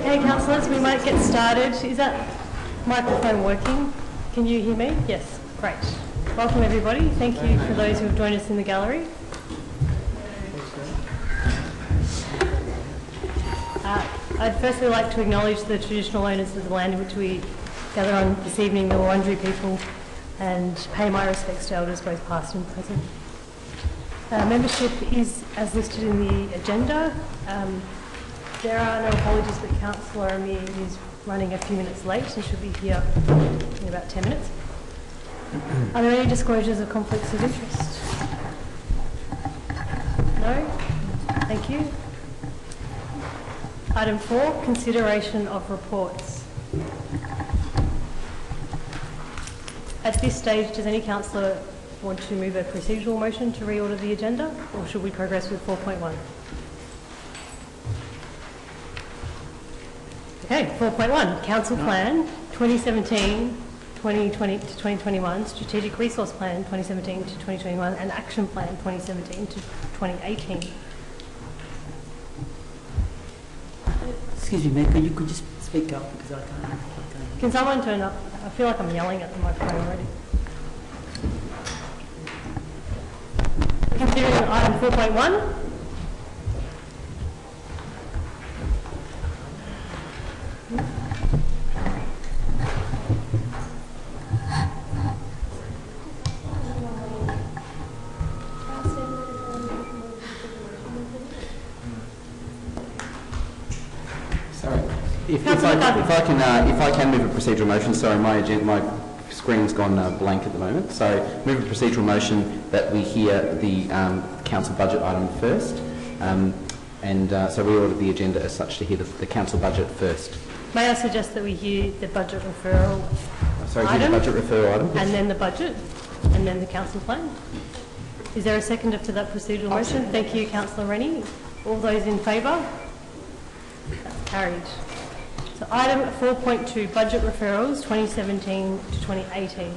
Okay, councillors, we might get started. Is that microphone working? Can you hear me? Yes, great. Welcome everybody. Thank you for those who have joined us in the gallery. I'd firstly like to acknowledge the traditional owners of the land in which we gather on this evening, the Wurundjeri people, and pay my respects to elders both past and present. Membership is as listed in the agenda. There are no apologies, but Councillor Amir is running a few minutes late and should be here in about 10 minutes. Are there any disclosures of conflicts of interest? No? Thank you. Item 4, consideration of reports. At this stage, does any councillor want to move a procedural motion to reorder the agenda, or should we progress with 4.1? Okay, 4.1, Council Plan 2017-2020 to 2021, Strategic Resource Plan 2017 to 2021, and Action Plan 2017 to 2018. Excuse me, Mayor, you could just speak up because I can't. Can someone turn up? I feel like I'm yelling at the microphone already. Considering item 4.1. If I can move a procedural motion, sorry, my screen's gone blank at the moment. So move a procedural motion that we hear the council budget item first, so we ordered the agenda as such to hear the council budget first. May I suggest that we hear the budget referral item, the budget referral item, and then the budget, and then the council plan. Is there a seconder to that procedural motion? Thank you, Councillor Rennie. All those in favour? That's carried. So item 4.2, budget referrals 2017 to 2018.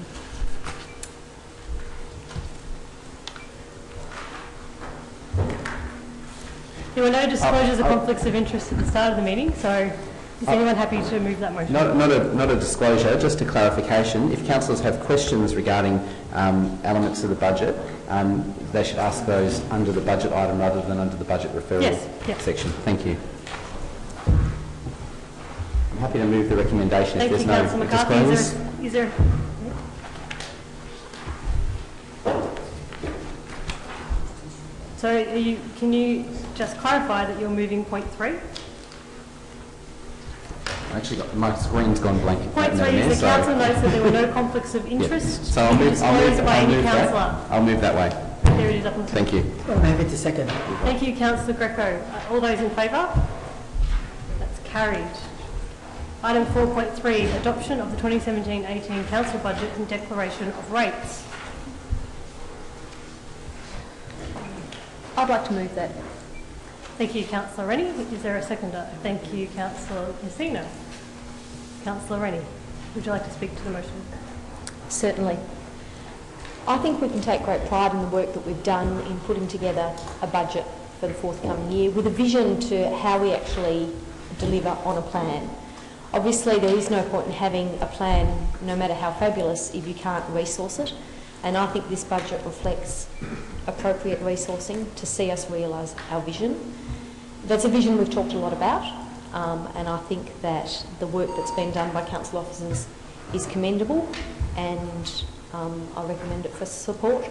There were no disclosures of conflicts of interest at the start of the meeting, so is anyone happy to move that motion? Not a disclosure, just a clarification. If councillors have questions regarding elements of the budget, they should ask those under the budget item rather than under the budget referral section. Thank you. I'm happy to move the recommendation if there's no disclosures. Is there? So can you just clarify that you're moving point 3? My screen's gone blank. Point 3 is the council notes that there were no conflicts of interest. So I'll move that. I'll move that way. There it is up until. Thank you. I'll move it to second. Thank you, Councillor Greco. All those in favour? That's carried. Item 4.3, adoption of the 2017-18 council budget and declaration of rates. I'd like to move that. Thank you, Councillor Rennie. Is there a seconder? Thank you, Councillor Messina. Councillor Rennie, would you like to speak to the motion? Certainly. I think we can take great pride in the work that we've done in putting together a budget for the forthcoming year with a vision to how we actually deliver on a plan. Obviously, there is no point in having a plan, no matter how fabulous, if you can't resource it. And I think this budget reflects appropriate resourcing to see us realise our vision. That's a vision we've talked a lot about, and I think that the work that's been done by council officers is commendable, and I recommend it for support.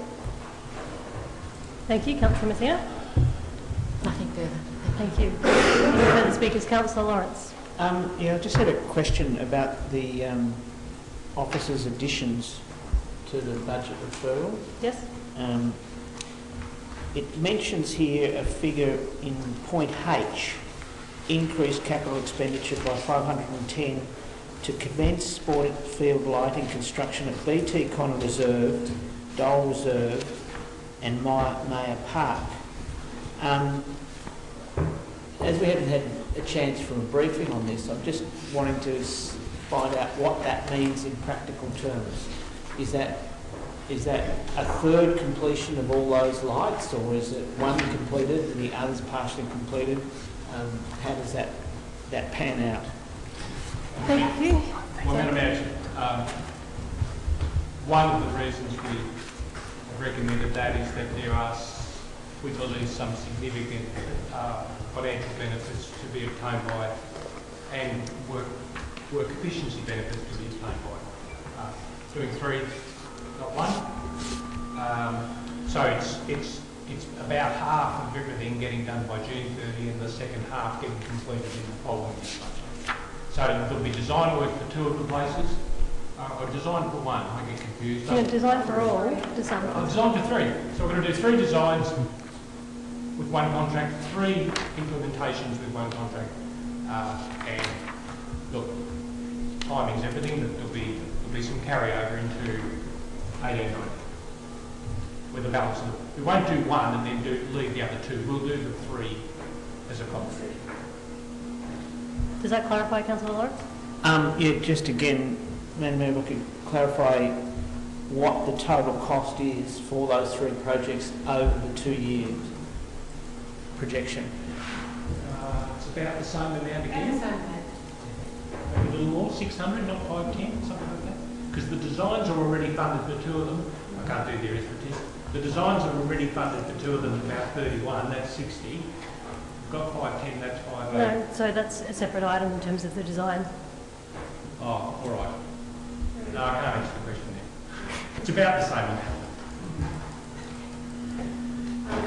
Thank you, Councillor Messina. Nothing further. Thank you. Any further speakers? Councillor Lawrence. Yeah, I just had a question about the officers' additions to the budget referral. Yes. It mentions here a figure in point H, increased capital expenditure by 510 to commence sport field lighting construction at BT Connor Reserve, Dole Reserve and Maya Park. As we haven't had a chance for a briefing on this, I'm just wanting to find out what that means in practical terms. Is that a third completion of all those lights, or is it one completed and the others partially completed? How does that that pan out? Thank you. Well, Madam Mayor, one of the reasons we have recommended that is that there are, we believe, some significant financial benefits to be obtained by, and work efficiency benefits to be obtained by doing three, not one. So it's about half of everything getting done by June 30 and the second half getting completed in the following year. So there'll be design work for two of the places, or design for one. I get confused. Yeah, design for all, design for Design for three. So we're going to do three designs with one contract, three implementations with one contract, and look, timing's everything. There'll be some carryover into 18, 19. With the balance of, we won't do one and then leave the other two. We'll do the three as a concept. Does that clarify, Councillor Lawrence? Yeah, just again, Madam Mayor, if I could clarify what the total cost is for those three projects over the 2 years projection. It's about the same amount again. Maybe a little more, 600, not 510, something like that. Because the designs are already funded for two of them. I can't do the arithmetic. The designs are already funded for two of them, about 31, that's 60. We've got 510, that's 580. No, so that's a separate item in terms of the design. Oh, all right. No, I can't answer the question there. It's about the same amount.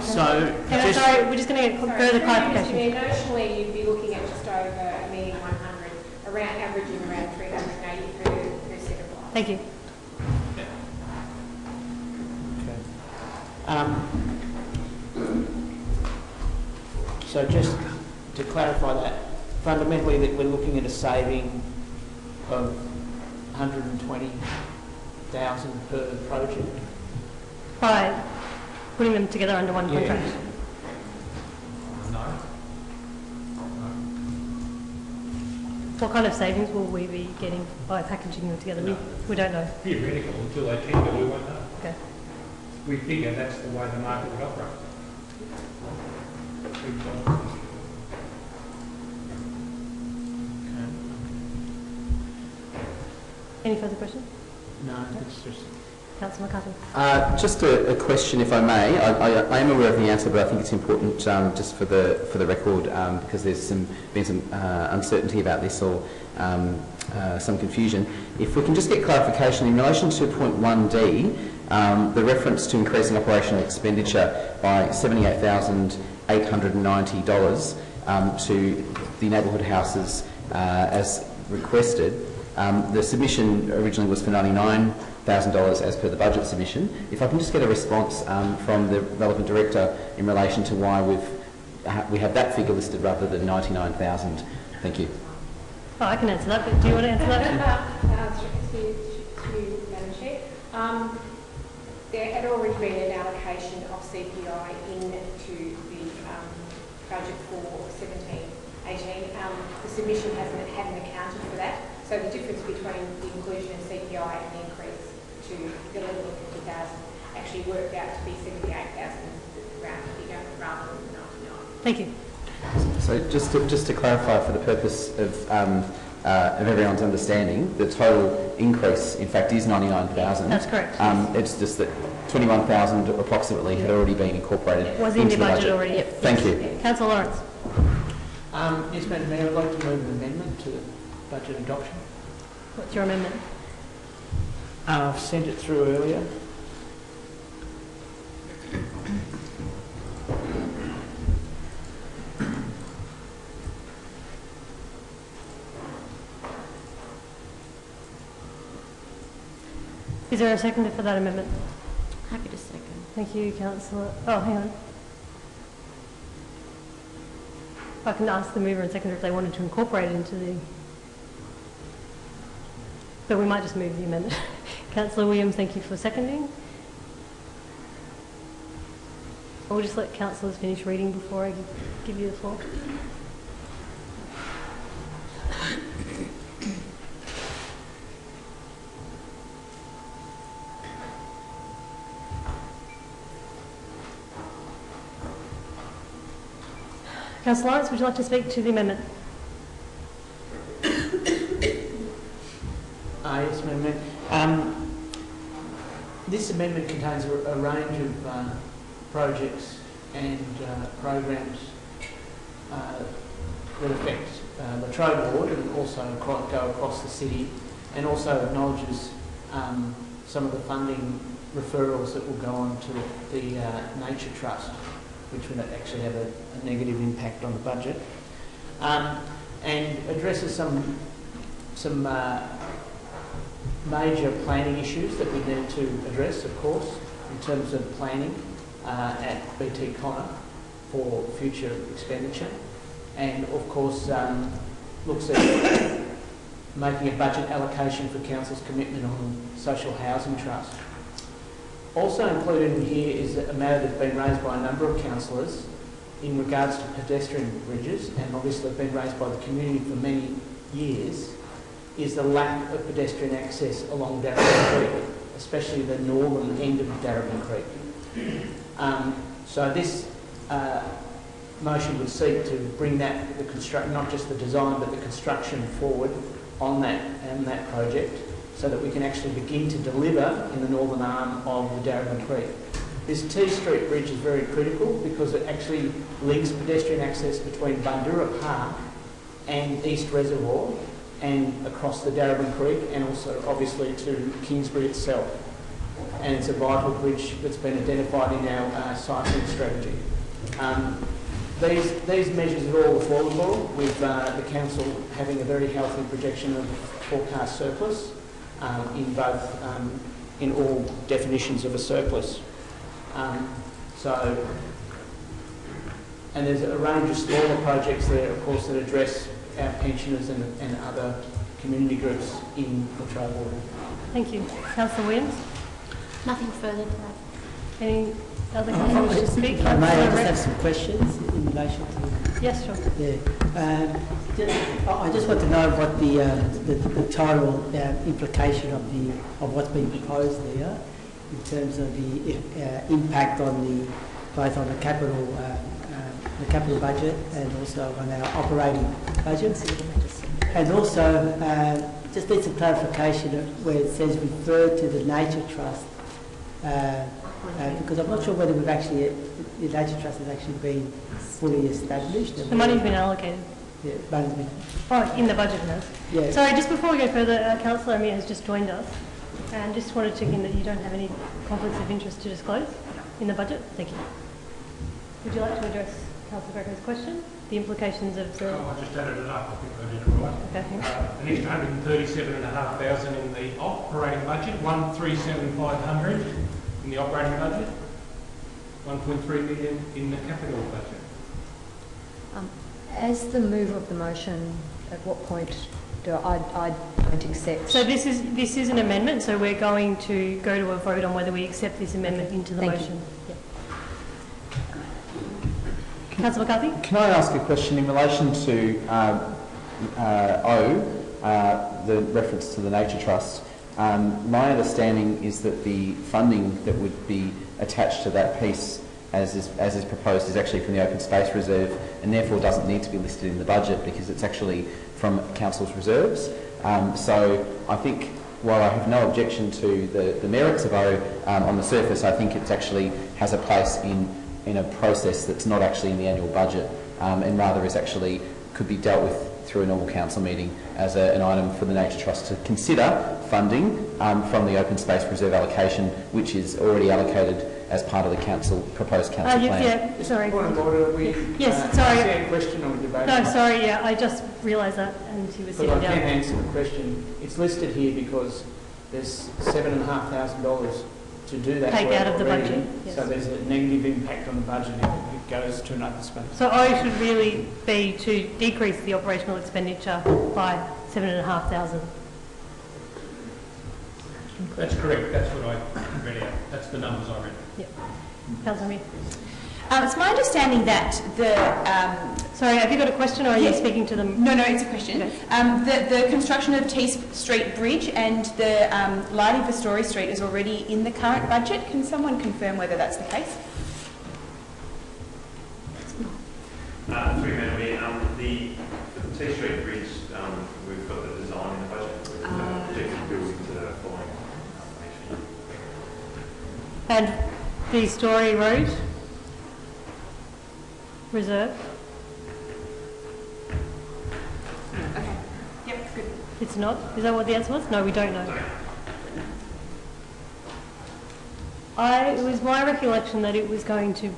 So, Hang on, sorry, we're just going to get further clarification. Notionally, you'd be looking at just over 1,100,000, averaging around 380 per second block. Thank you. So just to clarify that, fundamentally that we're looking at a saving of 120,000 per project. By putting them together under one contract. No. What kind of savings will we be getting by packaging them together? No. We don't know. Theoretical, until they tender, we won't know. Okay. We figure that's the way the market would operate. Any further questions? No, it's just... Councillor McCarthy. Just a question, if I may. I am aware of the answer, but I think it's important just for the record because there's been some uncertainty about this or some confusion. If we can just get clarification in relation to point 1D, the reference to increasing operational expenditure by $78,890 to the neighbourhood houses as requested. The submission originally was for $99,000 as per the budget submission. If I can just get a response from the relevant director in relation to why we have that figure listed rather than 99,000. Thank you. Oh, I can answer that, but do you want to answer that? To Madam Chair. There had already been an allocation of CPI into the budget for 17-18. The submission hadn't accounted for that. So the difference between the inclusion of CPI and the increase to the level of 50,000 actually worked out to be 78,000 round figure rather than 99. Thank you. So just to clarify for the purpose of everyone's understanding, the total increase in fact is 99,000. That's correct. It's just that 21,000 approximately had already been incorporated It was in into the budget already. Yep. Thank you. Councillor Lawrence. Yes, Madam Mayor, I'd like to move an amendment to budget adoption. What's your amendment? I've sent it through earlier. Is there a seconder for that amendment? Happy to second. Thank you, Councillor. Oh, hang on. I can ask the mover and seconder if they wanted to incorporate it into the... But we might just move the amendment. Councillor Williams, thank you for seconding. I'll just let councillors finish reading before I give you the floor. Councillor Lawrence, would you like to speak to the amendment? Yes, Madam Mayor. This amendment contains a range of projects and programs that affect Latrobe Ward and also go across the city, and also acknowledges some of the funding referrals that will go on to the Nature Trust, which would actually have a negative impact on the budget, and addresses some major planning issues that we need to address, of course, in terms of planning at BT Connor for future expenditure, and of course looks at making a budget allocation for Council's commitment on social housing trust. Also included in here is a matter that's been raised by a number of councillors in regards to pedestrian bridges, and obviously been raised by the community for many years, is the lack of pedestrian access along Darabin Creek, especially the northern end of Darabin Creek. So this motion would seek to bring that, not just the design but the construction forward on that project, so that we can actually begin to deliver in the northern arm of the Darabin Creek. This T Street Bridge is very critical because it actually links pedestrian access between Bundura Park and East Reservoir and across the Darabin Creek, and also obviously to Kingsbury itself. And it's a vital bridge that's been identified in our cycling strategy. These measures are all affordable, with the council having a very healthy projection of forecast surplus in both in all definitions of a surplus. And there's a range of smaller projects there, of course, that address our pensioners and other community groups in Latrobe Ward. Thank you. Councillor Williams? Nothing further to that. Any other councillors wish to speak? I may just have some questions in relation to... Yes, sure. Yeah. I just want to know what the total implication of what's being proposed there, in terms of the impact on both on the capital budget and also on our operating budgets. And also, just need some clarification where it says refer to the Nature Trust, because I'm not sure whether the Nature Trust has actually been fully established. The money's been allocated. Yeah, money's been... Oh, in the budget, it has. Yeah. Sorry, just before we go further, Councillor Amir has just joined us, and just wanted to check in that you don't have any conflicts of interest to disclose in the budget. Thank you. Would you like to address Councillor Greco's question? The implications of the... I just added it up. I think I did it right. Okay. An extra 137,500 in the operating budget, 137,500 in the operating budget, 1.3 million in the capital budget. As the mover of the motion, at what point do I don't accept? So this is an amendment, so we're going to go to a vote on whether we accept this amendment into the motion. Yeah. Councillor McCarthy? Can I ask a question in relation to the reference to the Nature Trust? My understanding is that the funding that would be attached to that piece, as is proposed, is actually from the Open Space Reserve, and therefore doesn't need to be listed in the budget because it's actually from Council's reserves. So I think, while I have no objection to the merits of O on the surface, I think it actually has a place in a process that's not actually in the annual budget, and rather is actually could be dealt with through a normal council meeting as an item for the Nature Trust to consider funding from the Open Space Reserve allocation, which is already allocated as part of the proposed council plan. Yeah, sorry. Point of order, we Yes, sorry. answer a question or debate? No, sorry, yeah, I just realised that, and he was But sitting I down. can answer the question. It's listed here because there's $7,500 to do that Take work out of the already. budget, yes. So there's a negative impact on the budget if it goes to another space. So O should really be to decrease the operational expenditure by 7,500. That's correct. That's what I read out. That's the numbers I read. Yeah. Councillor Mir. It's my understanding that Sorry, have you got a question, or are you speaking to them? No, it's a question. Okay. The construction of T Street Bridge and the lighting for Story Street is already in the current budget. Can someone confirm whether that's the case? Through Madam Mayor, the T Street Bridge, we've got the design in the budget. And the Story Road reserve? Okay. Yep, good. It's not? Is that what the answer was? No, we don't know. It was my recollection that it was going to,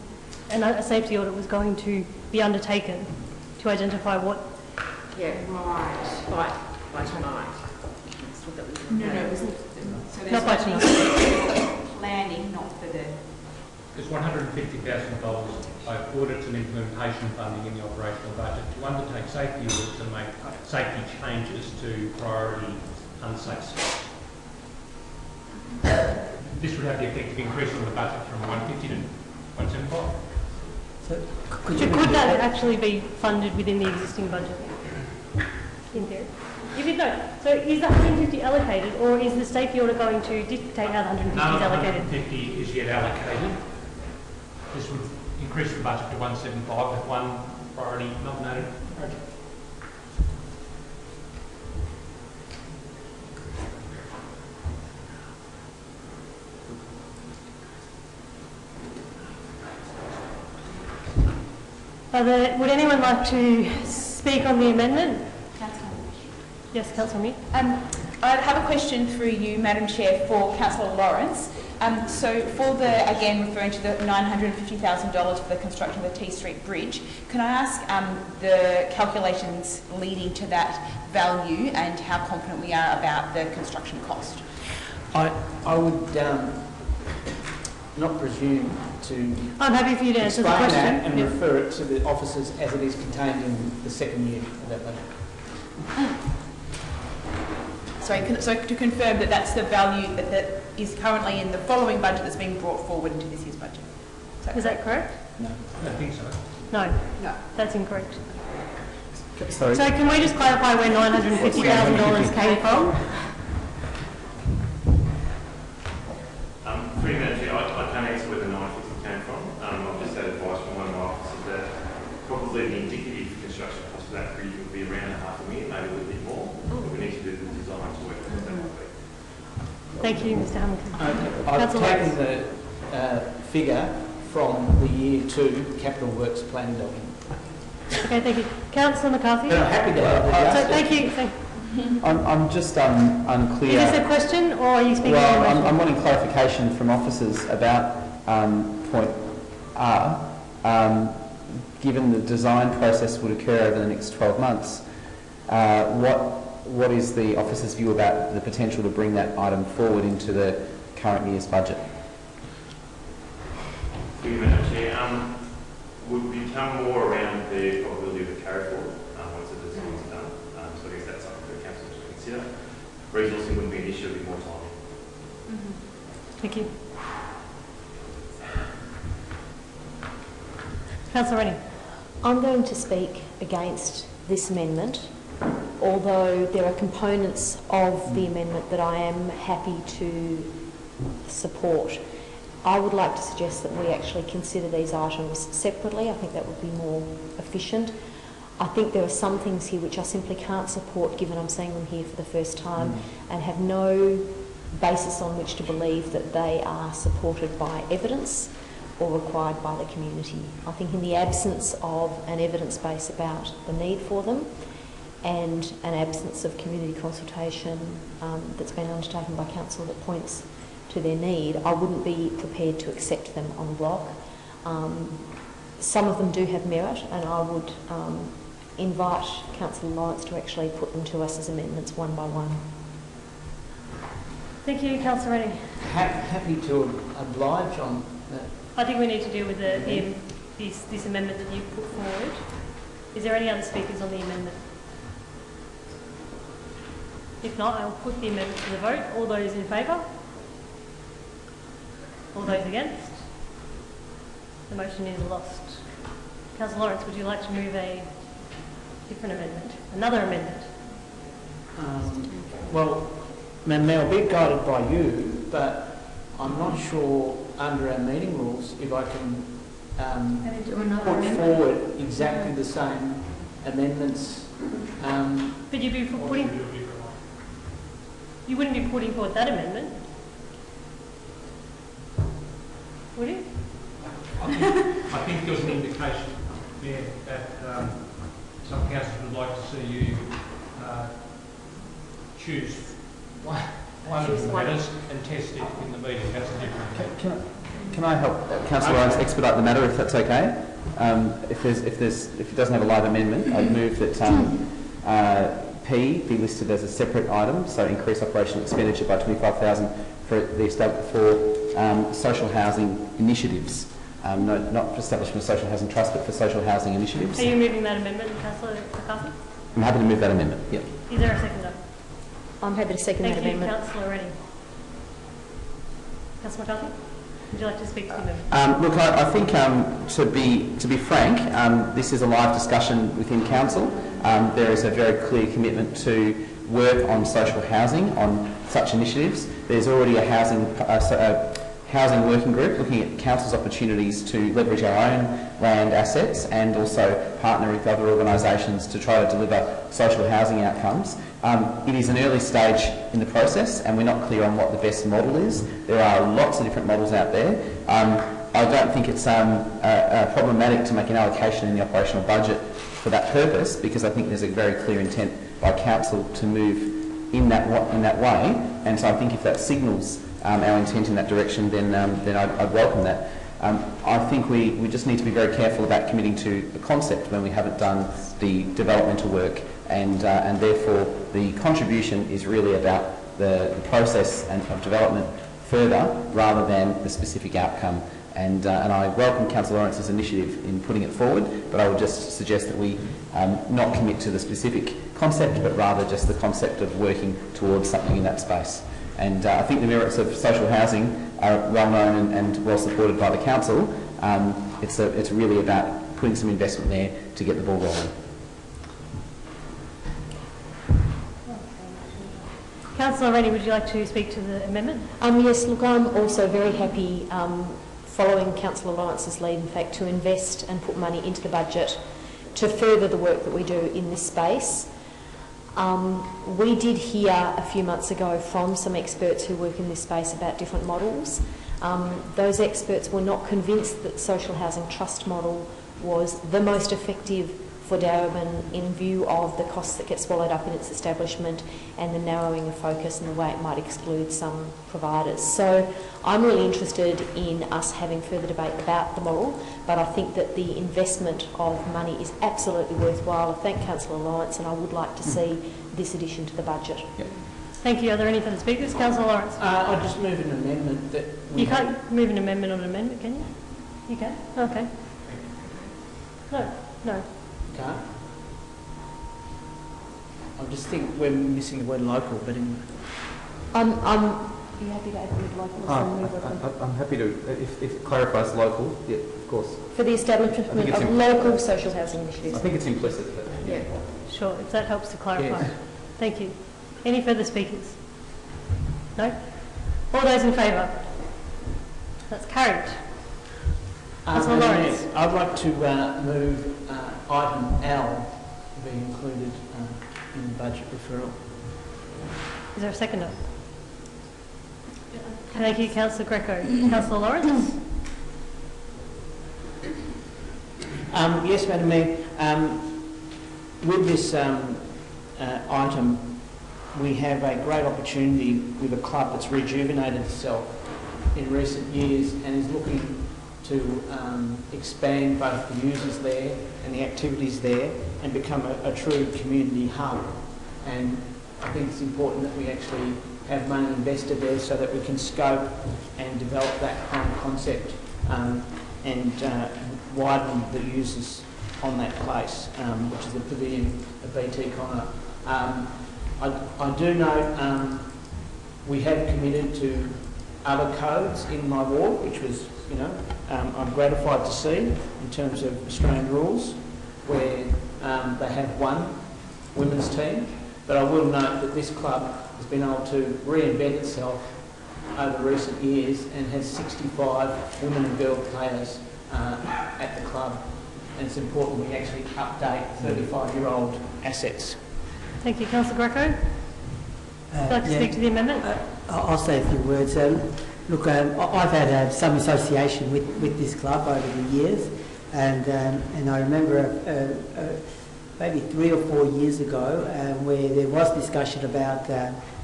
and a safety audit was going to be undertaken to identify what. Yeah, right. By tonight. No, it wasn't. So there's Not by tonight. Planning, not for the... There's $150,000 both audits and implementation funding in the operational budget to undertake safety audits and make safety changes to priority unsafe sites. This would have the effect of increasing the budget from 150 to 175. So Could that actually be funded within the existing budget? In theory? If it no. So is the 150 allocated, or is the safety audit going to dictate how the 150 No, is the allocated? 150 is yet allocated. This would increase the budget to 175 with one priority nominated project. Would anyone like to speak on the amendment? Councillor. Yes, Councillor Mead. I have a question through you, Madam Chair, for Councillor Lawrence. So for the, again, referring to the $950,000 for the construction of the T Street Bridge, can I ask the calculations leading to that value and how confident we are about the construction cost? I would not presume to I'm happy for you to answer the explain question. that and Yep. refer it to the officers as it is contained in the second year of that budget. Sorry, so to confirm that that's the value that is currently in the following budget that's being brought forward into this year's budget. Is that correct? No. I don't think so. No, No. that's incorrect. Sorry. So can we just clarify where $950,000 came from? Pretty much, I can't answer where the 950 came from. I've just had advice from one of my officers that probably the indicative construction cost for that bridge would be around $500,000, maybe a little bit more. But we need to do the design to work what that might be. Thank you, Mr Hamilton. I've Councillor taken the figure from the year 2 capital works planning document. Okay, thank you. Councillor McCarthy? But I'm happy to adjust it. Thank you. I'm just unclear. Is this a question, or are you speaking on the Well, motion? I'm wanting clarification from officers about point R. Given the design process would occur over the next 12 months, what is the officer's view about the potential to bring that item forward into the current year's budget? Thank you, Madam Chair. Would become more around the probability of a carry forward once the design is done. So I guess that's something for the council to consider. Resourcing wouldn't be an issue, it'd be more time. Thank you. Councillor Rennie? I'm going to speak against this amendment, although there are components of the amendment that I am happy to support. I would like to suggest that we actually consider these items separately. I think that would be more efficient. I think there are some things here which I simply can't support, given I'm seeing them here for the first time and have no basis on which to believe that they are supported by evidence or required by the community. I think in the absence of an evidence base about the need for them and an absence of community consultation that's been undertaken by council that points to their need, I wouldn't be prepared to accept them en bloc. Some of them do have merit, and I would invite Councillor Lawrence to actually put them to us as amendments one by one. Thank you, Councillor Rennie. Happy to oblige on that. I think we need to deal with this amendment that you've put forward. Is there any other speakers on the amendment? If not, I'll put the amendment to the vote. All those in favour? All those against? The motion is lost. Councillor Lawrence, would you like to move a different amendment? Another amendment? Well, may I be guided by you, but I'm not sure under our meeting rules if I can put forward exactly the same amendments. But you'd be putting... You wouldn't be putting forward that amendment. Would you? I think there was an indication there that some councillors would like to see you choose one of the matters and test it in the meeting. That's a different. Can I help Councillor Lawrence expedite the matter if that's okay? If it doesn't have a live amendment, I'd move that P be listed as a separate item, so increase operational expenditure by 25,000 for social housing initiatives. No, not for establishment of social housing trust, but for social housing initiatives. Are you moving that amendment, Councillor McCarthy? I'm happy to move that amendment. Yep. Is there a seconder? I'm happy to second that amendment. Thank you, Councillor Rennie. Councillor McCarthy, would you like to speak to the amendment? Look, I think to be frank, this is a live discussion within council. There is a very clear commitment to work on social housing, on such initiatives. There's already a housing working group looking at council's opportunities to leverage our own land assets and also partner with other organisations to try to deliver social housing outcomes. It is an early stage in the process and we're not clear on what the best model is. There are lots of different models out there. I don't think it's problematic to make an allocation in the operational budget for that purpose, because I think there's a very clear intent by council to move in that way, and so I think if that signals our intent in that direction, then I'd welcome that. I think we just need to be very careful about committing to the concept when we haven't done the developmental work, and therefore the contribution is really about the process of development further rather than the specific outcome. And I welcome Councillor Lawrence's initiative in putting it forward, but I would just suggest that we not commit to the specific concept, but rather just the concept of working towards something in that space. And I think the merits of social housing are well known and well supported by the council. It's really about putting some investment there to get the ball rolling. Councillor Rennie, would you like to speak to the amendment? Yes, look, I'm also very happy, following Councillor Lawrence's lead, in fact, to invest and put money into the budget to further the work that we do in this space. We did hear a few months ago from some experts who work in this space about different models. Those experts were not convinced that the social housing trust model was the most effective for Darebin in view of the costs that get swallowed up in its establishment and the narrowing of focus and the way it might exclude some providers. So I'm really interested in us having further debate about the model, but I think that the investment of money is absolutely worthwhile. I thank Councillor Lawrence and I would like to see this addition to the budget. Yep. Thank you. Are there any further speakers? Councillor Lawrence. I just move an amendment that you can't move an amendment on an amendment, can you? You can? Okay. No. Can't. I just think we're missing the word local, but anyway. Are you happy to add the word local? I'm happy to, if it clarifies local, yeah, of course. For the establishment of local social housing initiatives. I think it's implicit. But yeah. Sure, if that helps to clarify. Yes. Thank you. Any further speakers? No? All those in favour? That's carried. Councillor Lawrence. I'd like to move item L be included in the budget referral. Is there a seconder? Thank you, Councillor Greco. Councillor Lawrence? Yes, Madam Mayor. With this item, we have a great opportunity with a club that's rejuvenated itself in recent years and is looking to expand both the users there and the activities there and become a true community hub. And I think it's important that we actually have money invested there so that we can scope and develop that kind of concept and widen the users on that place, which is the pavilion of BT Connor. I do note we have committed to other codes in my ward, which was, I'm gratified to see in terms of Australian rules, where they have one women's team. But I will note that this club has been able to reinvent itself over recent years and has 65 women and girl players at the club. And it's important we actually update 35-year-old assets. Thank you. Councillor Greco? Would you like to speak to the amendment? I'll say a few words. Look, I've had some association with this club over the years, and I remember maybe 3 or 4 years ago where there was discussion about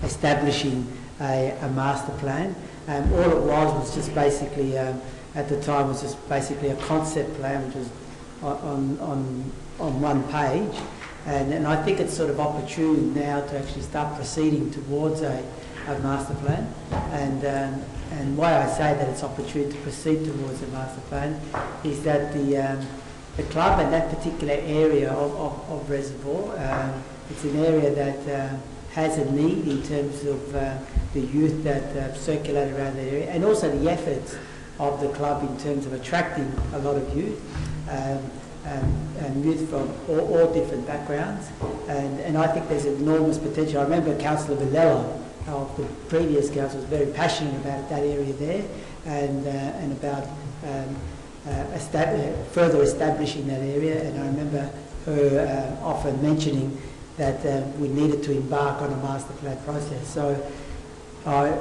establishing a master plan. All it was just basically, at the time, was just basically a concept plan, which was on one page. And I think it's sort of opportune now to actually start proceeding towards a master plan. And why I say that it's opportune to proceed towards a master plan is that the club and that particular area of Reservoir, it's an area that has a need in terms of the youth that circulate around the area, and also the efforts of the club in terms of attracting a lot of youth. And youth from all different backgrounds, and I think there's enormous potential. I remember Councillor Villela of the previous council was very passionate about that area there, and about further establishing that area. And I remember her often mentioning that we needed to embark on a master plan process. So I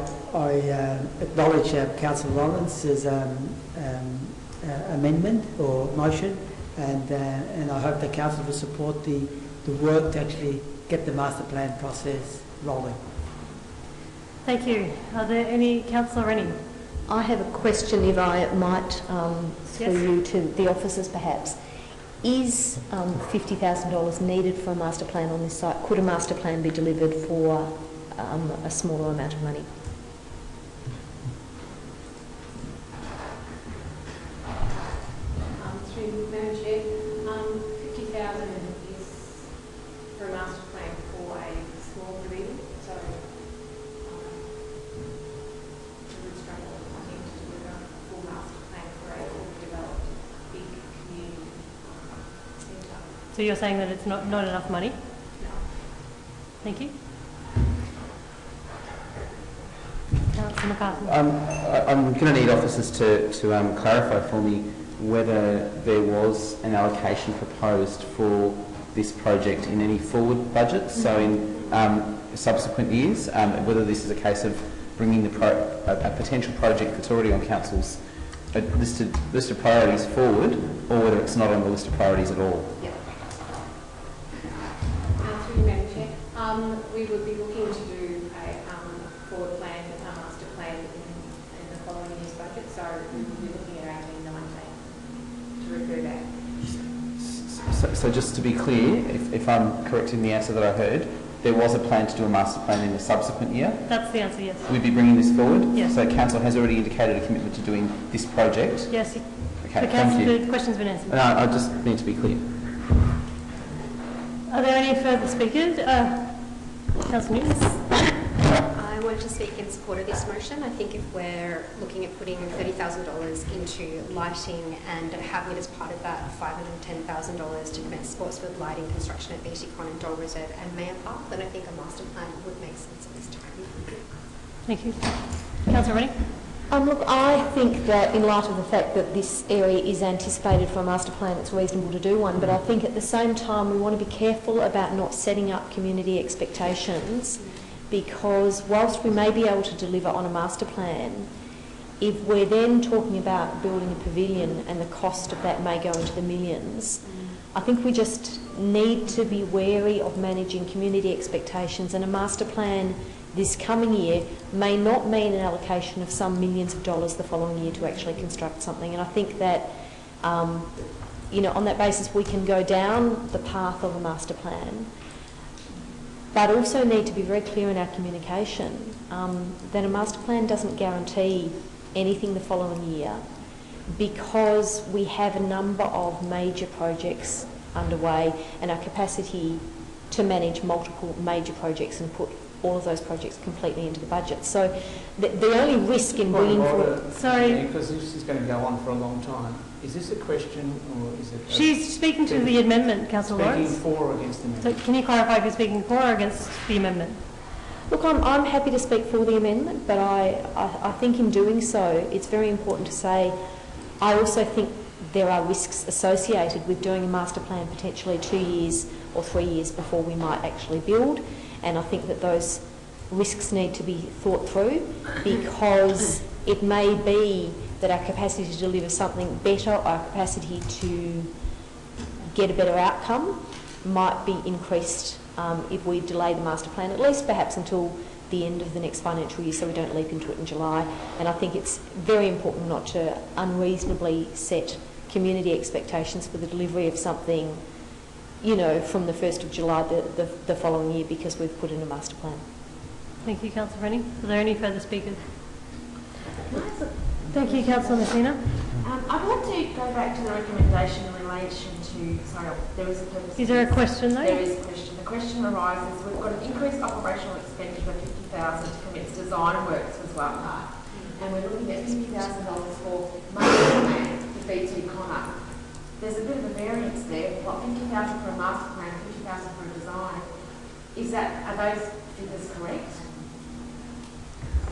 acknowledge Councillor Lawrence's amendment or motion. And I hope the council will support the work to actually get the master plan process rolling. Thank you. Are there any, Councillor Rennie? I have a question, if I might, through you to the officers perhaps. Is $50,000 needed for a master plan on this site? Could a master plan be delivered for a smaller amount of money? Madam Chair, 50,000 is for a master plan for a small pavilion, so we would struggle, I think, to deliver a full master plan for a fully developed big community centre. So you're saying that it's not enough money? No. Thank you. Councillor McCarthy. I'm going to need officers to clarify for me whether there was an allocation proposed for this project in any forward budgets, so in subsequent years, whether this is a case of bringing a potential project that's already on council's list of priorities forward, or whether it's not on the list of priorities at all. Yep. Through you, Madam Chair. We would be looking to do a forward plan, a master plan in the following year's budget, so we would be looking at 18-19 to refer back. So just to be clear, if I'm correct in the answer that I heard, there was a plan to do a master plan in the subsequent year? That's the answer, yes. We'd be bringing this forward? Yes. So council has already indicated a commitment to doing this project? Yes. Okay, thank you. The question's been answered. No, I just need to be clear. Are there any further speakers? Councillor Newton. I wanted to speak in support of this motion. I think if we're looking at putting $30,000 into lighting and having as part of that $510,000 to commence Sportsfield lighting construction at BT Con and Dole Reserve and Mayor Park, then I think a master plan would make sense at this time. Thank you. Councillor Rennie. Look, I think that in light of the fact that this area is anticipated for a master plan, it's reasonable to do one, but I think at the same time we want to be careful about not setting up community expectations, because whilst we may be able to deliver on a master plan, if we're then talking about building a pavilion and the cost of that may go into the millions, I think we just need to be wary of managing community expectations, and a master plan this coming year may not mean an allocation of some millions of dollars the following year to actually construct something. And I think that, you know, on that basis we can go down the path of a master plan, but also need to be very clear in our communication that a master plan doesn't guarantee anything the following year, because we have a number of major projects underway and our capacity to manage multiple major projects and put all of those projects completely into the budget. So the only risk in bringing forward... Sorry. Because this is going to go on for a long time. Is this a question or is it... She's speaking to the amendment, Councillor Lawrence. Speaking for or against the amendment? So can you clarify if you're speaking for or against the amendment? Look, I'm happy to speak for the amendment, but I think in doing so it's very important to say I also think there are risks associated with doing a master plan potentially 2 years or 3 years before we might actually build. And I think that those risks need to be thought through, because it may be that our capacity to deliver something better, our capacity to get a better outcome might be increased if we delay the master plan, at least perhaps until the end of the next financial year, so we don't leap into it in July. And I think it's very important not to unreasonably set community expectations for the delivery of something, you know, from the 1st of July the following year, because we've put in a master plan. Thank you, Councillor Rennie. Are there any further speakers? Thank you, Councillor Messina. I'd like to go back to the recommendation in relation to, sorry, there was a purpose. Is there a question though? There is a question. The question arises, we've got an increased operational expenditure of 50,000 to commence design works for Swart Park, and we're looking at $50,000 for master plan for BT Connor. There's a bit of a variance there. What, 50,000 for a master plan, 50,000 for a design? Are those figures correct?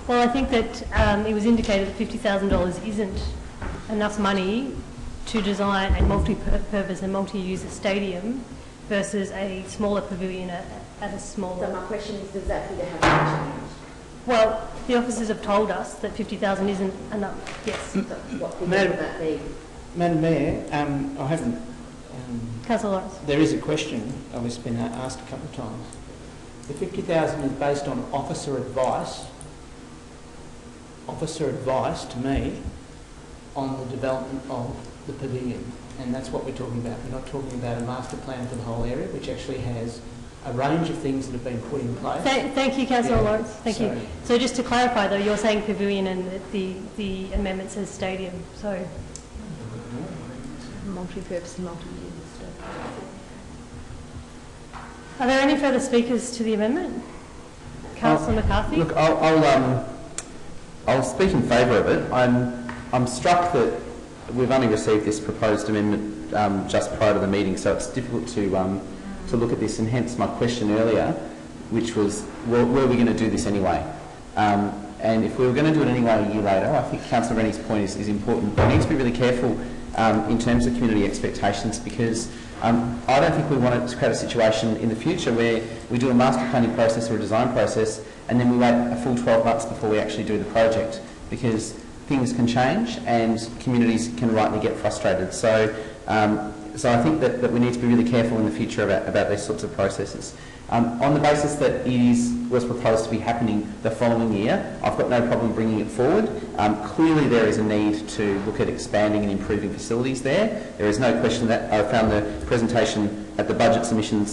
Well, I think that it was indicated that $50,000 isn't enough money to design a multi-purpose and multi-user stadium versus a smaller pavilion at a smaller... So my question is, does that figure have changed? Well, the officers have told us that 50,000 isn't enough, yes. So what figure would that be? Madam Mayor, I haven't... Councillor Lawrence. There is a question, it's been asked a couple of times. The 50,000 is based on officer advice to me on the development of the pavilion, and that's what we're talking about. We're not talking about a master plan for the whole area, which actually has a range of things that have been put in place. Thank you, Councillor Lawrence. Thank you. So just to clarify, though, you're saying pavilion and the amendment says stadium. So Multi-purpose and multi-use. are there any further speakers to the amendment? Councillor McCarthy. Look, I'll speak in favour of it. I'm struck that we've only received this proposed amendment just prior to the meeting, so it's difficult to look at this, and hence my question earlier, which was, were we going to do this anyway? And if we were going to do it anyway a year later, I think Councillor Rennie's point is important. We need to be really careful in terms of community expectations, because I don't think we want to create a situation in the future where we do a master planning process or a design process and then we wait a full 12 months before we actually do the project, because things can change and communities can rightly get frustrated. So I think that we need to be really careful in the future about these sorts of processes. On the basis that it was proposed to be happening the following year, I've got no problem bringing it forward. Clearly there is a need to look at expanding and improving facilities there. There is no question that I found the presentation at the budget submissions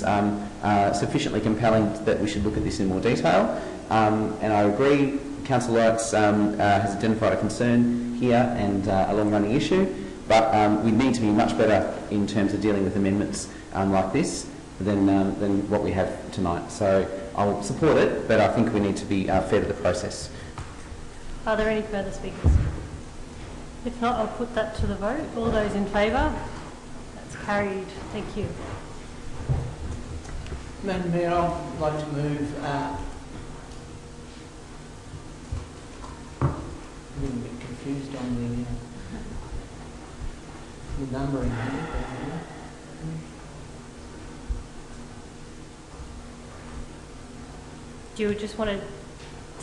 sufficiently compelling that we should look at this in more detail. And I agree, Councillor Lawrence has identified a concern here and a long-running issue, but we need to be much better in terms of dealing with amendments like this than what we have tonight. So I'll support it, but I think we need to be fair to the process. Are there any further speakers? If not, I'll put that to the vote. All those in favour? That's carried. Thank you. Madam Mayor, I'd like to move... I'm a bit confused on the numbering here. Do you just want to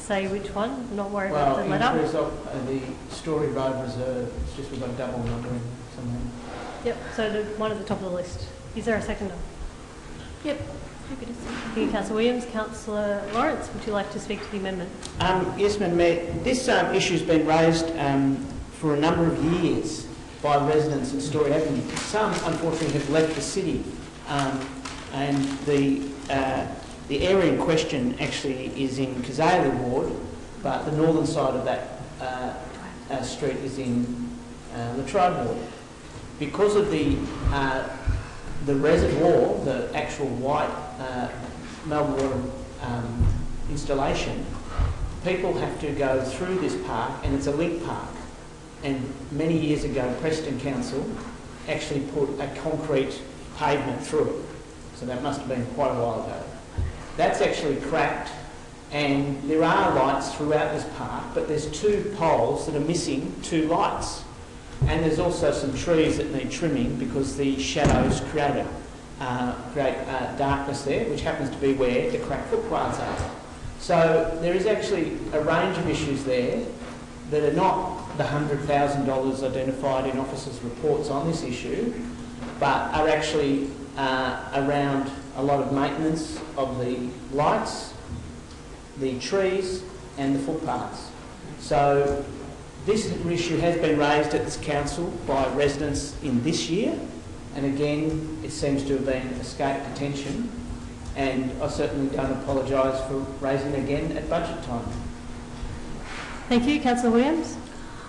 say which one? Not worry about the letter? Increase of the Story Road Reserve. It's just we've got double numbering somewhere. Yep, so the one at the top of the list. Is there a seconder? Yep. Happy to see. Thank you, Councillor Williams. Councillor Lawrence, would you like to speak to the amendment? Yes, Madam Mayor. This issue has been raised for a number of years by residents at Story Avenue. Some, unfortunately, have left the city, and the area in question actually is in Kazaley Ward, but the northern side of that street is in Latrobe Ward. Because of the reservoir, the actual white Melbourne Water installation, people have to go through this park, and it's a link park. And many years ago, Preston Council actually put a concrete pavement through it. So that must have been quite a while ago. That's actually cracked, and there are lights throughout this park, but there's 2 poles that are missing 2 lights. And there's also some trees that need trimming because the shadows create darkness there, which happens to be where the cracked footpaths are. So there is actually a range of issues there that are not the $100,000 identified in officers' reports on this issue, but are actually around a lot of maintenance of the lights, the trees and the footpaths. So this issue has been raised at this council by residents in this year, and again it seems to have been escaped attention, and I certainly don't apologise for raising it again at budget time. Thank you. Councillor Williams?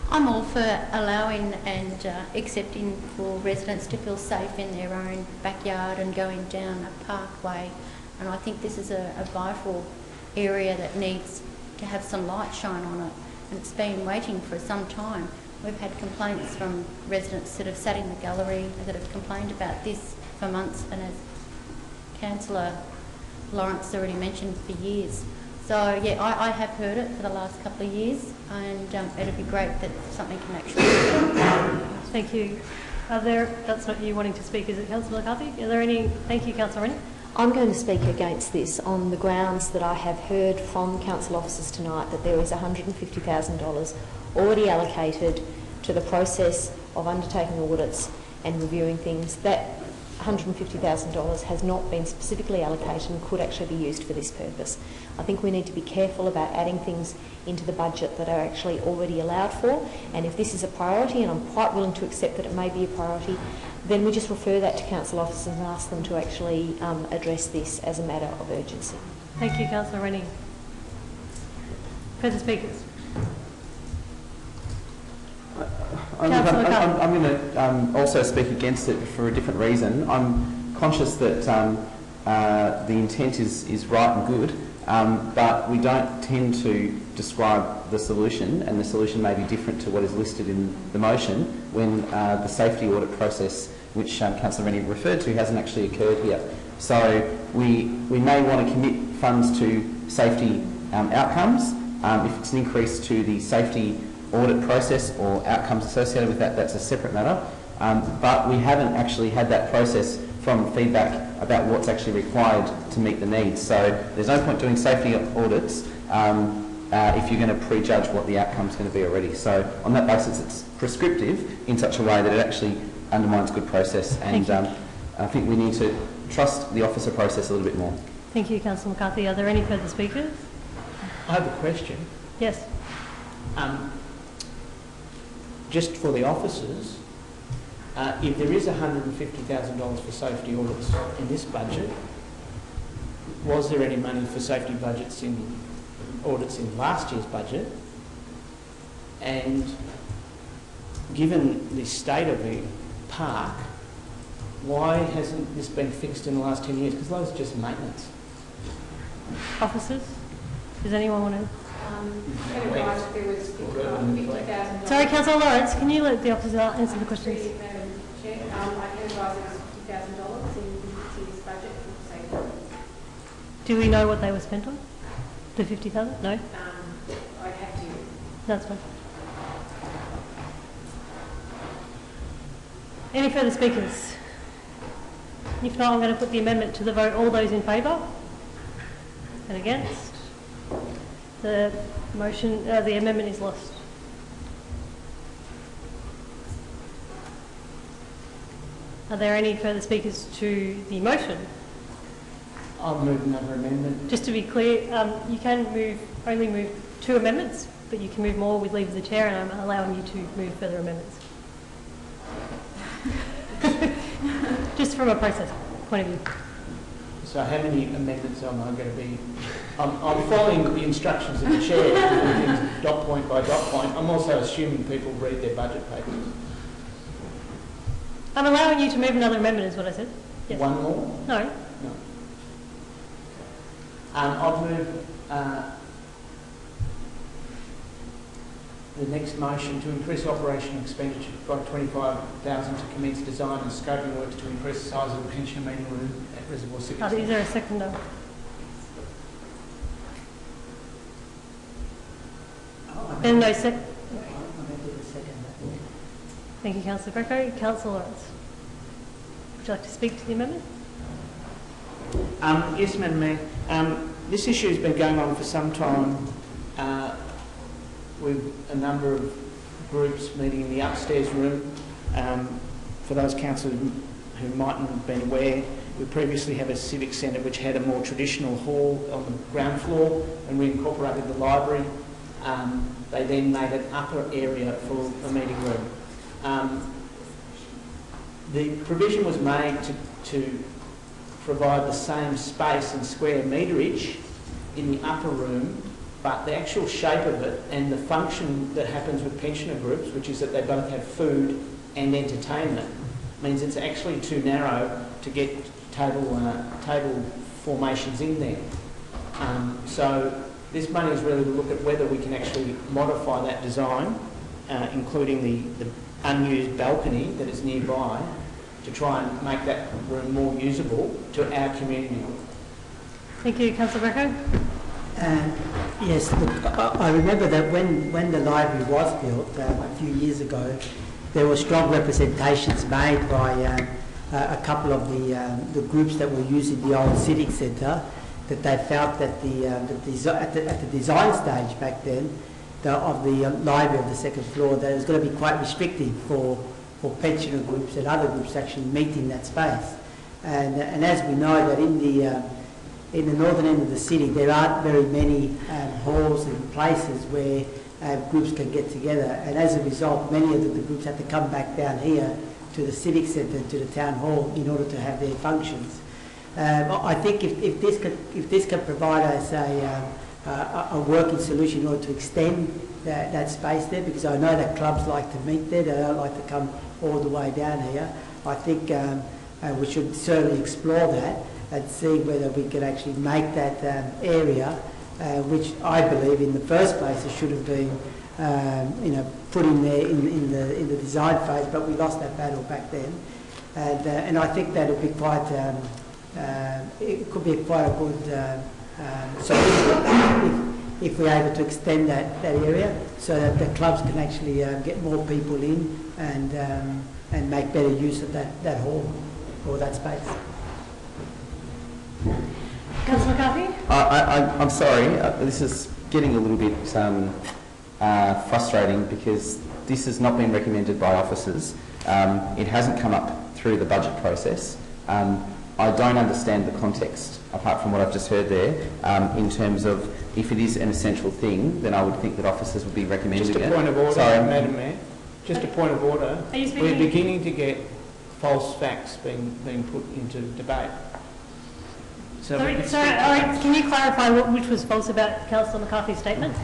I'm all for allowing and accepting for residents to feel safe in their own backyard and going down a parkway, and I think this is a vital area that needs to have some light shine on it, and it's been waiting for some time. We've had complaints from residents that have sat in the gallery that have complained about this for months, and as Councillor Lawrence already mentioned, for years. So yeah, I have heard it for the last couple of years, and it'd be great that something can actually be done. Thank you. That's not you wanting to speak, is it, Councillor McCarthy? Are there any? Thank you, Councillor Rennie. I'm going to speak against this on the grounds that I have heard from council officers tonight that there is $150,000 already allocated to the process of undertaking audits and reviewing things. That $150,000 has not been specifically allocated and could actually be used for this purpose. I think we need to be careful about adding things into the budget that are actually already allowed for, and if this is a priority, and I'm quite willing to accept that it may be a priority, then we just refer that to council officers and ask them to actually address this as a matter of urgency. Thank you, Councillor Rennie. Further speakers? I'm going to also speak against it for a different reason. I'm conscious that the intent is right and good, but we don't tend to describe the solution, and the solution may be different to what is listed in the motion when the safety audit process, which Councillor Rennie referred to, hasn't actually occurred here. So we may want to commit funds to safety outcomes. If it's an increase to the safety audit process or outcomes associated with that, that's a separate matter. But we haven't actually had that process from feedback about what's actually required to meet the needs. So there's no point doing safety audits if you're going to prejudge what the outcome's going to be already. So on that basis, it's prescriptive in such a way that it actually undermines good process, and I think we need to trust the officer process a little bit more. Thank you, Councillor McCarthy. Are there any further speakers? I have a question. Yes. Just for the officers, if there is $150,000 for safety audits in this budget, was there any money for safety budgets in audits in last year's budget? And given the state of the park, why hasn't this been fixed in the last 10 years? Because those are just maintenance. Officers? Does anyone want to? There was $50,000. Sorry, Councillor Lawrence, can you let the officer answer the questions? Madam Chair, I can advise there was $50,000 in this budget for safety. Do we know what they were spent on? The 50,000? No? I'd have to. That's fine. Any further speakers? If not, I'm going to put the amendment to the vote. All those in favour? And against? The motion, the amendment is lost. Are there any further speakers to the motion? I'll move another amendment. Just to be clear, you can only move 2 amendments, but you can move more with leave of the chair, and I'm allowing you to move further amendments. Just from a process point of view. So how many amendments am I going to be? I'm following the instructions of the chair, doing things dot point by dot point. I'm also assuming people read their budget papers. I'm allowing you to move another amendment, is what I said. Yes. One more? No. No. I'll move the next motion to increase operational expenditure by $25,000 to commence design and scoping works to increase the size of the pensioner meeting room at Reservoir Civic Centre. Is there a seconder? And no second. Thank you, Councillor Greco. Councillor Lawrence, would you like to speak to the amendment? Yes, Madam Mayor. This issue has been going on for some time with a number of groups meeting in the upstairs room. For those councillors who mightn't have been aware, we previously had a civic centre which had a more traditional hall on the ground floor, and we incorporated the library. They then made an upper area for a meeting room. The provision was made to provide the same space and square meterage in the upper room, but the actual shape of it and the function that happens with pensioner groups, which is that they both have food and entertainment, means it's actually too narrow to get table formations in there. So this money is really to look at whether we can actually modify that design, including the unused balcony that is nearby, to try and make that room more usable to our community. Thank you, Councillor Greco. Yes, look, I remember that when the library was built a few years ago, there were strong representations made by a couple of the groups that were using the old civic centre, that they felt that at the design stage back then of the library of the second floor, that it was going to be quite restrictive for pensioner groups and other groups to actually meet in that space. And as we know that in the northern end of the city, there aren't very many halls and places where groups can get together, and as a result, many of the groups have to come back down here to the civic centre, to the town hall, in order to have their functions. I think if this can provide us a working solution in order to extend that space there, because I know that clubs like to meet there, they don't like to come all the way down here. I think we should certainly explore that and see whether we can actually make that area, which I believe in the first place it should have been put in there in the design phase, but we lost that battle back then. And I think that would be quite, it could be quite a good solution if we're able to extend that area so that the clubs can actually get more people in and make better use of that hall or that space. Councillor McCarthy? I'm sorry, this is getting a little bit frustrating because this has not been recommended by officers. It hasn't come up through the budget process. I don't understand the context, apart from what I've just heard there, in terms of if it is an essential thing, then I would think that officers would be recommending it. Just a point of order, Madam Mayor. Just a point of order. We're beginning to get false facts being put into debate. Sorry, can you clarify which was false about Councillor McCarthy's statement?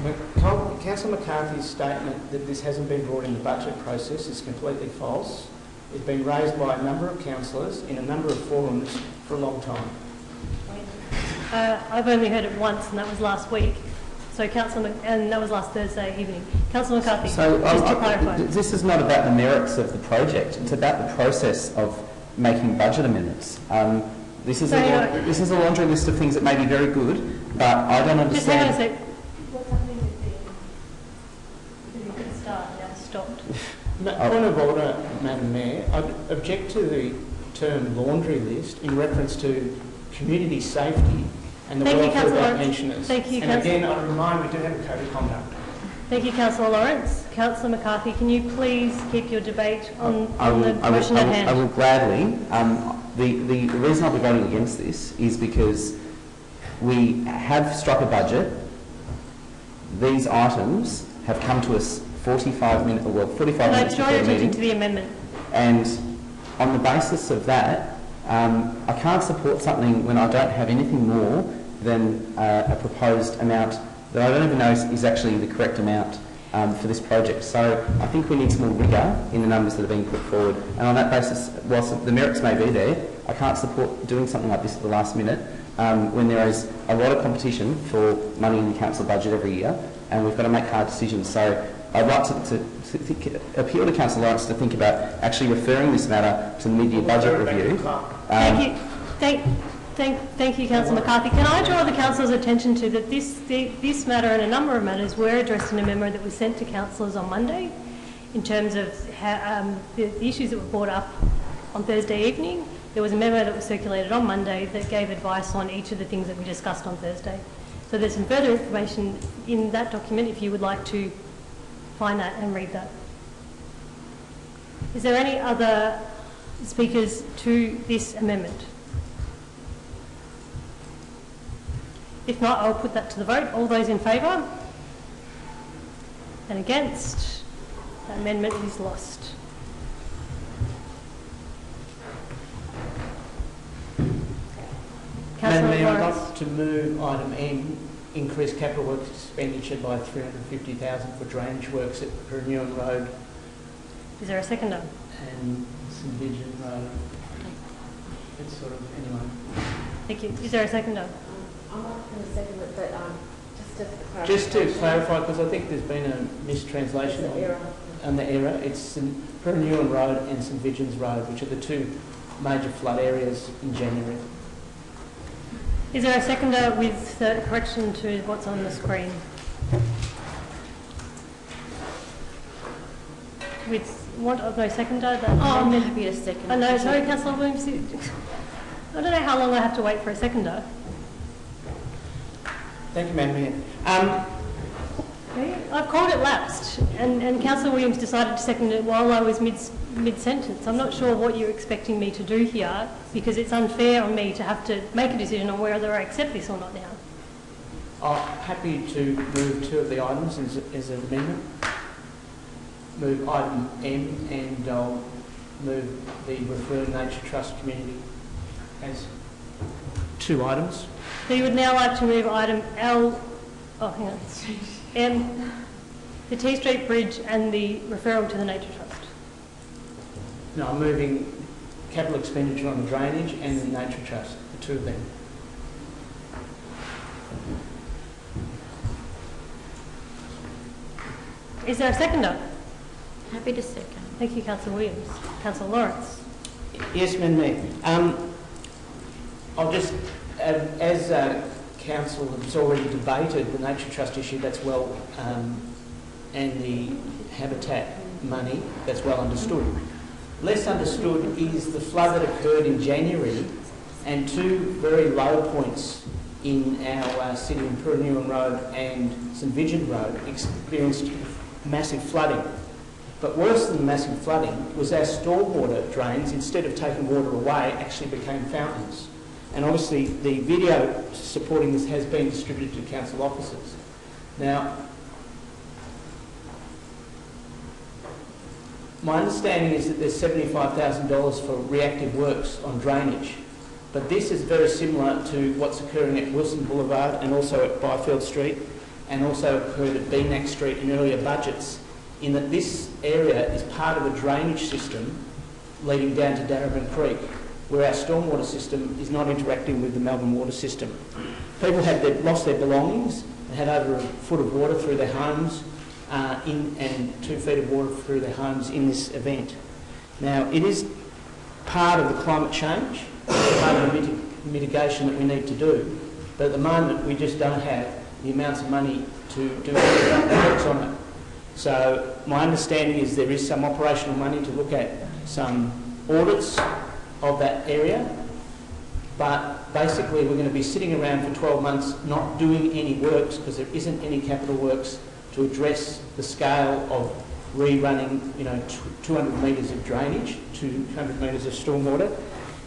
Councillor McCarthy's statement that this hasn't been brought in the budget process is completely false. It's been raised by a number of councillors in a number of forums for a long time. I've only heard it once, and that was last week. So and that was last Thursday evening. Councillor McCarthy, so, just to clarify. This is not about the merits of the project. It's about the process of making budget amendments. This is a laundry list of things that may be very good, but I don't understand. Just hang on a sec. What's happening with the start? Now it's stopped. Point of order, Madam Mayor. I object to the term laundry list in reference to community safety and the welfare of our pensioners. Thank you, and again, I remind we do have a code of conduct. Thank you, Councillor Lawrence. Councillor McCarthy, can you please keep your debate on the motion at hand? I will gladly. The reason I'll be voting against this is because we have struck a budget. These items have come to us 45 minutes before the meeting. To the amendment. And on the basis of that, I can't support something when I don't have anything more than a proposed amount that I don't even know is actually the correct amount for this project. So I think we need some more rigour in the numbers that are being put forward. And on that basis, whilst the merits may be there, I can't support doing something like this at the last minute when there is a lot of competition for money in the council budget every year, and we've got to make hard decisions. So I'd like to appeal to Councillor Lawrence to think about actually referring this matter to the mid-year budget review. Thank you, Councillor McCarthy. Can I draw the council's attention to that this matter and a number of matters were addressed in a memo that was sent to councillors on Monday in terms of how, the issues that were brought up on Thursday evening. There was a memo that was circulated on Monday that gave advice on each of the things that we discussed on Thursday. So there's some further information in that document if you would like to find that and read that. Is there any other speakers to this amendment? If not, I'll put that to the vote. All those in favour? And against? That amendment is lost. Madam Mayor, I'd Lawrence. like to move item M, increase capital works expenditure by $350,000 for drainage works at Pernewan Road Is there a seconder? and St Vincent Road. It's sort of, anyway. Thank you. Is there a seconder? I'm not going to second it, but Just to clarify, because I think there's been a mistranslation on the error, it's St Pernewan Road and St Vincent's Road, which are the two major flood areas in January. Is there a seconder with the correction to what's on the screen? With want of no seconder? That I'm amendment- happy to second. Oh, no, sorry, Councillor Williams. I don't know how long I have to wait for a seconder. Thank you, Madam Mayor. Okay, I've called it lapsed, and Councillor Williams decided to second it while I was mid-sentence. I'm not sure what you're expecting me to do here, because it's unfair on me to have to make a decision on whether I accept this or not now. I'm happy to move two of the items as an amendment. Move item M, and I'll move the Referring Nature Trust Community as two items. So you would now like to move item L, oh hang on, M, the T Street Bridge and the referral to the Nature Trust. No, I'm moving capital expenditure on the drainage and the Nature Trust, the two of them. Is there a seconder? Happy to second. Thank you, Councillor Williams. Councillor Lawrence. Yes, Madam Mayor. I'll just, as Council has already debated the Nature Trust issue, that's well, and the habitat money, that's well understood. Less understood is the flood that occurred in January and two very low points in our city in Pernewan Road and St Vincent Road experienced massive flooding. But worse than massive flooding was our stormwater drains, instead of taking water away, actually became fountains. And obviously the video supporting this has been distributed to council officers. Now, my understanding is that there's $75,000 for reactive works on drainage, but this is very similar to what's occurring at Wilson Boulevard and also at Byfield Street, and also occurred at Beanack Street in earlier budgets, in that this area is part of a drainage system leading down to Darebin Creek, where our stormwater system is not interacting with the Melbourne water system. People had lost their belongings and had over a foot of water through their homes, and 2 feet of water through their homes in this event. Now, it is part of the climate change, part of the mitigation that we need to do, but at the moment we just don't have the amounts of money to do works on it. So my understanding is there is some operational money to look at some audits of that area, but basically we're going to be sitting around for 12 months not doing any works because there isn't any capital works to address the scale of rerunning, 200 metres of drainage, 200 metres of stormwater.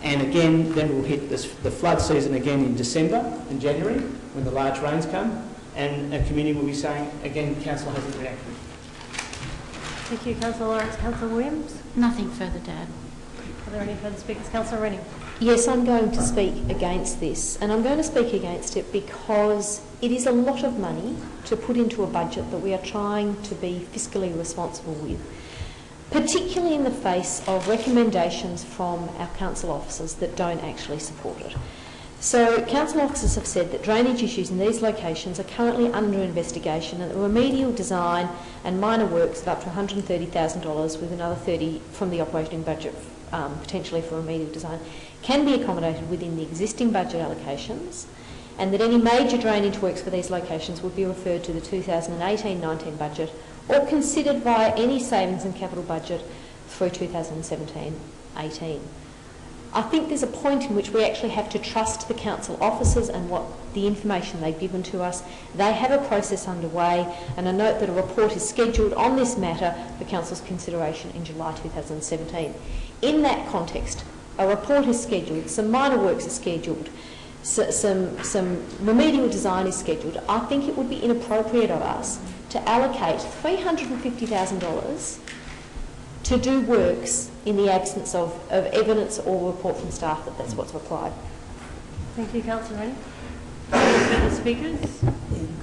And again, then we'll hit the flood season again in December and January when the large rains come, and a community will be saying, again, council hasn't reacted. Thank you, Councillor Lawrence. Councillor Williams. Nothing further to add. Are there any further speakers? Councillor Rennie. Yes, I'm going to speak against this, and I'm going to speak against it because it is a lot of money to put into a budget that we are trying to be fiscally responsible with, particularly in the face of recommendations from our council officers that don't actually support it. So council officers have said that drainage issues in these locations are currently under investigation, and that remedial design and minor works of up to $130,000 with another $30,000 from the operating budget potentially for remedial design can be accommodated within the existing budget allocations, and that any major drainage works for these locations would be referred to the 2018-19 budget or considered via any savings and capital budget through 2017-18. I think there's a point in which we actually have to trust the council officers and what the information they've given to us. They have a process underway, and I note that a report is scheduled on this matter for council's consideration in July 2017. In that context, a report is scheduled, some minor works are scheduled, some remedial design is scheduled. I think it would be inappropriate of us to allocate $350,000 to do works in the absence of evidence or report from staff that that's what's required. Thank you, Councillor Rennie. Further speakers?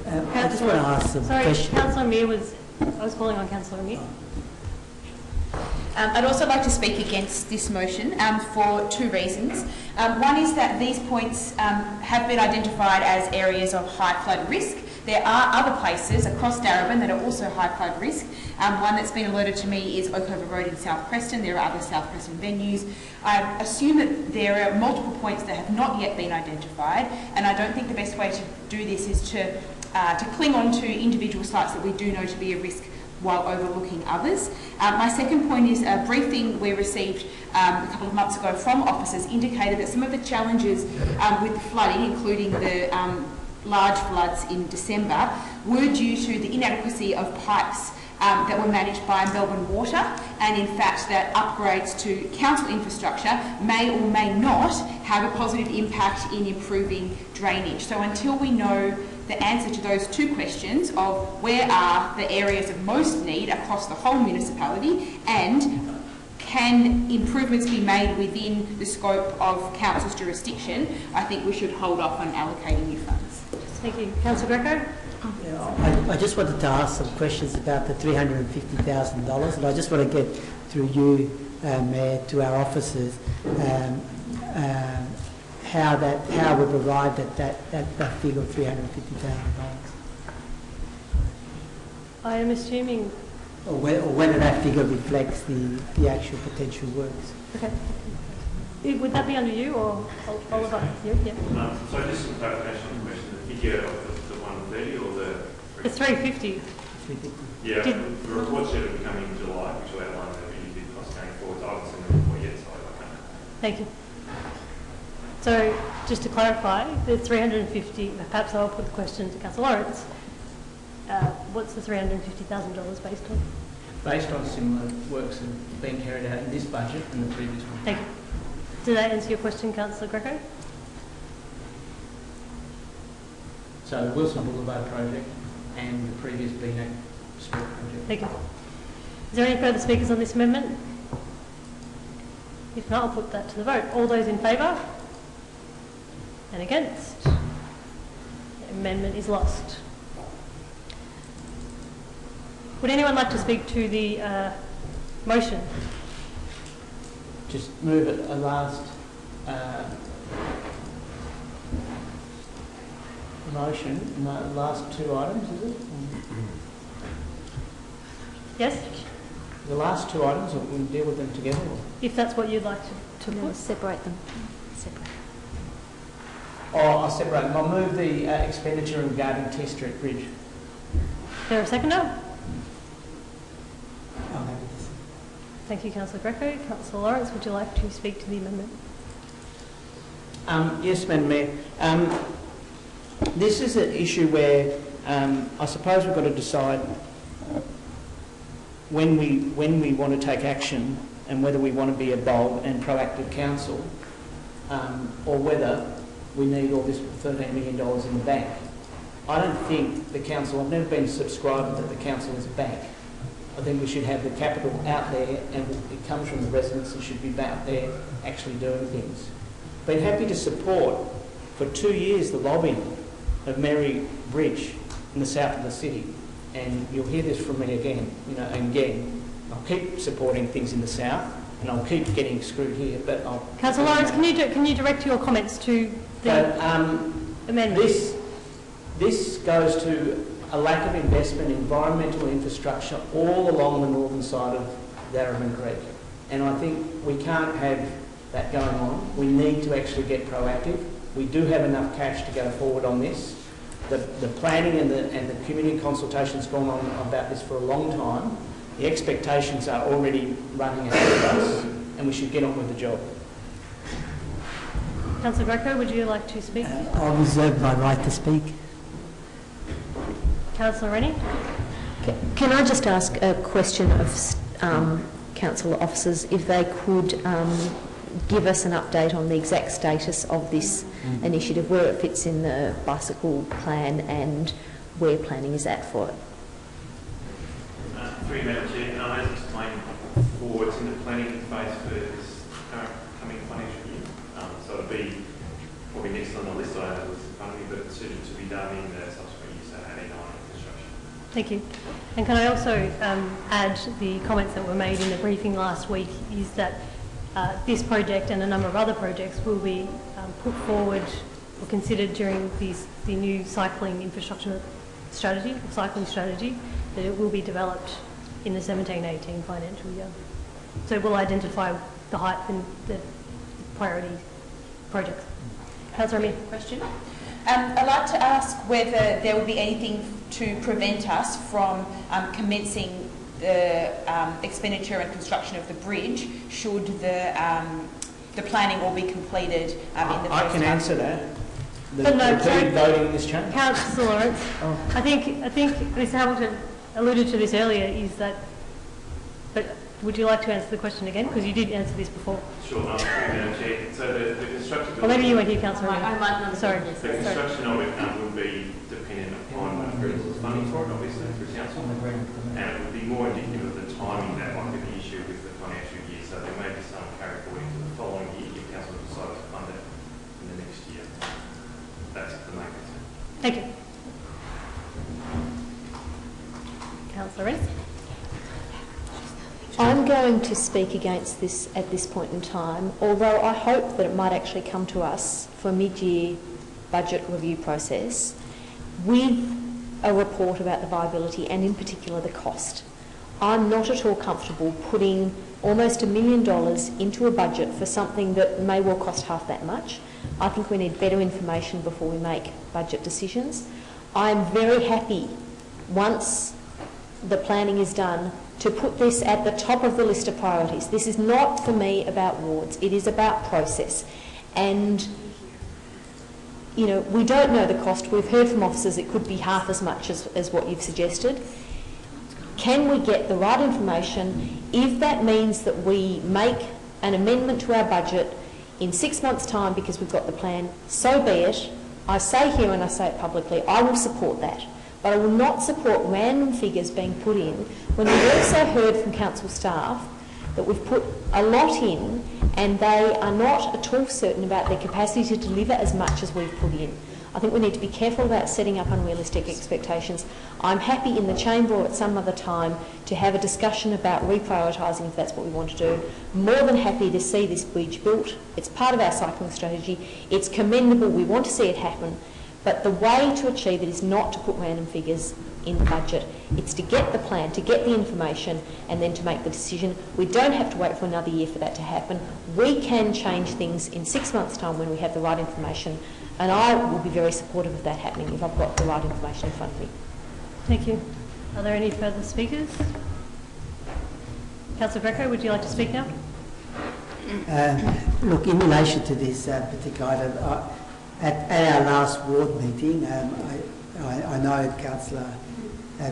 I just want to ask some questions. Sorry, Councillor Amir I was calling on Councillor Amir. I'd also like to speak against this motion for two reasons. One is that these points have been identified as areas of high flood risk. There are other places across Darebin that are also high flood risk. One that's been alerted to me is Oakover Road in South Preston. There are other South Preston venues. I assume that there are multiple points that have not yet been identified, and I don't think the best way to do this is to cling on to individual sites that we do know to be a risk while overlooking others. My second point is a briefing we received a couple of months ago from officers indicated that some of the challenges with the flooding, including the large floods in December, were due to the inadequacy of pipes that were managed by Melbourne Water, and in fact that upgrades to council infrastructure may or may not have a positive impact in improving drainage. So until we know the answer to those two questions of where are the areas of most need across the whole municipality and can improvements be made within the scope of council's jurisdiction, I think we should hold off on allocating new funds. Thank you. Councillor Greco? I just wanted to ask some questions about the $350,000, and I just want to get through you, Mayor, to our officers, how we've arrived at that figure of $350,000. I am assuming... Or whether that figure reflects the actual potential works. Okay. Would that be under you or Oliver? You? Yeah. So just some clarification on the question. The figure of the 130 or the... It's 350. Yeah, the report said it would come in July, which will outline the immediate cost going forward. I haven't seen the report yet, so I can't. Thank you. So, just to clarify, the 350, perhaps I'll put the question to Councillor Lawrence. What's the $350,000 based on? Based on similar works that have been carried out in this budget and the previous one. Thank you. Did that answer your question, Councillor Greco? So the Wilson Boulevard project and the previous BNAC Street project. Thank you. Is there any further speakers on this amendment? If not, I'll put that to the vote. All those in favour? And against? The amendment is lost. Would anyone like to speak to the motion? Just move it a last motion, last two items, is it? Yes? The last two items, or we'll deal with them together? Or? If that's what you'd like to put. Separate them. Separate. Oh, I'll separate them. I'll move the expenditure regarding T Street Bridge. Is there a seconder? Thank you, Councillor Greco. Councillor Lawrence, would you like to speak to the amendment? Yes, Madam Mayor. This is an issue where I suppose we've got to decide when we want to take action and whether we want to be a bold and proactive council or whether we need all this $13 million in the bank. I don't think the council, I've never been subscribed that the council is a bank. I think we should have the capital out there, and it comes from the residents and should be out there actually doing things. Been happy to support for 2 years the lobbying of Mary Bridge in the south of the city, and you'll hear this from me again, and again. I'll keep supporting things in the south, and I'll keep getting screwed here. But Councillor Lawrence, can you direct your comments to the amendment? This goes to a lack of investment in environmental infrastructure all along the northern side of Darebin Creek. And I think we can't have that going on. We need to actually get proactive. We do have enough cash to go forward on this. The planning and the community consultation's gone on about this for a long time. The expectations are already running ahead of us, and we should get on with the job. Councillor Greco, would you like to speak? I'll reserve my right to speak. Councillor Rennie? Can I just ask a question of council officers if they could give us an update on the exact status of this initiative, where it fits in the bicycle plan and where planning is at for it? Through you, Madam Chair, as explained before, it's in the planning phase for this coming financial year. So it'll be probably next on the list. I have the list in front of me, but it's to be done in the subsequent years, so 18 construction. Thank you. And can I also add the comments that were made in the briefing last week is that this project and a number of other projects will be put forward or considered during the new cycling infrastructure strategy, cycling strategy, that it will be developed in the 17-18 financial year. So we'll identify the height and the priority projects. Councillor Amir. Question. I'd like to ask whether there will be anything to prevent us from commencing the expenditure and construction of the bridge should the planning all be completed in the first I can answer that. But no, repeated voting in this chamber. Councillor Lawrence, I think Mr Hamilton alluded to this earlier, is that, but would you like to answer the question again? Because you did answer this before. Sure, Madam Chair. So the construction... Or maybe you weren't here, Councillor. Sorry. The construction of it will be dependent upon funding for it, obviously, through council. And it would be more indicative of the timing that might be the issue with the financial year. So there may be some carry forward into the following year if council decides to fund it in the next year. That's the main concern. Thank you. Councillor Rennie. I'm going to speak against this at this point in time, although I hope that it might actually come to us for mid-year budget review process with a report about the viability and in particular the cost. I'm not at all comfortable putting almost $1 million into a budget for something that may well cost half that much. I think we need better information before we make budget decisions. I'm very happy, once the planning is done, to put this at the top of the list of priorities. This is not for me about wards, it is about process. And you know, we don't know the cost. We've heard from officers it could be half as much as what you've suggested. Can we get the right information? If that means that we make an amendment to our budget in 6 months' time because we've got the plan, so be it. I say here and I say it publicly, I will support that. But I will not support random figures being put in when we've also heard from council staff that we've put a lot in and they are not at all certain about their capacity to deliver as much as we've put in. I think we need to be careful about setting up unrealistic expectations. I'm happy in the chamber or at some other time to have a discussion about reprioritising if that's what we want to do. More than happy to see this bridge built. It's part of our cycling strategy. It's commendable. We want to see it happen. But the way to achieve it is not to put random figures in the budget. It's to get the plan, to get the information and then to make the decision. We don't have to wait for another year for that to happen. We can change things in 6 months' time when we have the right information, and I will be very supportive of that happening if I've got the right information in front of me. Thank you. Are there any further speakers? Councillor Greco, would you like to speak now? Look, in relation to this particular item, at our last ward meeting, I know Councillor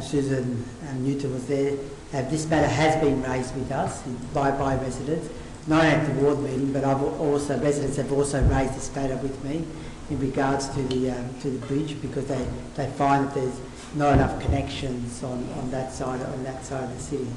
Susan Newton was there. This matter has been raised with us by residents, not at the ward meeting, but residents have also raised this matter with me in regards to the bridge because they find that there's not enough connections on that side of the city.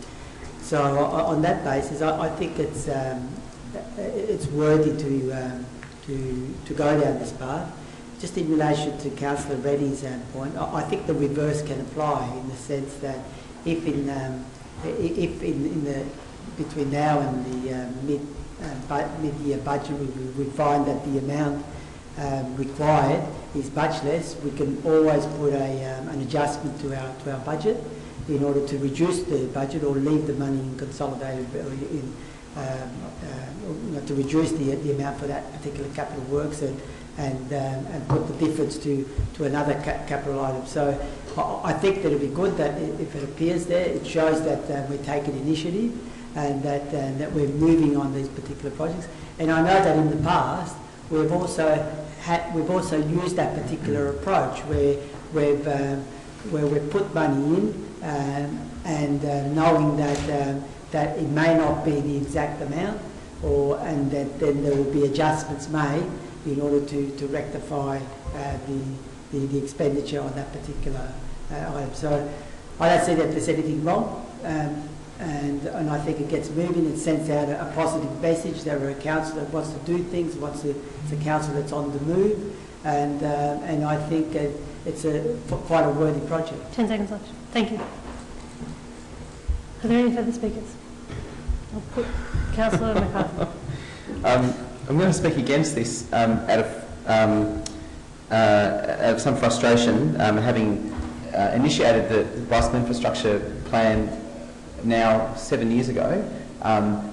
So on that basis, I think it's worthy to go down this path. Just in relation to Councillor Rennie's point, I think the reverse can apply in the sense that if between now and the mid-year budget we find that the amount required is much less, we can always put an adjustment to our budget in order to reduce the budget or leave the money in consolidated to reduce the amount for that particular capital works and put the difference to another capital item. So I think that it'll be good that if it appears there, it shows that we're taking initiative and that we're moving on these particular projects. And I know that in the past, we've also used that particular approach where we've put money in and knowing that it may not be the exact amount, and that then there will be adjustments made in order to rectify the expenditure on that particular item. So I don't see that there's anything wrong, and I think it gets moving. It sends out a positive message. There are a council that wants to do things, it's a council that's on the move, and I think it's quite a worthy project. 10 seconds left. Thank you. Are there any further speakers? I'll put Councillor McCarthy. I'm going to speak against this out of some frustration, having initiated the bicycle infrastructure plan now 7 years ago,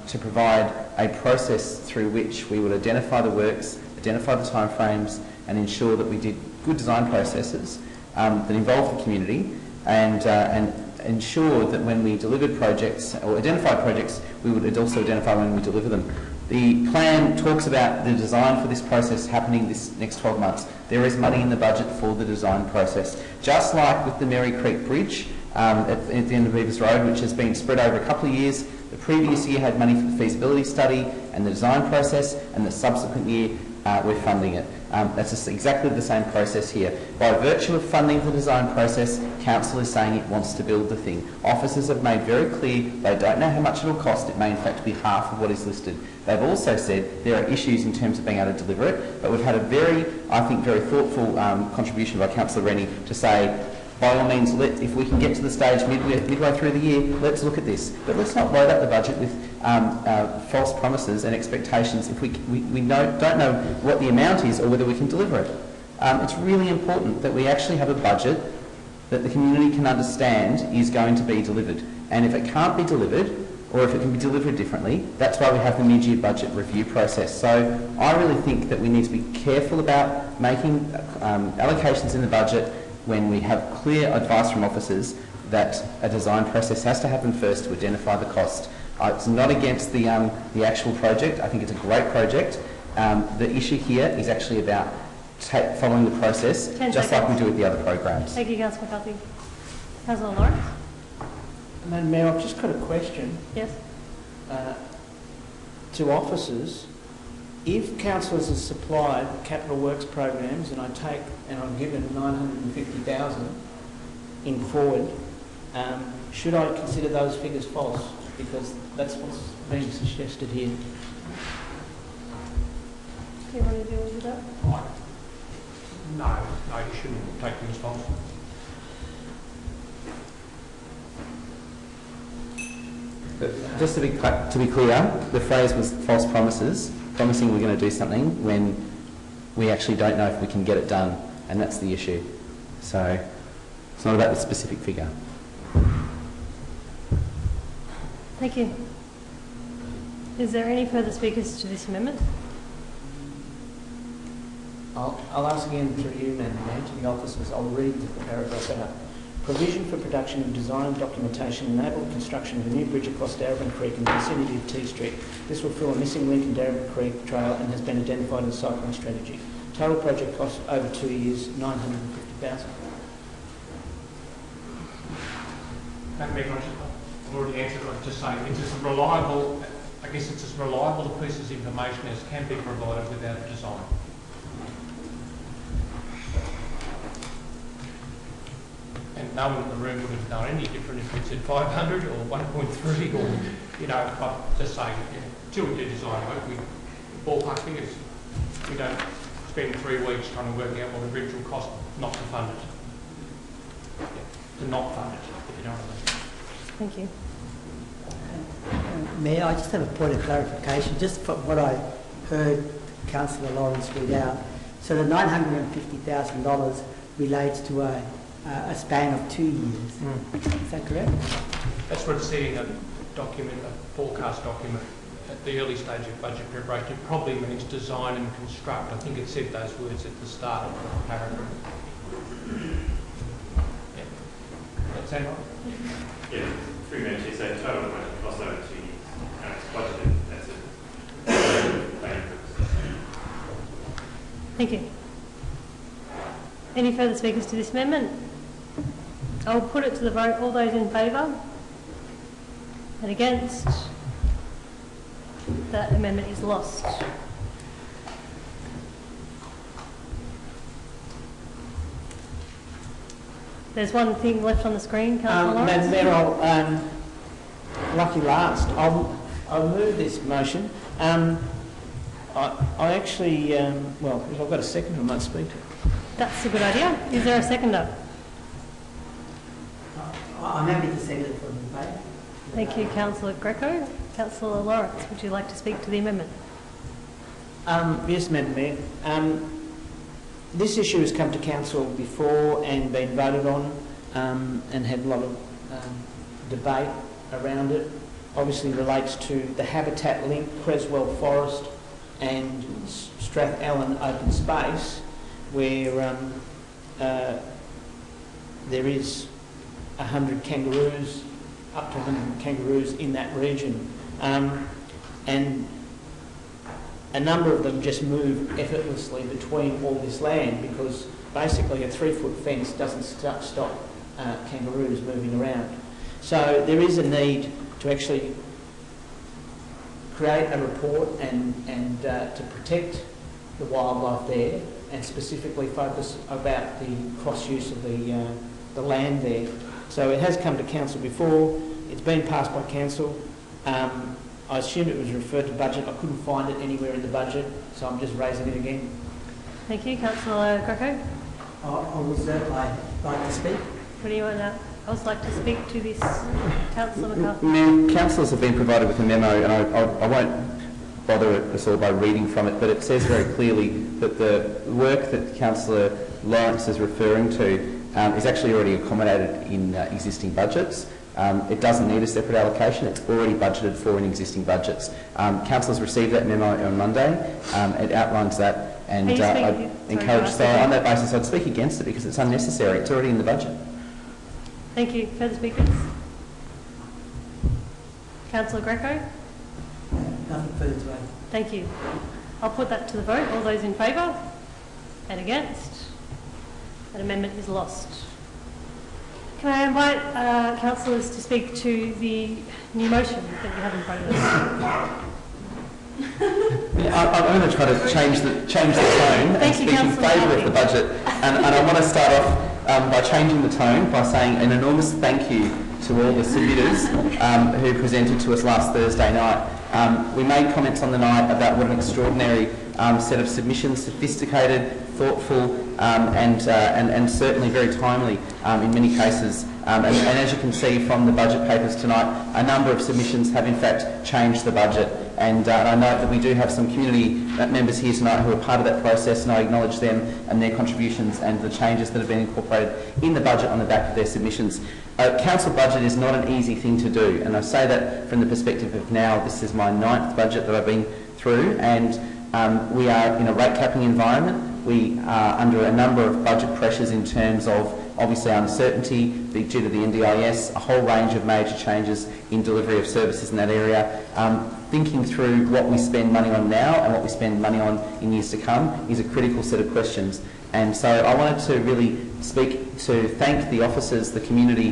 to provide a process through which we would identify the works, identify the timeframes, and ensure that we did good design processes that involved the community, and ensure that when we delivered projects or identified projects, we would also identify when we deliver them. The plan talks about the design for this process happening this next 12 months. There is money in the budget for the design process. Just like with the Merry Creek Bridge at the end of Beavers Road, which has been spread over a couple of years. The previous year had money for the feasibility study and the design process, and the subsequent year we're funding it. That's just exactly the same process here. By virtue of funding the design process, council is saying it wants to build the thing. Officers have made very clear they don't know how much it will cost. It may in fact be half of what is listed. They've also said there are issues in terms of being able to deliver it, but we've had a very thoughtful contribution by Councillor Rennie to say, by all means, if we can get to the stage midway through the year, let's look at this. But let's not load up the budget with false promises and expectations if we don't know what the amount is or whether we can deliver it. It's really important that we actually have a budget that the community can understand is going to be delivered. And if it can't be delivered, or if it can be delivered differently, that's why we have the mid-year budget review process. So I really think that we need to be careful about making allocations in the budget when we have clear advice from officers that a design process has to happen first to identify the cost. It's not against the actual project. I think it's a great project. The issue here is actually about following the process, just like we do with the other programs. Thank you, Councillor McCarthy. Councillor Lawrence? Madam Mayor, I've just got a question. Yes. To officers, if councillors are supplied capital works programs and I'm given 950,000 in forward, should I consider those figures false? Because that's what's being suggested here. Do you want to deal with that? No, you shouldn't take them as false. But just to be clear, the phrase was false promises, promising we're going to do something when we actually don't know if we can get it done, and that's the issue. So it's not about the specific figure. Thank you. Is there any further speakers to this amendment? I'll ask again through you, Madam Mayor, to the officers. I'll read the paragraph out. Provision for production of design documentation enabled construction of a new bridge across Darebin Creek in the vicinity of T Street. This will fill a missing link in Darebin Creek Trail and has been identified in the cycling strategy. Total project cost over 2 years, 950,000. Madam Mayor, I've already answered it. I'm just saying it's as reliable, I guess it's as reliable a piece of information as can be provided without a design. And no one in the room would have known any different if it said 500 or 1.3 or, you know, I'm just saying, till we do design work, we ballpark figures. We don't spend 3 weeks trying to work out what a bridge will cost not to fund it. Yeah, to not fund it, if you know what I mean. Thank you. Mayor, I just have a point of clarification, just from what I heard Councillor Lawrence read out. So the $950,000 relates to a span of 2 years. Is that correct? That's what it's said in a document, a forecast document. At the early stage of budget preparation, it probably means design and construct. I think it said those words at the start of the paragraph. Yeah. That's that right? Yeah, 3 minutes. You say total budget cost over 2 years. And it's budgeted, that's it. Thank you. Any further speakers to this amendment? I'll put it to the vote. All those in favour? And against? That amendment is lost. There's one thing left on the screen, Councillor Lawrence. Madam Mayor, lucky last. I'll move this motion. I actually, well, if I've got a second, I might speak to it. That's a good idea. Is there a seconder? I'm happy to second it for the debate. Thank you, Councillor Greco. Councillor Lawrence, would you like to speak to the amendment? Yes, Madam Mayor. This issue has come to Council before and been voted on and had a lot of debate around it. Obviously relates to the habitat link, Creswell Forest and Strathallan open space, where there is 100 kangaroos, up to 100 kangaroos in that region. And a number of them just move effortlessly between all this land because basically a 3-foot fence doesn't stop kangaroos moving around. So there is a need to actually create a report and to protect the wildlife there and specifically focus about the cross-use of the land there. So it has come to Council before, it's been passed by Council. I assumed it was referred to budget. I couldn't find it anywhere in the budget, so I'm just raising it again. Thank you. Councillor Greco? I reserve my right to speak. What do you want to else like to speak to this? Councillor McCarthy? Ma'am, councillors have been provided with a memo, and I won't bother us all by reading from it, but it says very clearly that the work that Councillor Lawrence is referring to is actually already accommodated in existing budgets. It doesn't need a separate allocation. It's already budgeted for in existing budgets. Councillors received that memo on Monday. It outlines that, and I'd encourage. So on that basis, I'd speak against it because it's unnecessary. It's already in the budget. Thank you. Further speakers? Councillor Greco? Nothing further to add. Thank you. I'll put that to the vote. All those in favour? And against? That amendment is lost. Can I invite councillors to speak to the new motion that you have in front of us? I'm going to try to change the tone and speak in favour of the budget, and I want to start off by changing the tone by saying an enormous thank you to all the submitters who presented to us last Thursday night. We made comments on the night about what an extraordinary set of submissions, sophisticated, thoughtful, and certainly very timely in many cases. And as you can see from the budget papers tonight, a number of submissions have in fact changed the budget. And I note that we do have some community members here tonight who are part of that process, and I acknowledge them and their contributions and the changes that have been incorporated in the budget on the back of their submissions. Council budget is not an easy thing to do, and I say that from the perspective of now, this is my 9th budget that I've been through, and we are in a rate capping environment. We are under a number of budget pressures in terms of obviously uncertainty due to the NDIS, a whole range of major changes in delivery of services in that area. Thinking through what we spend money on now and what we spend money on in years to come is a critical set of questions. And so I wanted to really speak to thank the officers, the community,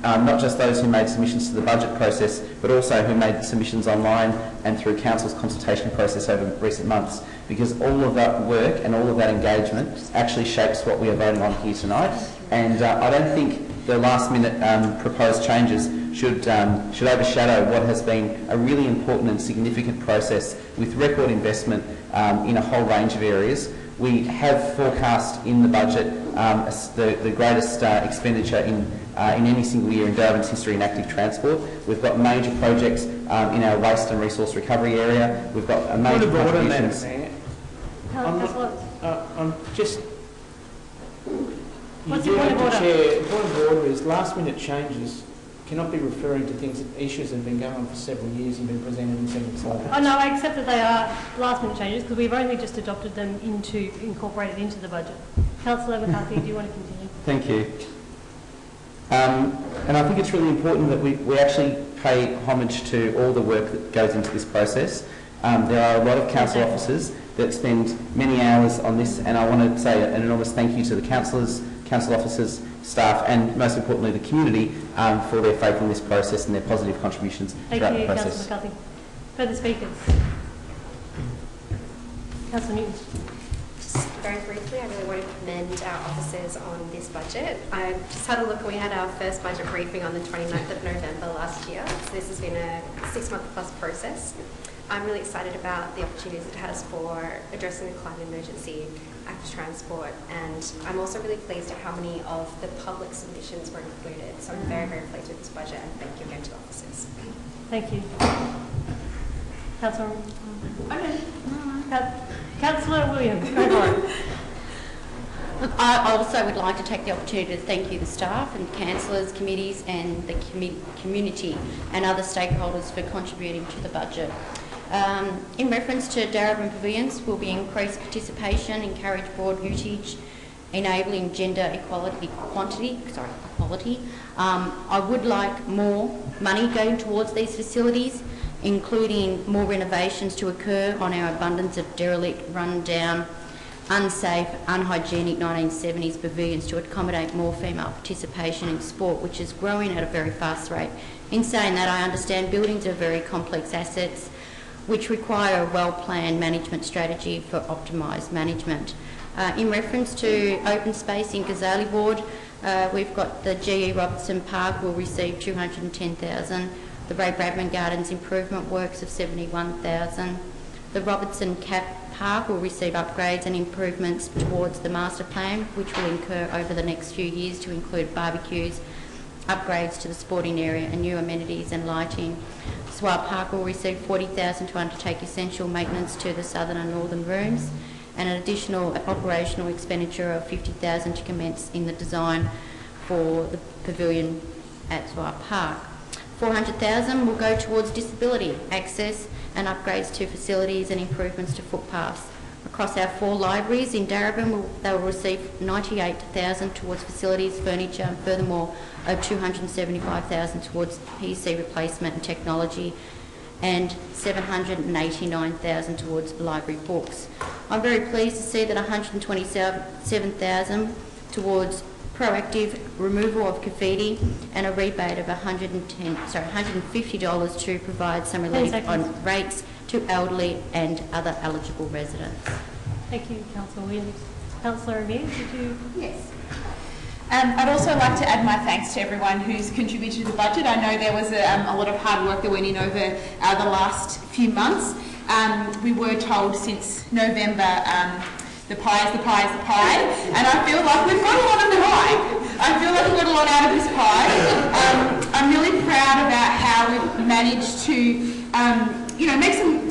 not just those who made submissions to the budget process, but also who made submissions online and through Council's consultation process over recent months, because all of that work and all of that engagement actually shapes what we are voting on here tonight. And I don't think the last-minute proposed changes should overshadow what has been a really important and significant process with record investment in a whole range of areas. We have forecast in the budget the greatest expenditure in any single year in Darwin's history in active transport. We've got major projects in our waste and resource recovery area. We've got a major contributions. I'm just... What's your point of order? Chair, the point of order is last-minute changes cannot be referring to things, issues that have been going on for several years and been presented in several slides. Oh no, I accept that they are last-minute changes because we've only just adopted them incorporated into the budget. Councillor McCarthy, do you want to continue? Thank you. And I think it's really important that we actually pay homage to all the work that goes into this process. There are a lot of council officers that spend many hours on this, and I want to say an enormous thank you to the councillors, council officers, staff, and most importantly the community for their faith in this process and their positive contributions throughout the process. Councillor McCarthy. Further speakers? Councillor Newton. Just very briefly, I really want to commend our officers on this budget. I just had a look, and we had our first budget briefing on the 29th of November last year. So this has been a 6-month plus process. I'm really excited about the opportunities it has for addressing the climate emergency, active transport, and I'm also really pleased at how many of the public submissions were included. So I'm very, very pleased with this budget, and thank you again to the officers. Thank you. Councillor Councillor Williams, go for it. Look, I also would like to take the opportunity to thank you, the staff and councillors, committees and the community and other stakeholders for contributing to the budget. In reference to Darebin Pavilions, will be increased participation, encourage broad usage, enabling gender equality. I would like more money going towards these facilities, including more renovations to occur on our abundance of derelict, run-down, unsafe, unhygienic 1970s pavilions to accommodate more female participation in sport, which is growing at a very fast rate. In saying that, I understand buildings are very complex assets which require a well-planned management strategy for optimised management. In reference to open space in Gazali Ward, we've got the G.E. Robertson Park will receive $210,000, the Ray Bradman Gardens improvement works of $71,000, the Robertson Cap Park will receive upgrades and improvements towards the master plan, which will incur over the next few years to include barbecues, upgrades to the sporting area and new amenities and lighting. Swire Park will receive $40,000 to undertake essential maintenance to the southern and northern rooms, and an additional operational expenditure of $50,000 to commence in the design for the pavilion at Swire Park. $400,000 will go towards disability access and upgrades to facilities and improvements to footpaths. Across our 4 libraries in Darebin, they will receive $98,000 towards facilities, furniture, and furthermore $275,000 towards PC replacement and technology, and $789,000 towards library books. I'm very pleased to see that $127,000 towards proactive removal of graffiti and a rebate of $150 to provide some relief on rates to elderly and other eligible residents. Thank you, Councillor Williams. Councillor Amir, did you? Yes. I'd also like to add my thanks to everyone who's contributed to the budget. I know there was a lot of hard work that went in over the last few months. We were told since November the pie is the pie is the pie, and I feel like we've got a lot of the pie. I feel like we've got a lot out of this pie. I'm really proud about how we've managed to make some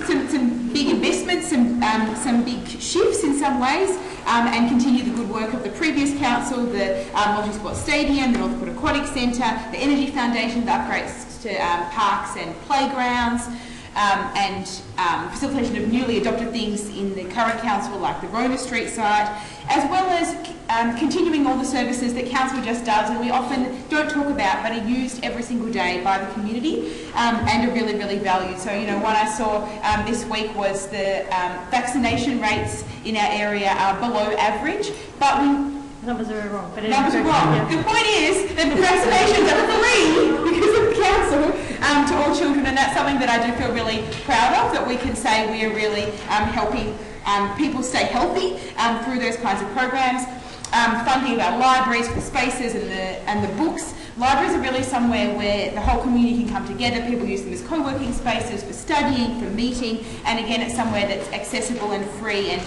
big investments, some big shifts in some ways, and continue the good work of the previous council, the multi-sport stadium, the Northcote Aquatic Centre, the Energy Foundation, the upgrades to parks and playgrounds, and facilitation of newly adopted things in the current council, like the Roma Street site, as well as continuing all the services that council just does and we often don't talk about but are used every single day by the community and are really, really valued. So, one I saw this week was the vaccination rates in our area are below average, but numbers are wrong. But numbers are wrong. Yeah. The point is that the vaccinations are free because of the council to all children, and that's something that I do feel really proud of, that we can say we are really helping people stay healthy through those kinds of programs. Funding of our libraries for spaces and the books. Libraries are really somewhere where the whole community can come together. People use them as co-working spaces for studying, for meeting, and again it's somewhere that's accessible and free and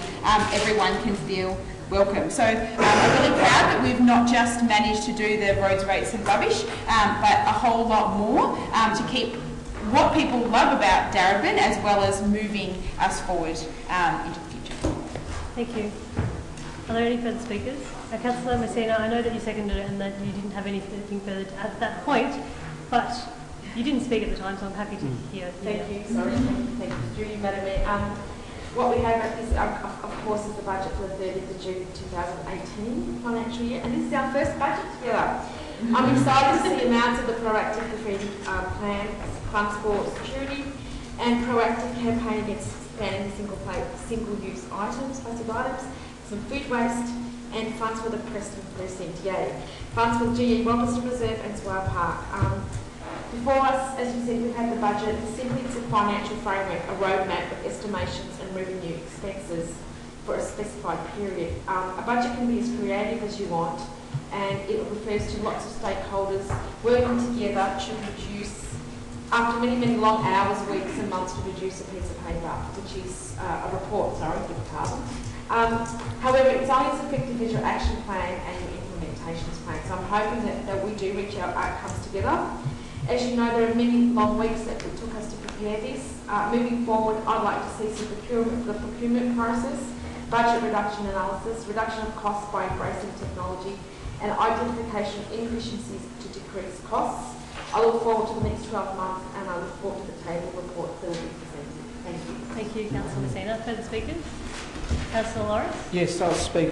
everyone can feel welcome. So I'm really proud that we've not just managed to do the roads, rates and rubbish, but a whole lot more to keep what people love about Darebin as well as moving us forward into the future. Thank you. Are there any further speakers? Councillor Messina, I know that you seconded it and that you didn't have anything further to add at that point, but you didn't speak at the time, so I'm happy to hear. Thank you. Sorry. Thank you, Judy, Madam Mayor. What we have is, of course, is the budget for the 30th of June 2018 financial year, and this is our first budget together. I'm excited to see amounts of the proactive graffiti plan, funds for security, and proactive campaign against banning single-use items, plastic items, some food waste, and funds for the Preston Precinct, yay. Funds for GE Robertson Reserve and Swire Park. Before us, as you said, we've had the budget. Simply it's a financial framework, a roadmap of estimations and revenue expenses for a specified period. A budget can be as creative as you want, and it refers to lots of stakeholders working together to produce, after many, many long hours, weeks and months, to produce a piece of paper, which is a report, sorry, for the carbon. However, it's only as effective as your action plan and your implementations plan. So I'm hoping that we do reach our outcomes together. As you know, there are many long weeks that it took us to prepare this. Moving forward, I'd like to see some procurement process, budget reduction analysis, reduction of costs by embracing technology, and identification of inefficiencies to decrease costs. I look forward to the next 12 months, and I look forward to the table report that will be presented. Thank you. Thank you, Councillor Messina. Further speakers? Councillor Lawrence? Yes, I'll speak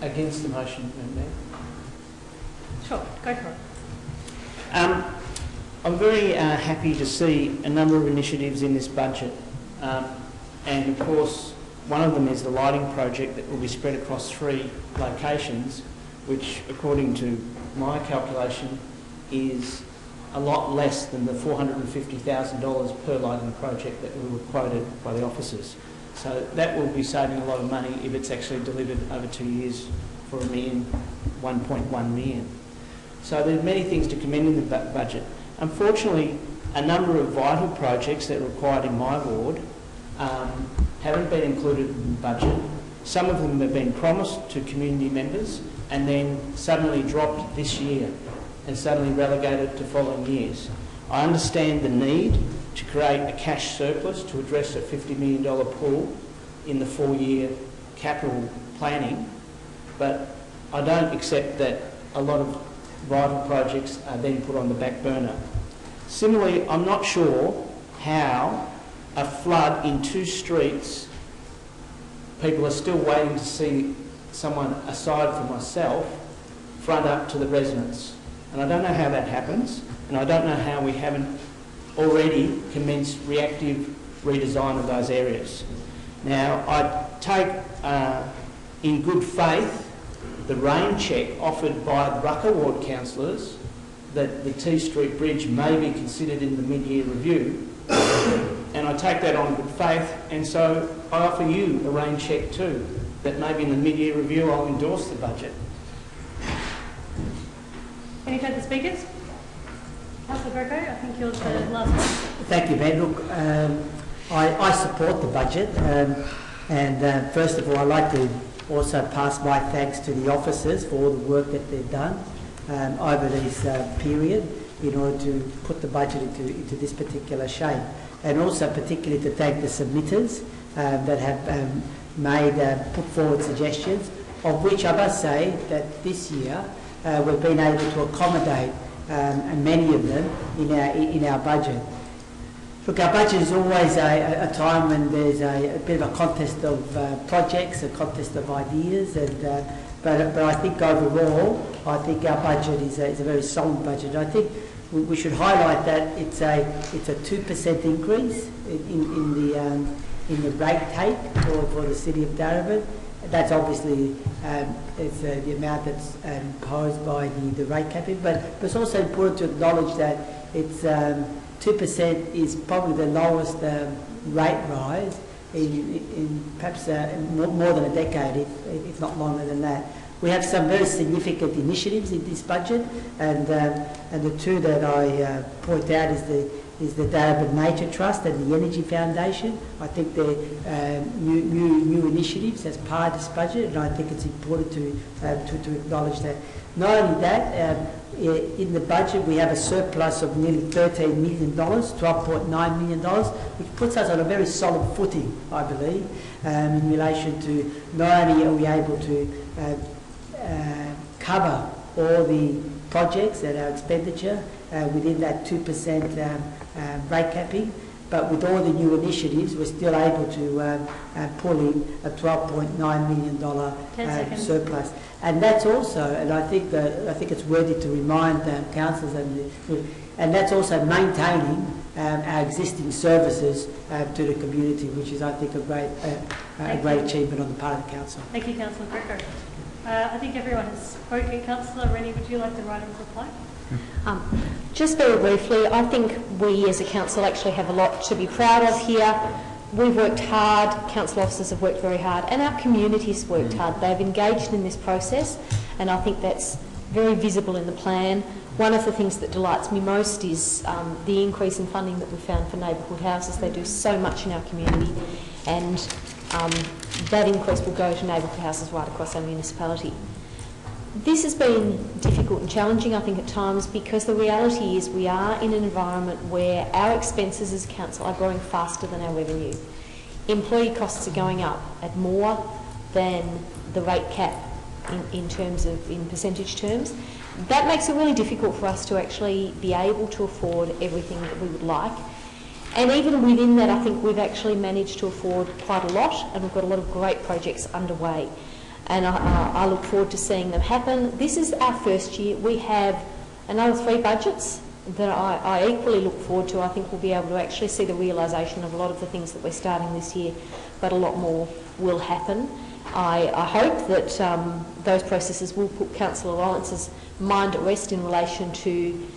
against the motion, Madam Mayor. Sure, go for it. I'm very happy to see a number of initiatives in this budget, and of course one of them is the lighting project that will be spread across 3 locations, which according to my calculation is a lot less than the $450,000 per lighting project that we were quoted by the officers. So that will be saving a lot of money if it's actually delivered over 2 years for $1.1 million. So there are many things to commend in the budget. Unfortunately, a number of vital projects that are required in my ward haven't been included in the budget. Some of them have been promised to community members and then suddenly dropped this year and suddenly relegated to following years. I understand the need to create a cash surplus to address a $50 million pool in the 4-year capital planning, but I don't accept that a lot of vital projects are then put on the back burner. Similarly, I'm not sure how a flood in 2 streets, people are still waiting to see someone aside from myself front up to the residents. And I don't know how that happens, and I don't know how we haven't already commenced reactive redesign of those areas. Now, I take in good faith the rain check offered by the Rucker Ward councillors that the T Street Bridge may be considered in the mid-year review, and I take that on good faith, and so I offer you a rain check too, that maybe in the mid-year review I'll endorse the budget. Any further speakers? Councillor Greco, I think you're the last one. Thank you, Ben. Look, I support the budget, and first of all, I'd like to also pass my thanks to the officers for all the work that they've done over this period in order to put the budget into this particular shape, and also particularly to thank the submitters that have put forward suggestions, of which I must say that this year we've been able to accommodate many of them in our budget. Look, our budget is always a time when there's a bit of a contest of projects, a contest of ideas, and but I think overall, I think our budget is a very solid budget. I think we should highlight that it's a 2% increase in the rate take for the City of Darebin. That's obviously it's the amount that's imposed by the rate capping, but it's also important to acknowledge that it's 2% is probably the lowest rate rise in perhaps more than a decade, if not longer than that. We have some very significant initiatives in this budget, and the 2 that I point out is the Darebin Nature Trust and the Energy Foundation. I think they're new initiatives as part of this budget, and I think it's important to acknowledge that. Not only that, in the budget we have a surplus of nearly $13 million, $12.9 million, which puts us on a very solid footing, I believe, in relation to not only are we able to cover all the projects and our expenditure within that 2% rate capping, but with all the new initiatives, we're still able to pull in a $12.9 million surplus. And that's also, and I think it's worthy to remind councillors, and that's also maintaining our existing services to the community, which is, I think, a great achievement on the part of the council. Thank you, Councillor Greco. I think everyone has spoken. Councillor Rennie, would you like to write a reply? Just very briefly, I think we as a council actually have a lot to be proud of here. We've worked hard, council officers have worked very hard, and our community's worked hard. They've engaged in this process, and I think that's very visible in the plan. One of the things that delights me most is the increase in funding that we found for neighbourhood houses. They do so much in our community, and that increase will go to neighbourhood houses right across our municipality. This has been difficult and challenging, I think, at times, because the reality is we are in an environment where our expenses as a council are growing faster than our revenue. Employee costs are going up at more than the rate cap in percentage terms. That makes it really difficult for us to actually be able to afford everything that we would like. And even within that, I think we've actually managed to afford quite a lot, and we've got a lot of great projects underway. And I look forward to seeing them happen. This is our first year. We have another 3 budgets that I equally look forward to. I think we'll be able to actually see the realisation of a lot of the things that we're starting this year, but a lot more will happen. I hope that those processes will put Councillor Lawrence's mind at rest in relation to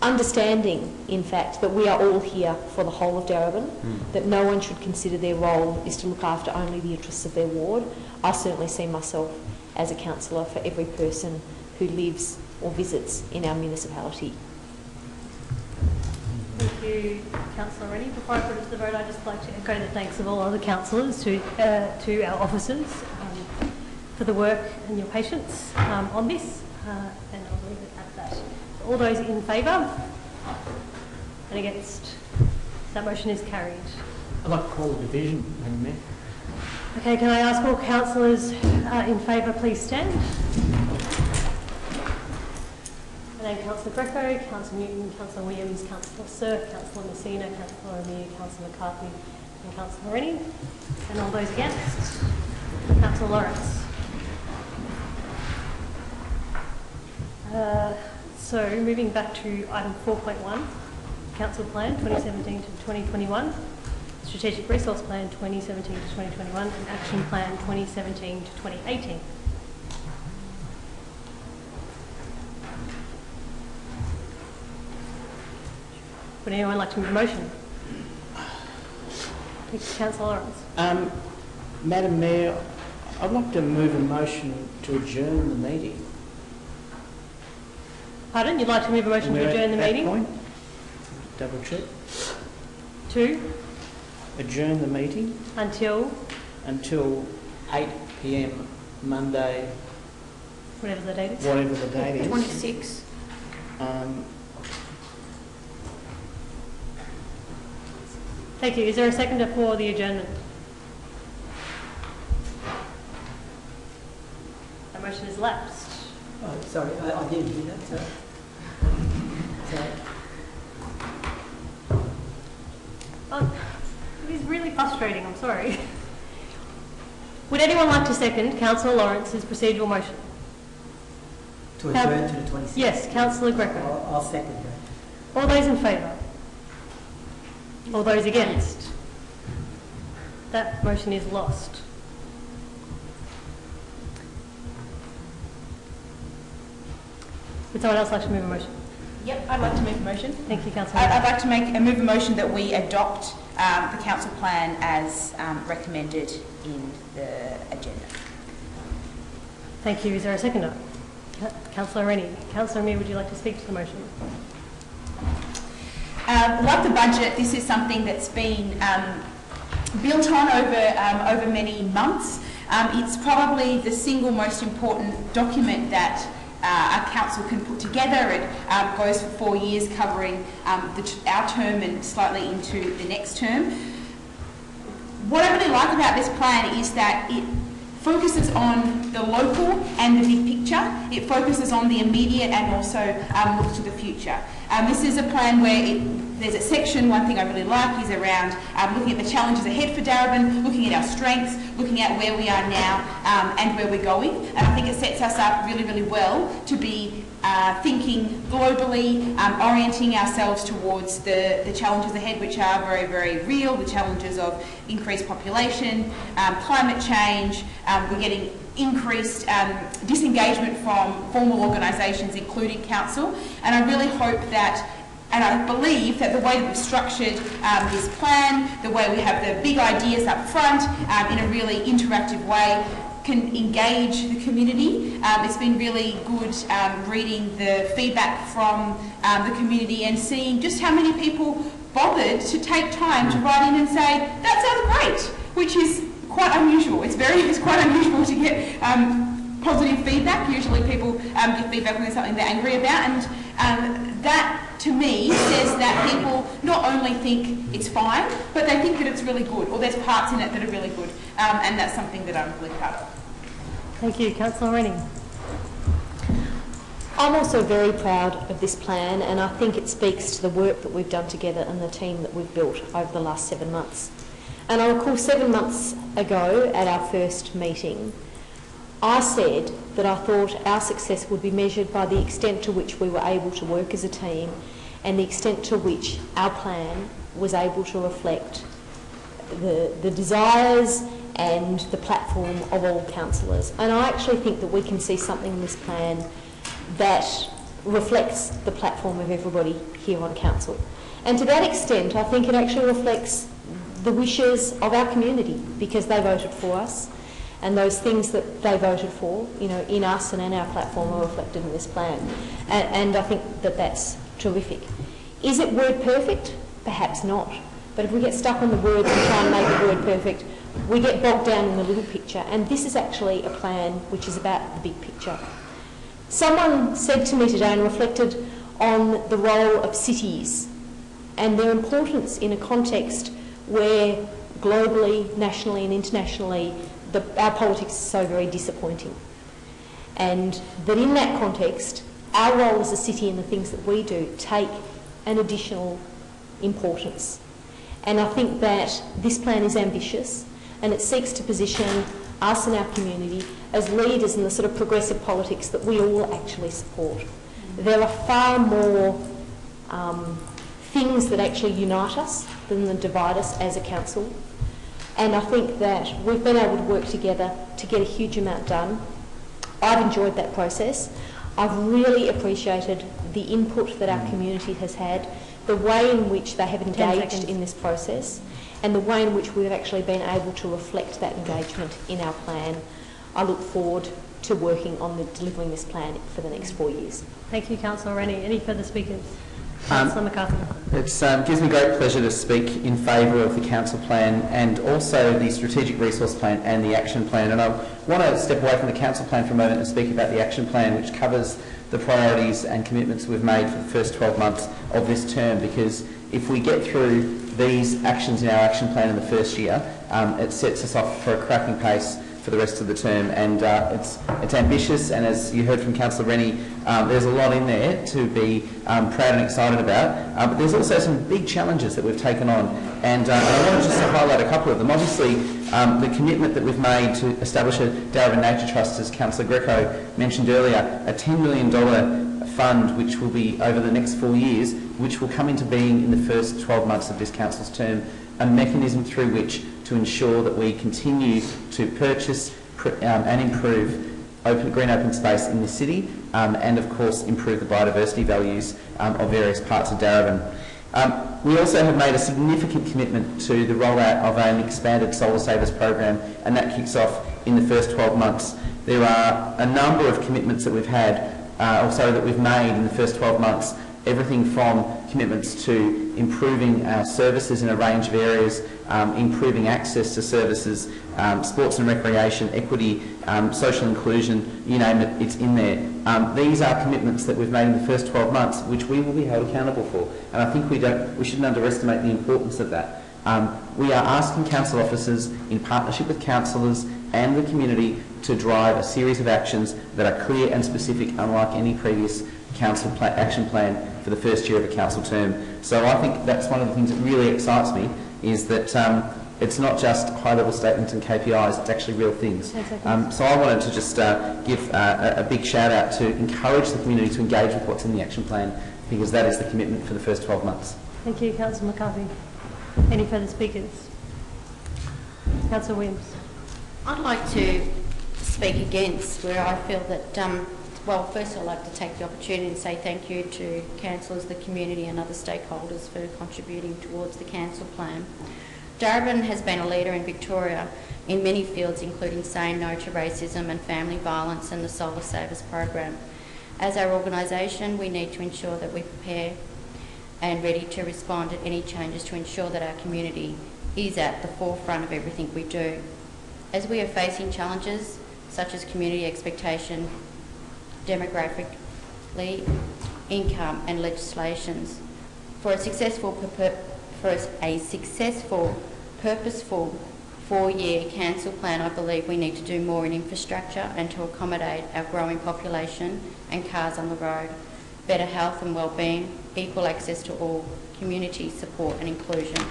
understanding, in fact, that we are all here for the whole of Darebin, that no one should consider their role is to look after only the interests of their ward. I certainly see myself as a councillor for every person who lives or visits in our municipality. Thank you, Councillor Rennie. Before I put it to the vote, I'd just like to echo the thanks of all other councillors to our officers for the work and your patience on this, and I'll leave it at that. All those in favour and against? That motion is carried. I'd like to call a division, Madam Mayor. Okay, can I ask all councillors in favour please stand? My name is Councillor Greco, Councillor Newton, Councillor Williams, Councillor Surf, Councillor Messina, Councillor Amir, Councillor McCarthy and Councillor Rennie. And all those against? Councillor Lawrence. So moving back to item 4.1, Council Plan 2017 to 2021, Strategic Resource Plan 2017 to 2021, and Action Plan 2017 to 2018. Would anyone like to move a motion? Thank you, Councillor Lawrence. Madam Mayor, I'd like to move a motion to adjourn the meeting. Pardon? You'd like to move a motion to adjourn the meeting? Point. Double check. To? Adjourn the meeting. Until? Until 8 p.m. Monday. Whatever the date is. Whatever the date is. 26. Thank you. Is there a seconder for the adjournment? That motion is lapsed. Oh, sorry, I didn't hear that, sorry. Oh, it is really frustrating, I'm sorry. Would anyone like to second Councillor Lawrence's procedural motion? To adjourn to the 26th? Yes, Councillor Greco. I'll second that. All those in favour? All those against? That motion is lost. Would someone else like to move a motion? Yep, I'd like to move a motion. Thank you, Councillor. I'd like to move a motion that we adopt the council plan as recommended in the agenda. Thank you. Is there a seconder? Councillor Rennie. Councillor Amir, would you like to speak to the motion? Like the budget, this is something that's been built on over many months. It's probably the single most important document that our council can put together. It goes for 4 years, covering our term and slightly into the next term. What I really like about this plan is that it focuses on the local and the big picture. It focuses on the immediate and also looks to the future. This is a plan where there's a section, one thing I really like is around looking at the challenges ahead for Darebin, looking at our strengths, looking at where we are now and where we're going. And I think it sets us up really, really well to be thinking globally, orienting ourselves towards the challenges ahead, which are very, very real, the challenges of increased population, climate change. We're getting increased disengagement from formal organisations, including council. And I really hope that, and I believe that the way that we've structured this plan, the way we have the big ideas up front in a really interactive way, can engage the community. It's been really good reading the feedback from the community and seeing just how many people bothered to take time to write in and say, that sounds great, which is quite unusual. It's quite unusual to get positive feedback. Usually people give feedback when there's something they're angry about, and that to me says that people not only think it's fine, but they think that it's really good, or there's parts in it that are really good, and that's something that I'm really proud of. Thank you. Councillor Rennie. I'm also very proud of this plan, and I think it speaks to the work that we've done together and the team that we've built over the last 7 months. And I recall 7 months ago at our first meeting, I said that I thought our success would be measured by the extent to which we were able to work as a team and the extent to which our plan was able to reflect the desires and the platform of all councillors. And I actually think that we can see something in this plan that reflects the platform of everybody here on council. And to that extent, I think it actually reflects the wishes of our community, because they voted for us, and those things that they voted for, you know, in us and in our platform are reflected in this plan. And I think that that's terrific. Is it word perfect? Perhaps not. But if we get stuck on the words and try and make the word perfect, we get bogged down in the little picture. And this is actually a plan which is about the big picture. Someone said to me today and reflected on the role of cities and their importance in a context where globally, nationally and internationally, our politics is so very disappointing. And that in that context, our role as a city and the things that we do take an additional importance. And I think that this plan is ambitious, and it seeks to position us and our community as leaders in the sort of progressive politics that we all actually support. There are far more things that actually unite us than that divide us as a council. And I think that we've been able to work together to get a huge amount done. I've enjoyed that process. I've really appreciated the input that our community has had, the way in which they have engaged in this process, and the way in which we've actually been able to reflect that engagement in our plan. I look forward to working on delivering this plan for the next 4 years. Thank you, Councillor Rennie. Any further speakers? Councillor McCarthy. It gives me great pleasure to speak in favour of the council plan and also the strategic resource plan and the action plan. And I want to step away from the council plan for a moment and speak about the action plan, which covers the priorities and commitments we've made for the first 12 months of this term, because if we get through these actions in our action plan in the first year, it sets us off for a cracking pace for the rest of the term. And it's ambitious, and as you heard from Councillor Rennie, there's a lot in there to be proud and excited about. But there's also some big challenges that we've taken on, and I wanted just to highlight a couple of them. Obviously, the commitment that we've made to establish a Darebin Nature Trust, as Councillor Greco mentioned earlier, a $10 million fund which will be over the next 4 years, which will come into being in the first 12 months of this council's term, a mechanism through which to ensure that we continue to purchase and improve green open space in the city, and of course improve the biodiversity values of various parts of Darebin. We also have made a significant commitment to the rollout of an expanded Solar Savers program, and that kicks off in the first 12 months. There are a number of commitments that we've had, that we've made in the first 12 months, everything from commitments to improving our services in a range of areas, improving access to services, sports and recreation, equity, social inclusion, you name it, it's in there. These are commitments that we've made in the first 12 months, which we will be held accountable for. And I think we shouldn't underestimate the importance of that. We are asking council officers, in partnership with councillors and the community to drive a series of actions that are clear and specific, unlike any previous council action plan for the first year of a council term. So I think that's one of the things that really excites me, is that it's not just high-level statements and KPIs, it's actually real things. So I wanted to just give a big shout-out to encourage the community to engage with what's in the action plan, because that is the commitment for the first 12 months. Thank you, Councillor McCarthy. Any further speakers? Councillor Williams. I'd like to speak against where I feel that, well, first I'd like to take the opportunity to say thank you to councillors, the community and other stakeholders for contributing towards the council plan. Darebin has been a leader in Victoria in many fields, including saying no to racism and family violence and the Solar Savers program. As our organisation, we need to ensure that we prepare and ready to respond to any changes to ensure that our community is at the forefront of everything we do. As we are facing challenges such as community expectation, demographically, income and legislations, for a successful, purposeful 4-year council plan, I believe we need to do more in infrastructure and to accommodate our growing population and cars on the road, better health and wellbeing, equal access to all, community support and inclusion.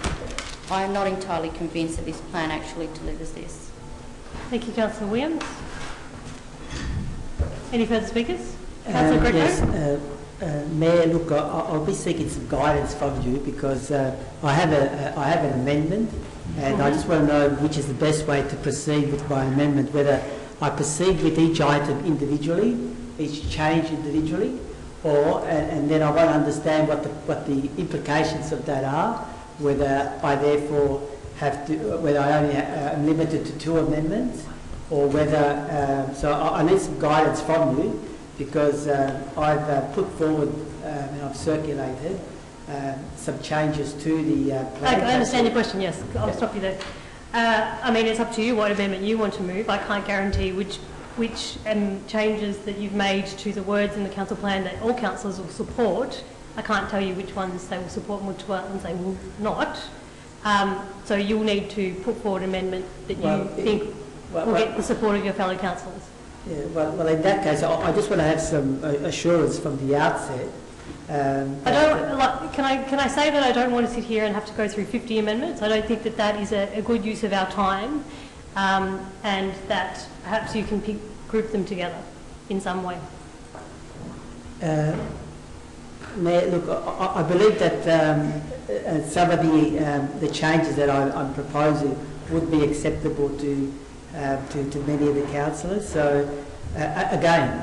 I am not entirely convinced that this plan actually delivers this. Thank you, Councillor Williams. Any further speakers? Councillor Greco? Yes, Mayor, look, I'll be seeking some guidance from you, because I have an amendment, and I just want to know which is the best way to proceed with my amendment, whether I proceed with each item individually, each change individually, or and then I want to understand what the implications of that are, whether I therefore have to, whether I only am limited to 2 amendments, or whether, so I need some guidance from you, because I've put forward and I've circulated some changes to the plan. I understand your question, yes. I'll stop you there. I mean, it's up to you what amendment you want to move. I can't guarantee which changes that you've made to the words in the council plan that all councillors will support. I can't tell you which ones they will support and which ones they will not. So you'll need to put forward an amendment that you think will get the support of your fellow councillors. Yeah, well, in that case, I just want to have some assurance from the outset. I don't. Like, can I say that I don't want to sit here and have to go through 50 amendments? I don't think that that is a good use of our time, and that perhaps you can group them together in some way. Mayor, look, I believe that some of the changes that I'm proposing would be acceptable to many of the councillors. So again,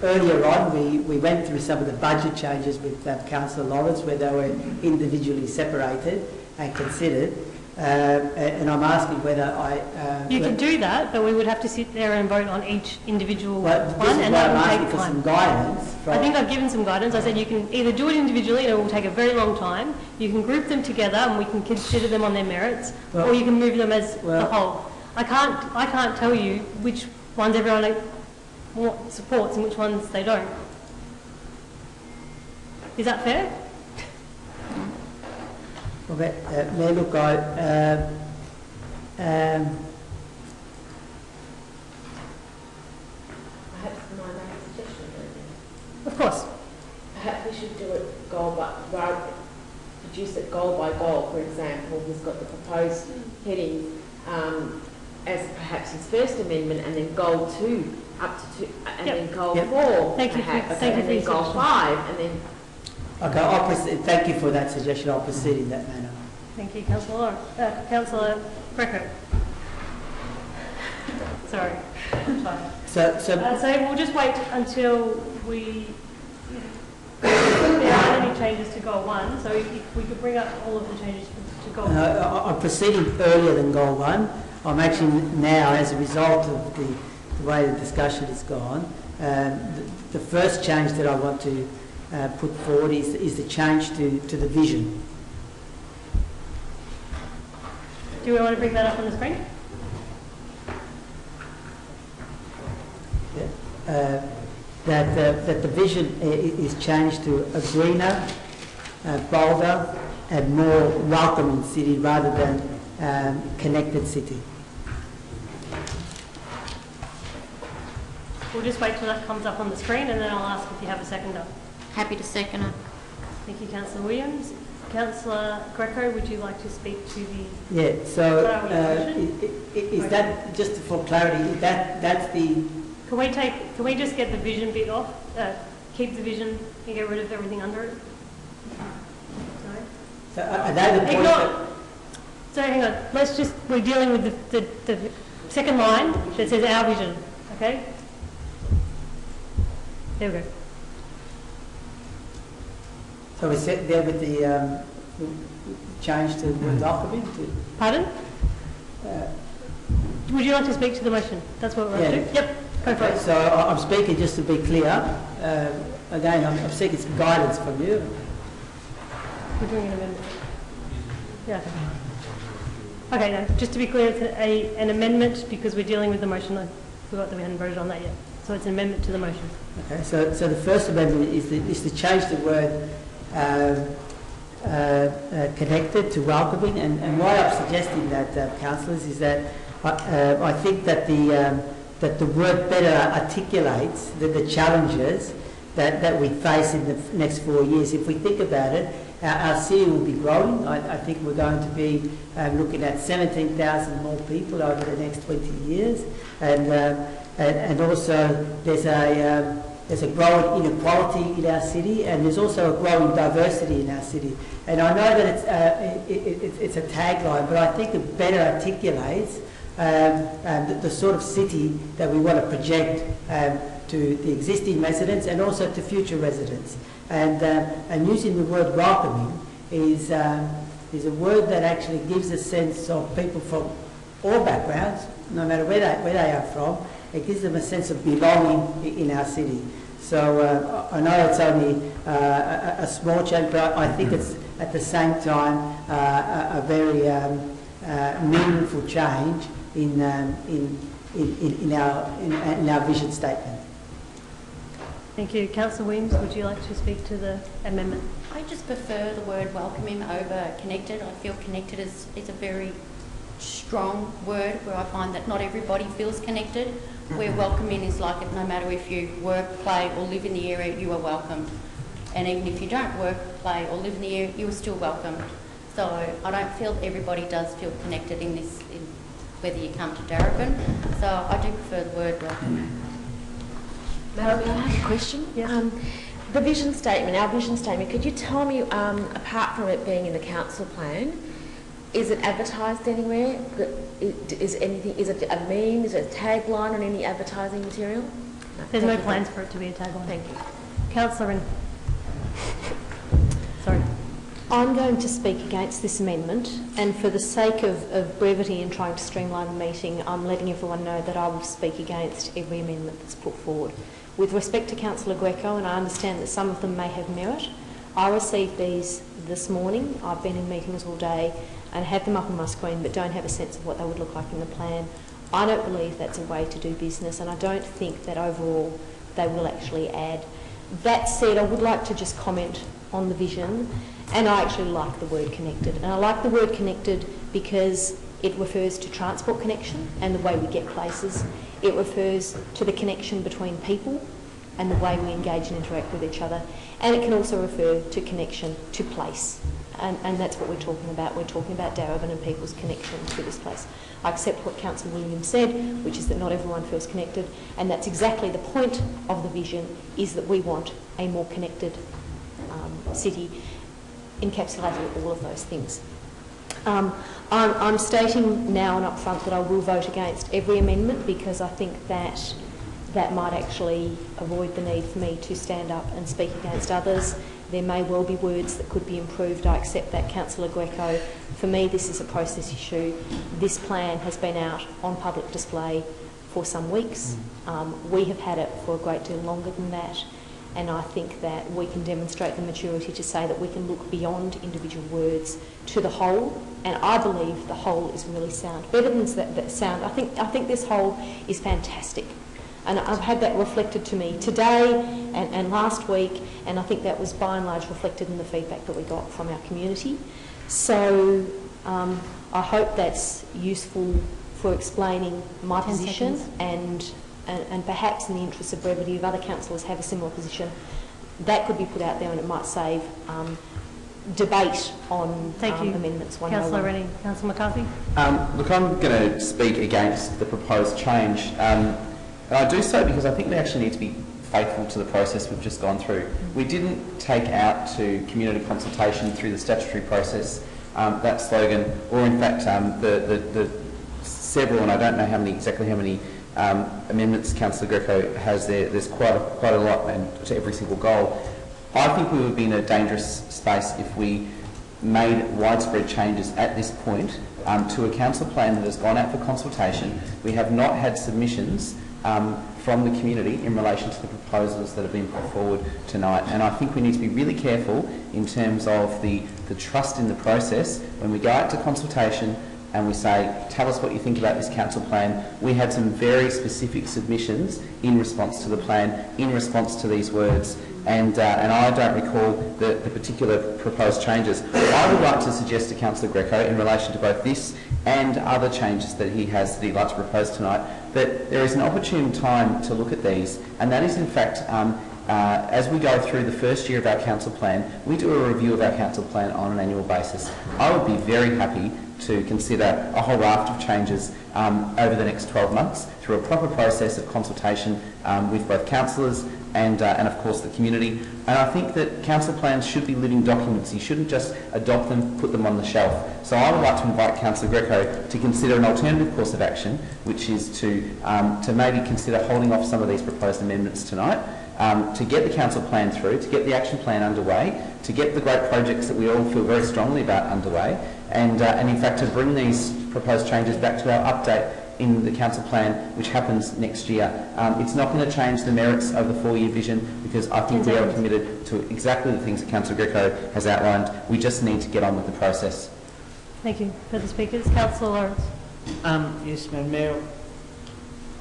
earlier on we went through some of the budget changes with Councillor Lawrence, where they were individually separated and considered. And I'm asking whether I... you can do that, but we would have to sit there and vote on each individual one, and that will take time. Some guidance. I think I've given some guidance. I said you can either do it individually and it will take a very long time, you can group them together and we can consider them on their merits, or you can move them as the whole. I can't tell you which ones everyone supports and which ones they don't. Is that fair? Well, Mayor, look, Perhaps can I make a suggestion? Of course. Perhaps we should do it goal by, produce it goal by goal. For example, he's got the proposed heading as perhaps his first amendment, and then goal 2 up to 2, and then goal 4, thank perhaps, you and then goal 5, and then... Okay, thank you for that suggestion. I'll proceed in that manner. Thank you, Councillor Councillor Greco. Sorry. So we'll just wait until there aren't any changes to goal 1. So if we could bring up all of the changes to goal 1. I'm proceeding earlier than goal 1. I'm actually now, as a result of the way the discussion has gone, the first change that I want to put forward is the change to the vision. Do we want to bring that up on the screen? Yeah. That the vision is changed to a greener, bolder and more welcoming city, rather than connected city. We'll just wait till that comes up on the screen and then I'll ask if you have a seconder. Happy to second it. Thank you, Councillor Williams. Councillor Greco, would you like to speak to the... Yeah, so is that, just for clarity, that's the... Can we just get the vision bit off? Keep the vision and get rid of everything under it? Sorry? So are they the points that... So hang on, we're dealing with the second line that says our vision, okay? There we go. So we set there with the change to the document? Pardon? Would you like to speak to the motion? That's what we're up to? Yep, go for it. So I'm speaking just to be clear. Again, I'm seeking some guidance from you. We're doing an amendment. Yeah, okay. Okay, no, just to be clear, it's an amendment because we're dealing with the motion. I forgot that we hadn't voted on that yet. So it's an amendment to the motion. Okay, so the first amendment is to change the word connected to welcoming, and why I'm suggesting that, councillors, is that I think that the word better articulates the challenges that we face in the next 4 years. If we think about it, our city will be growing. I think we're going to be looking at 17,000 more people over the next 20 years, and also there's a growing inequality in our city, and there's also a growing diversity in our city. And I know that it's a tagline, but I think it better articulates the sort of city that we want to project to the existing residents and also to future residents. And using the word welcoming is a word that actually gives a sense of people from all backgrounds, no matter where they are from. It gives them a sense of belonging in our city. So I know it's only a small change, but I think it's at the same time a very meaningful change in our vision statement. Thank you. Councillor Williams, would you like to speak to the amendment? I just prefer the word welcoming over connected. I feel connected is a very strong word where I find that not everybody feels connected. Where welcoming is like it, no matter if you work, play or live in the area, you are welcome. And even if you don't work, play or live in the area, you are still welcome. So I don't feel that everybody does feel connected in whether you come to Darebin. So I do prefer the word welcoming. Madam, I have a question. Yes. The vision statement, our vision statement, could you tell me, apart from it being in the council plan, is it advertised anywhere? Is it a meme? Is it a tagline on any advertising material? No, There's no plans for it to be a tagline. Thank you. Councillor Sorry. I'm going to speak against this amendment, and for the sake of brevity and trying to streamline the meeting, I'm letting everyone know that I will speak against every amendment that's put forward. With respect to Councillor Greco, and I understand that some of them may have merit, I received these this morning. I've been in meetings all day and have them up on my screen but don't have a sense of what they would look like in the plan. I don't believe that's a way to do business, and I don't think that overall they will actually add. That said, I would like to just comment on the vision, and I actually like the word connected. And I like the word connected because it refers to transport connection and the way we get places. It refers to the connection between people and the way we engage and interact with each other. And it can also refer to connection to place. And that's what we're talking about. We're talking about Darebin and people's connection to this place. I accept what Councillor Williams said, which is that not everyone feels connected, and that's exactly the point of the vision, is that we want a more connected city, encapsulating all of those things. I'm stating now and up front that I will vote against every amendment because I think that might actually avoid the need for me to stand up and speak against others. There may well be words that could be improved. I accept that, Councillor Greco. For me, this is a process issue. This plan has been out on public display for some weeks. We have had it for a great deal longer than that, and I think that we can demonstrate the maturity to say that we can look beyond individual words to the whole, and I believe the whole is really sound. Better than that sound, I think this whole is fantastic. And I've had that reflected to me today and last week, and I think that was by and large reflected in the feedback that we got from our community. So I hope that's useful for explaining my 10 position seconds. and perhaps in the interest of brevity, if other councillors have a similar position, that could be put out there and it might save debate on amendments one by Councillor one. Rennie. Councillor McCarthy. Look, I'm going to speak against the proposed change. I do so because I think we actually need to be faithful to the process we've just gone through. We didn't take out to community consultation through the statutory process that slogan, or in fact the several, and I don't know exactly how many amendments Councillor Greco has there. There's quite a lot, and to every single goal. I think we would be in a dangerous space if we made widespread changes at this point to a council plan that has gone out for consultation. We have not had submissions from the community in relation to the proposals that have been put forward tonight. And I think we need to be really careful in terms of the trust in the process. When we go out to consultation and we say, tell us what you think about this council plan, we had some very specific submissions in response to the plan, in response to these words. And I don't recall the particular proposed changes. I would like to suggest to Councillor Greco, in relation to both this and other changes that he has that he'd like to propose tonight, that there is an opportune time to look at these, and that is in fact, as we go through the first year of our council plan, we do a review of our council plan on an annual basis. I would be very happy to consider a whole raft of changes over the next 12 months through a proper process of consultation with both councillors and of course the community. And I think that council plans should be living documents. You shouldn't just adopt them, put them on the shelf. So I would like to invite Councillor Greco to consider an alternative course of action, which is to maybe consider holding off some of these proposed amendments tonight, to get the council plan through, to get the action plan underway, to get the great projects that we all feel very strongly about underway, and in fact to bring these proposed changes back to our update in the council plan, which happens next year. It's not going to change the merits of the 4-year vision, because I think we are committed to exactly the things that Councillor Greco has outlined. We just need to get on with the process. Thank you. Further speakers? Councillor Lawrence. Yes, Madam Mayor,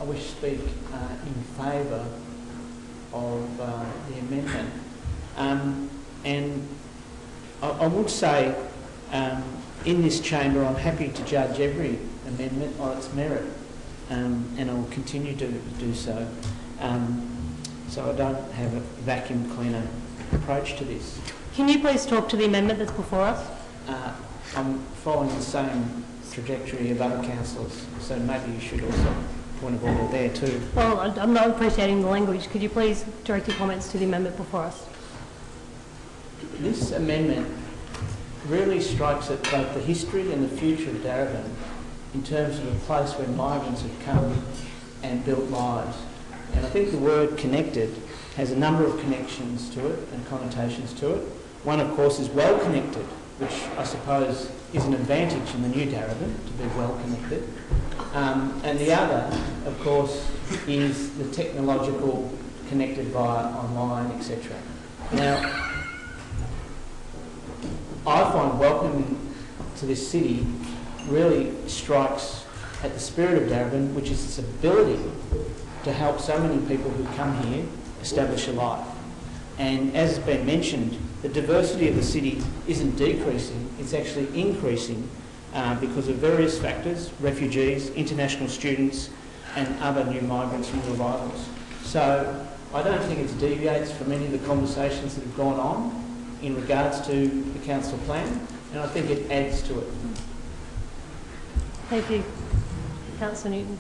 I wish to speak in favour of the amendment. And I would say in this chamber I'm happy to judge every amendment on its merit, and I will continue to do so. So I don't have a vacuum cleaner approach to this. Can you please talk to the amendment that's before us? I'm following the same trajectory of other councillors, so maybe you should also point of order there too. Well, I'm not appreciating the language. Could you please direct your comments to the amendment before us? This amendment really strikes at both the history and the future of Darebin in terms of a place where migrants have come and built lives. And I think the word connected has a number of connections to it and connotations to it. One, of course, is well connected, which I suppose is an advantage in the new Darebin, to be well connected. And the other, of course, is the technological connected via online, etc. Now, I find welcoming to this city really strikes at the spirit of Darebin, which is its ability to help so many people who come here establish a life. And as has been mentioned, the diversity of the city isn't decreasing, it's actually increasing because of various factors: refugees, international students and other new migrants and arrivals. So I don't think it deviates from any of the conversations that have gone on in regards to the council plan, and I think it adds to it. Thank you. Councillor Newton.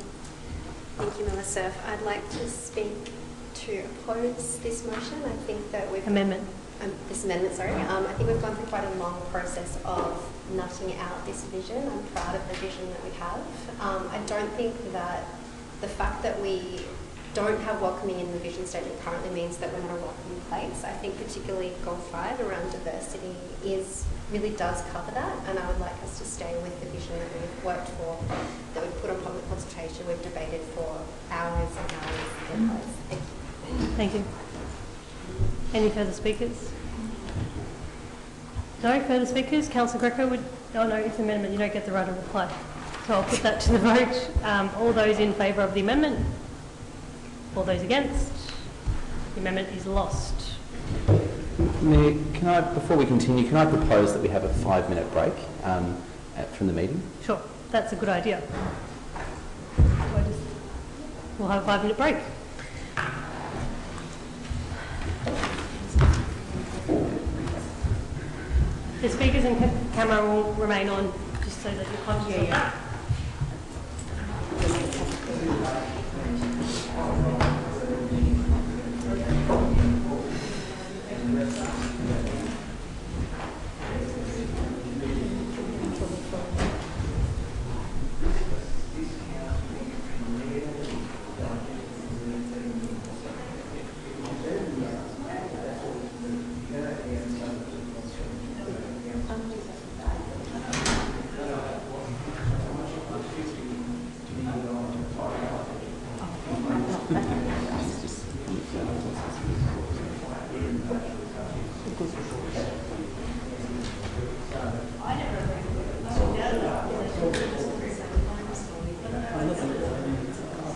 Thank you, Melissa. I'd like to speak to oppose this motion. I think that we've... Amendment. This amendment, sorry. I think we've gone through quite a long process of nutting out this vision. I'm proud of the vision that we have. I don't think that the fact that we don't have welcoming in the vision statement currently means that we're not a welcoming place. I think particularly Goal 5 around diversity really does cover that, and I would like us to stay with the vision that we've worked for, that we've put on public consultation, we've debated for hours and hours. Thank you. Thank you. Any further speakers? No further speakers? Councillor Greco would... Oh no, it's an amendment. You don't get the right of reply. So I'll put that to the vote. All those in favour of the amendment? All those against? The amendment is lost. Mayor, before we continue, can I propose that we have a 5-minute break? from the meeting? Sure, that's a good idea. We'll have a 5-minute break. The speakers and camera will remain on, just so that you're conscious of that.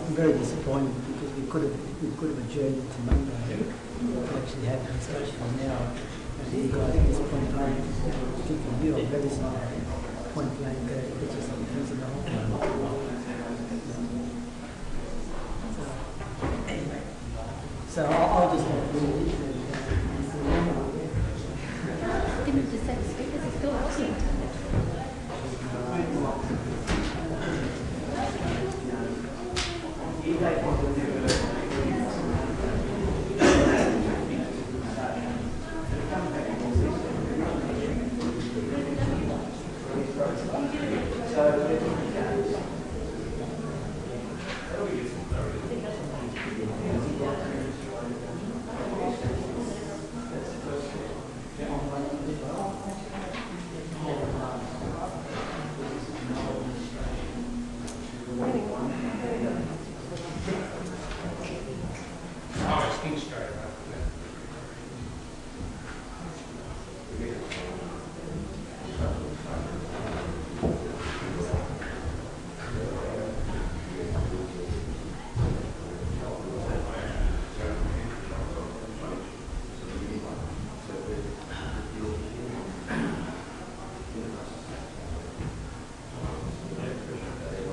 I'm very disappointed because we could have adjourned it to Monday to actually have a discussion now. And you guys at this point in time, particularly you, I'm very sorry. Point blank, it's just like things in the whole. Anyway, so I'll just read it. Didn't just say the speakers are still listening to it.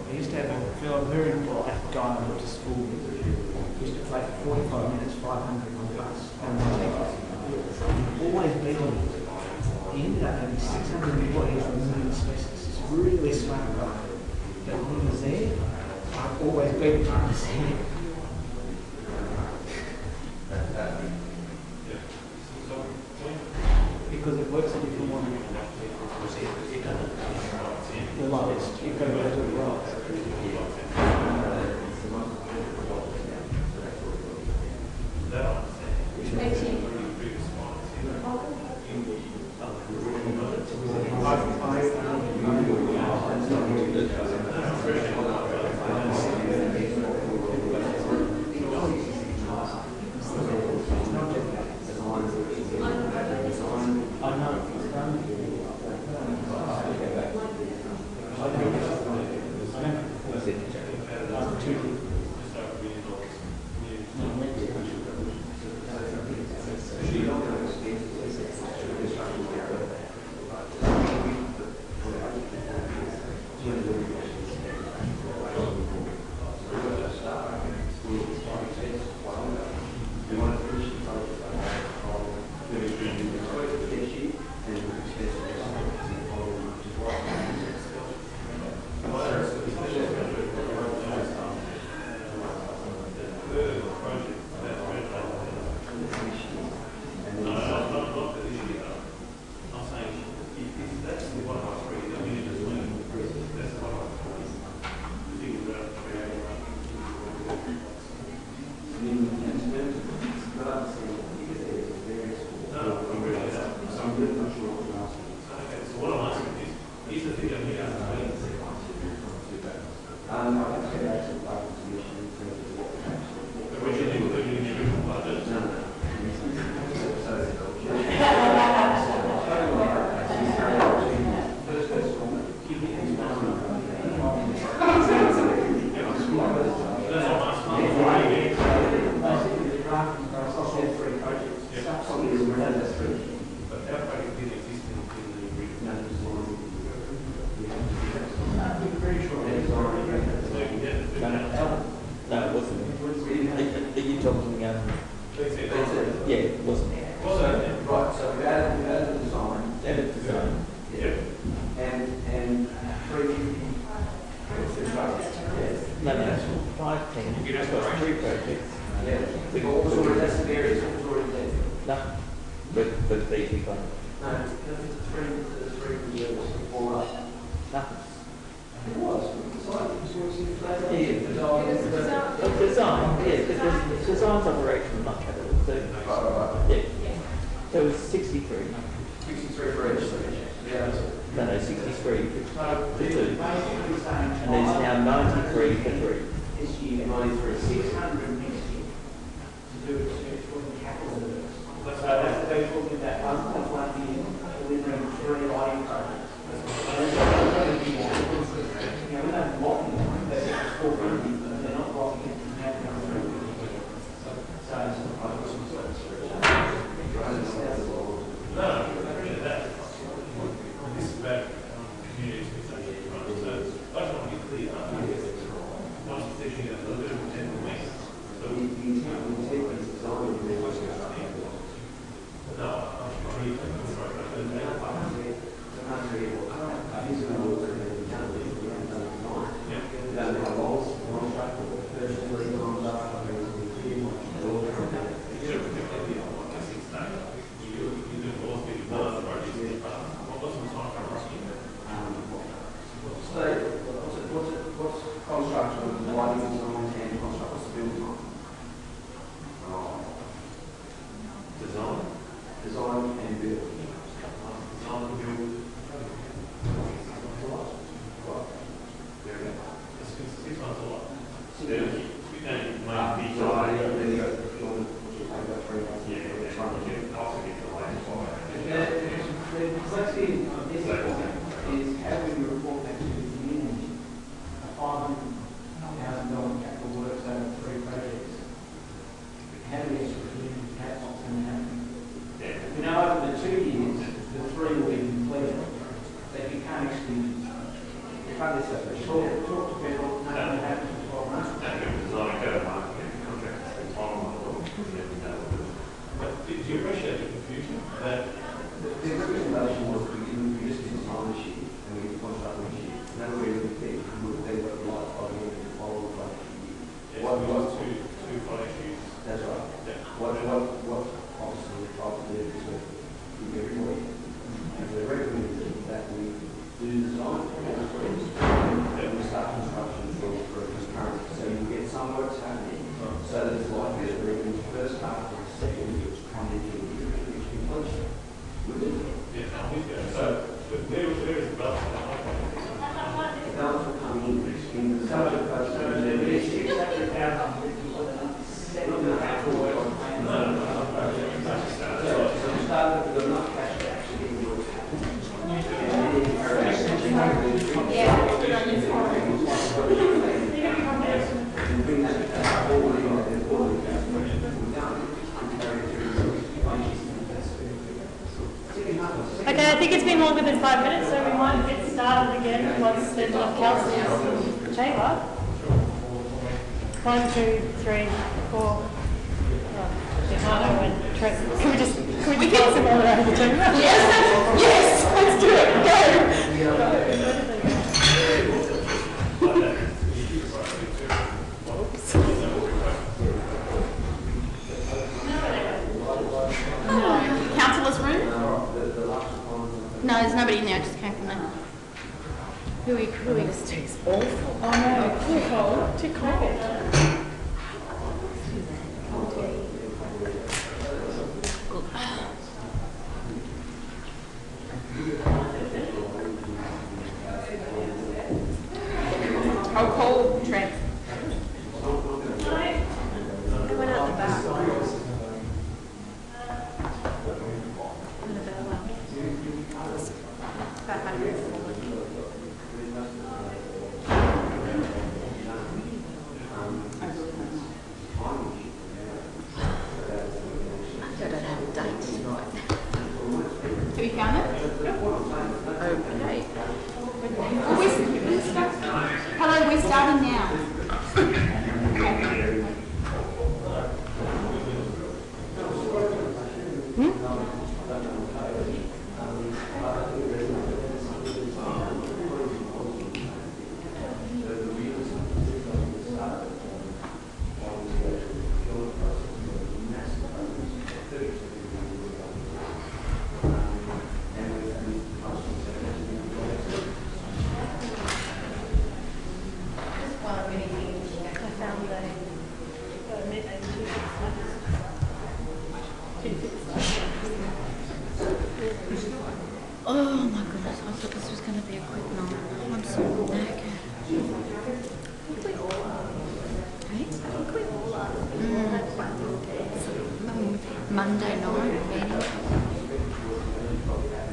I used to have a fellow very bright guy I went to school with. He used to play for 45 minutes, 500 on the bus. And always beat on it. He ended up having 600 employees removing asbestos. It's really smart guy. But when he was there, I've always beat him on his head. Because it works a different way. The lowest, you've got to go to the right. I know. for BT Con? No, the three years before that. Nothing. It was. Design, yeah, because design's operation much better than 30. Yeah. So it was 63. 63 for each. Yeah. No, 63 for 2. And there's now 93 for 3. This year, 93. 600 next year. To do it to capital. So that's they're talking about $1.1 million delivering 3 lighting projects. We're not blocking them, they're just 450, but they're not blocking it from happening on the road. No, I appreciate that. This is about community expectation. So I just want to be clear. Not thinking a little bit of potential waste. So the intent is designed to be no, what's construction, lighting design and construction, what's the build time? Design and build. Design and build. There we go. It's 6 months a lot. We don't make big The complexity of this is having to report back to the community a $500,000 capital works over 3 projects. How do we actually community cap what's going to happen? We know over the 2 years, the 3 will be completed. That you can't actually, you can't necessarily talk to people, nothing will happen for 12 months. Design go to market contract. But do you appreciate the confusion that the recommendation was that we just design this year and we get the contract next year. And then we're going to think they've got the light by the end of the following financial year. yes, what we got two financial years? That's right. Yeah. What obviously we're trying to do is to give everybody, and the recommendation that we do design for all streams, that we start construction for current. So you get some works happening, so that it's like this, we're in the first half of the second year, financial year, which completion. Yeah, I'm with you. So, where is the balance? The balance will come in the subject budget. Okay, I think it's been longer than 5 minutes, so we might get started again once there's enough councillors in the chamber. 1, 2, 3, 4. Ricardo and Trent. Can we just pass them all around the chamber? Yes, let's do it. Go. Councillors' room? No, there's nobody in there. I just came from there. Who are we? This tastes awful. Oh no, too cold. Too cold. I'll call Trent. Went out the back. Have you found it? Okay. Hello, we're starting now. Okay. Oh my goodness, I thought this was going to be a quick night. I'm so knackered. Monday night meeting.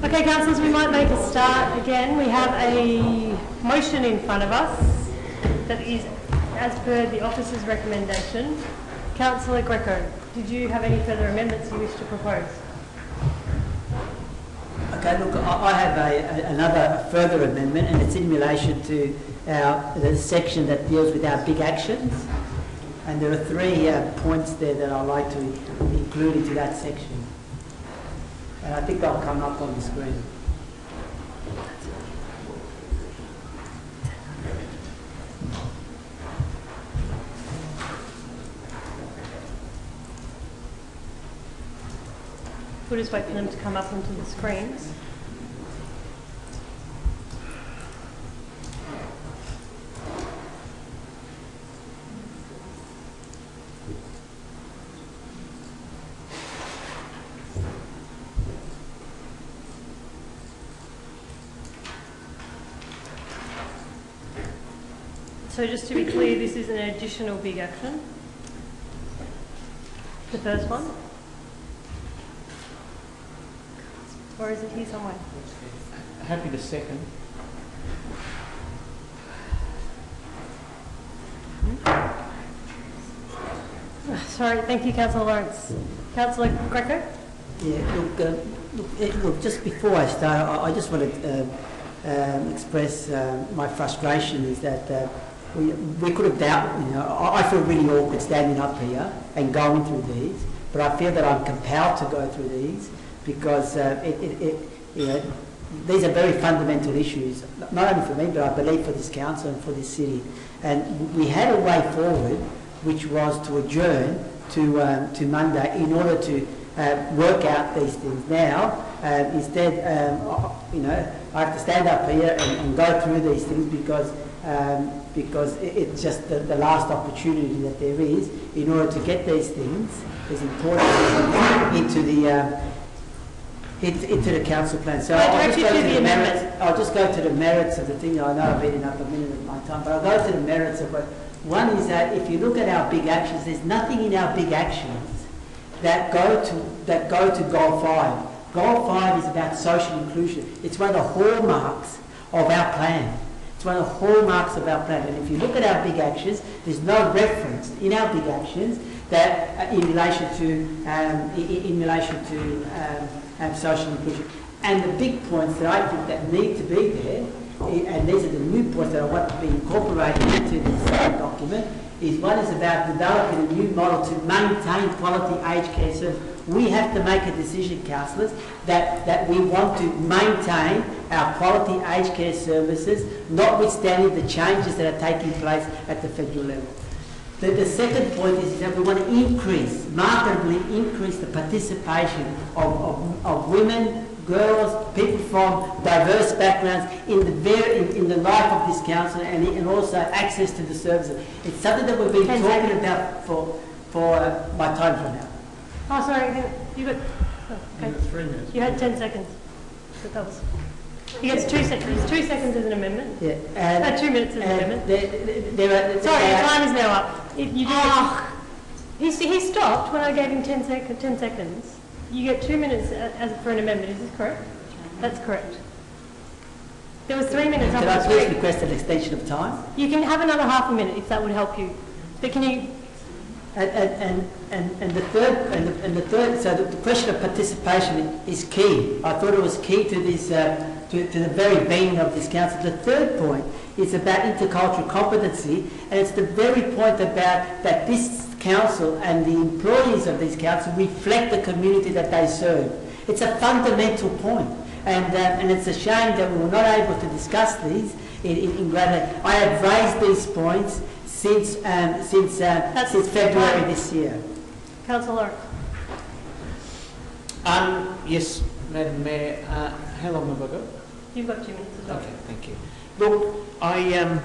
Okay, councillors, we might make a start again. We have a motion in front of us that is as per the officer's recommendation. Councillor Greco, did you have any further amendments you wish to propose? Okay, look, I have another further amendment, and it's in relation to the section that deals with our big actions. And there are three points there that I'd like to include into that section. And I think they'll come up on the screen. We'll just wait for them to come up onto the screens. So just to be clear, this is an additional big action. The first one? Or is it here somewhere? Happy to second. Sorry, thank you, Councillor Lawrence. Councillor Greco? Yeah, look, just before I start, I just want to express my frustration is that we could have doubted, I feel really awkward standing up here and going through these, but I feel that I'm compelled to go through these because these are very fundamental issues, not only for me, but I believe for this council and for this city. And we had a way forward, which was to adjourn to Monday in order to work out these things. Now, instead, I have to stand up here and go through these things because it's just the last opportunity that there is in order to get these things, these important things, into the council plan. So I'll just go to the merits of the thing. I know I've eaten up a minute of my time, but I'll go to the merits of what. One is that if you look at our big actions, there's nothing in our big actions that go to Goal 5. Goal 5 is about social inclusion. It's one of the hallmarks of our plan. It's one of the hallmarks of our plan. And if you look at our big actions, there's no reference in our big actions that in relation to social inclusion. And the big points that I think that need to be there, and these are the new points that I want to be incorporated into this document, is one is about developing a new model to maintain quality aged care service. We have to make a decision, councillors, that we want to maintain our quality aged care services, notwithstanding the changes that are taking place at the federal level. The second point is that we want to markedly increase the participation of women, girls, people from diverse backgrounds in the life of this council and also access to the services. It's something that we've been talking about for my time's run out. Oh, sorry, you got... Okay. 3 minutes. You had 10 seconds. But that was... He gets 2 seconds. 2 seconds as an amendment. Yeah. 2 minutes as an amendment. Sorry, your time is now up. He stopped when I gave him 10 seconds. You get 2 minutes for an amendment. Is this correct? That's correct. There was 3 minutes. Can I please request an extension of time? You can have another half a minute if that would help you. But can you? And the third. So the question of participation is key. I thought it was key to this. To the very being of this council. The third point is about intercultural competency, and it's the very point about that this council and the employees of this council reflect the community that they serve. It's a fundamental point, and it's a shame that we were not able to discuss these in greater. I have raised these points since February this year. Councillor Lawrence. Yes, Madam Mayor. How long have I got? You've got 2 minutes as well. Okay, thank you. Look, I'm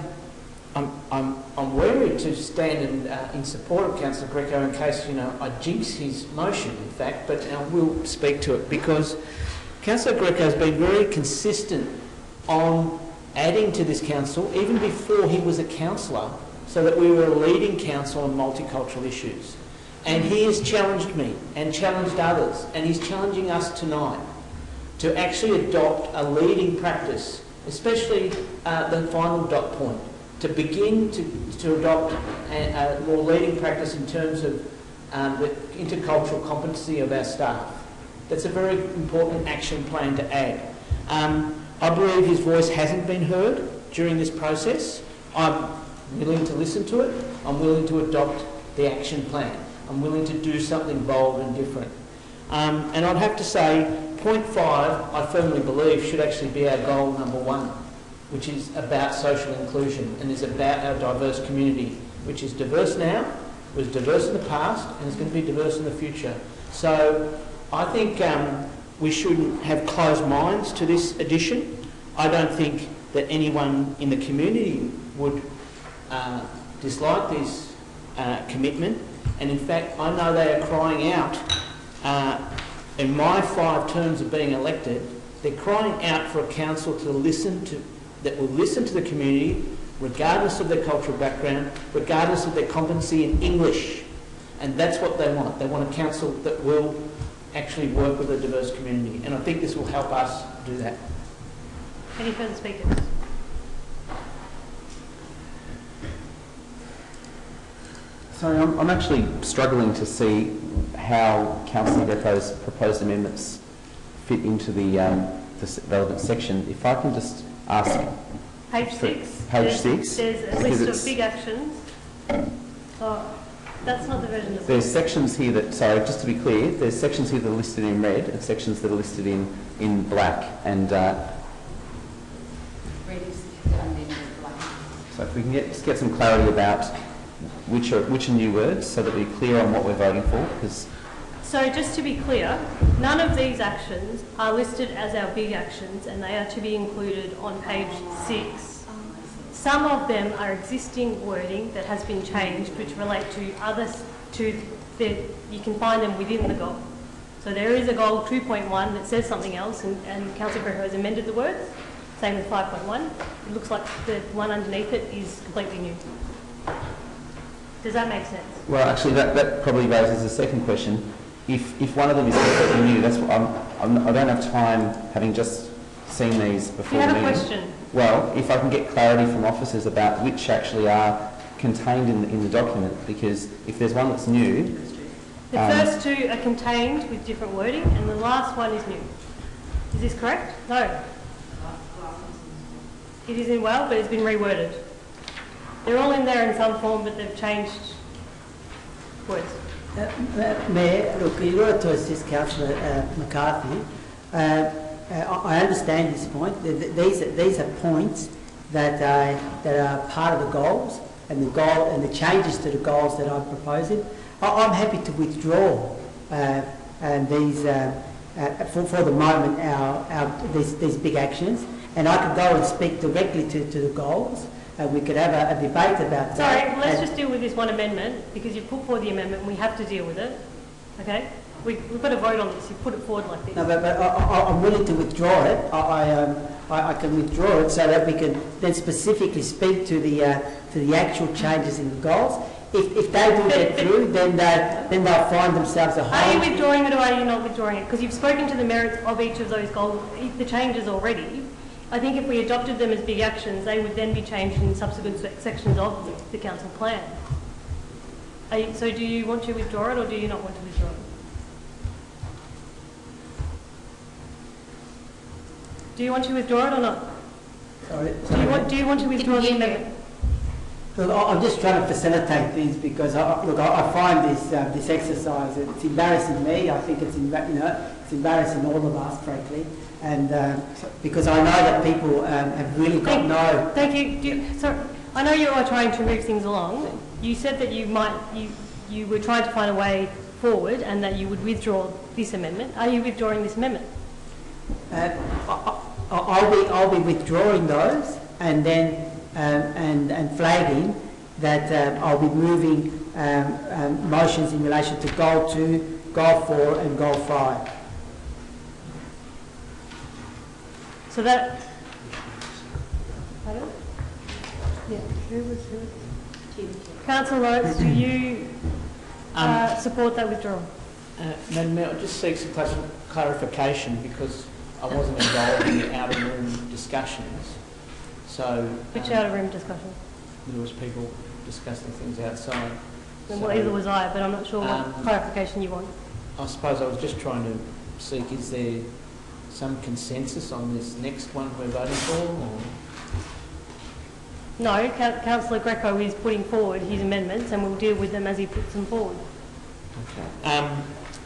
wary to stand in support of Councillor Greco in case I jinx his motion, in fact, but I will speak to it because Councillor Greco has been very consistent on adding to this council, even before he was a councillor, so that we were a leading council on multicultural issues. And he has challenged me and challenged others, and he's challenging us tonight to actually adopt a leading practice, especially the final dot point, to begin to adopt a more leading practice in terms of the intercultural competency of our staff. That's a very important action plan to add. I believe his voice hasn't been heard during this process. I'm willing to listen to it. I'm willing to adopt the action plan. I'm willing to do something bold and different. And I'd have to say, point 5, I firmly believe, should actually be our goal number 1, which is about social inclusion and is about our diverse community, which is diverse now, was diverse in the past, and is going to be diverse in the future. So I think we shouldn't have closed minds to this addition. I don't think that anyone in the community would dislike this commitment, and in fact I know they are crying out, in my 5 terms of being elected, they're crying out for a council that will listen to the community, regardless of their cultural background, regardless of their competency in English. And that's what they want. They want a council that will actually work with a diverse community. And I think this will help us do that. Any further speakers? Sorry, I'm actually struggling to see how Councillor Greco's proposed amendments fit into the relevant section. If I can just ask... Page 6. Page 6. There's a list of big actions. Oh, that's not the version of There's sections here that, sorry, just to be clear, there's sections here that are listed in red and sections that are listed in black. And so if we can just get some clarity about which are new words so that we're clear on what we're voting for. Because so just to be clear, none of these actions are listed as our big actions and they are to be included on page 6. Some of them are existing wording that has been changed which relate to others, you can find them within the goal. So there is a goal 2.1 that says something else and Councillor Greco has amended the words. Same with 5.1. It looks like the one underneath it is completely new. Does that make sense? Well, actually, that probably raises a second question. If one of them is completely new, that's what I don't have time, having just seen these before. You have the a meeting. question? Well, if I can get clarity from officers about which actually are contained in the document, because if there's one that's new... The first 2 are contained with different wording and the last one is new. Is this correct? No. It is in well, but it's been reworded. They're all in there in some form, but they've changed words. Mayor, look, in order to assist Councillor McCarthy, I understand this point. These are points that are part of the goals and the changes to the goals that I'm proposing. I'm happy to withdraw these for the moment these big actions, and I could go and speak directly to the goals. We could have a debate about that. Sorry, let's just deal with this one amendment because you've put forward the amendment and we have to deal with it. Okay? We've got to vote on this. You put it forward like this. No, but I'm willing to withdraw it. I can withdraw it so that we can then specifically speak to the actual changes in the goals. If they do get through, then they'll find themselves a home. Are you withdrawing it or are you not withdrawing it? Because you've spoken to the merits of each of those goals, the changes already. I think if we adopted them as big actions, they would then be changed in subsequent sections of the council plan. So do you want to withdraw it or do you not want to withdraw it? Do you want to withdraw it or not? Sorry. Do you want to withdraw the amendment? Look, I'm just trying to facilitate things because I find this exercise, it's embarrassing me. I think it's embarrassing all of us, frankly. And because I know that people have really got no... Thank you. I know you are trying to move things along. You said that you were trying to find a way forward and that you would withdraw this amendment. Are you withdrawing this amendment? I'll be withdrawing those and then and flagging that I'll be moving motions in relation to Goal 2, Goal 4 and Goal 5. So that... Pardon? Yeah, who was... Councillor Lawrence, do you support that withdrawal? Madam Mayor, I just seek some clarification because I wasn't involved in the outer room discussions. So... Which outer room discussion? There was people discussing things outside. Well, either was I, but I'm not sure what clarification you want. I suppose I was just trying to seek, is there some consensus on this next one we're voting for? Or? No, Councillor Greco is putting forward his amendments and we'll deal with them as he puts them forward. Okay.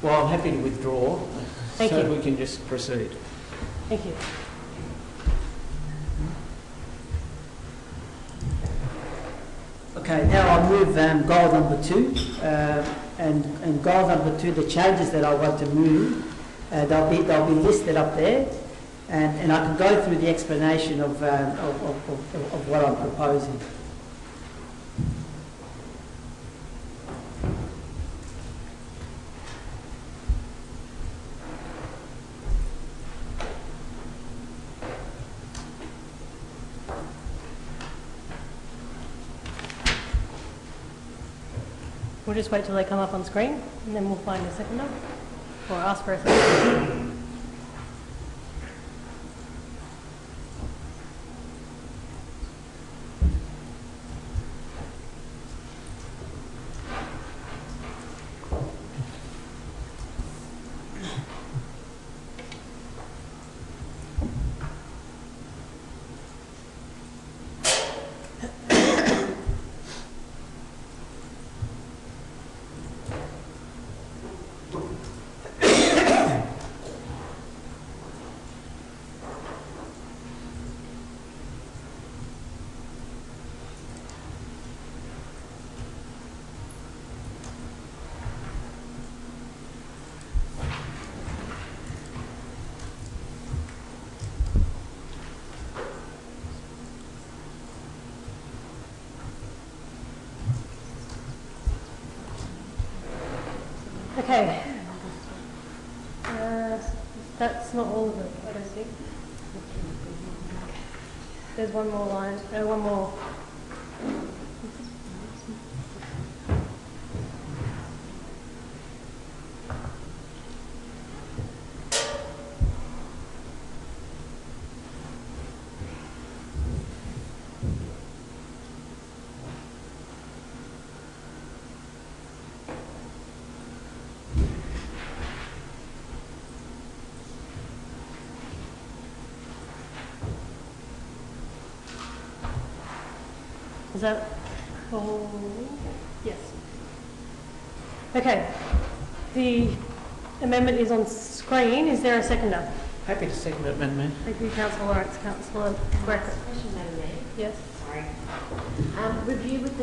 Well, I'm happy to withdraw. Thank so you. We can just proceed. Thank you. Okay, now I'll move goal number 2. And goal number 2, the changes that I want to move, they'll be listed up there. And I can go through the explanation of what I'm proposing. We'll just wait till they come up on screen and then we'll find a seconder or ask for a seconder. Okay. That's not all of it, I don't think. There's one more line, one more. Is that all? Yes. Okay. The amendment is on screen. Is there a seconder? Happy to second it, Madam Mayor. Thank you, Councillor Lawrence. Councillor Greco. Question, Madam Mayor. Yes. Sorry. Review with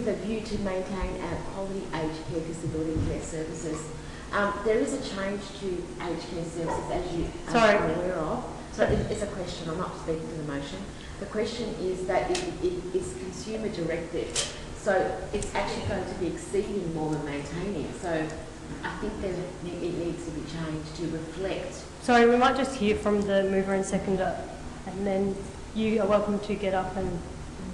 a view to maintain our quality aged care disability care services. There is a change to aged care services, as you are aware of. So it's a question. I'm not speaking to the motion. The question is that it is consumer directed, so it's actually going to be exceeding more than maintaining. So I think that it needs to be changed to reflect. Sorry, we might just hear from the mover and seconder, and then you are welcome to get up and,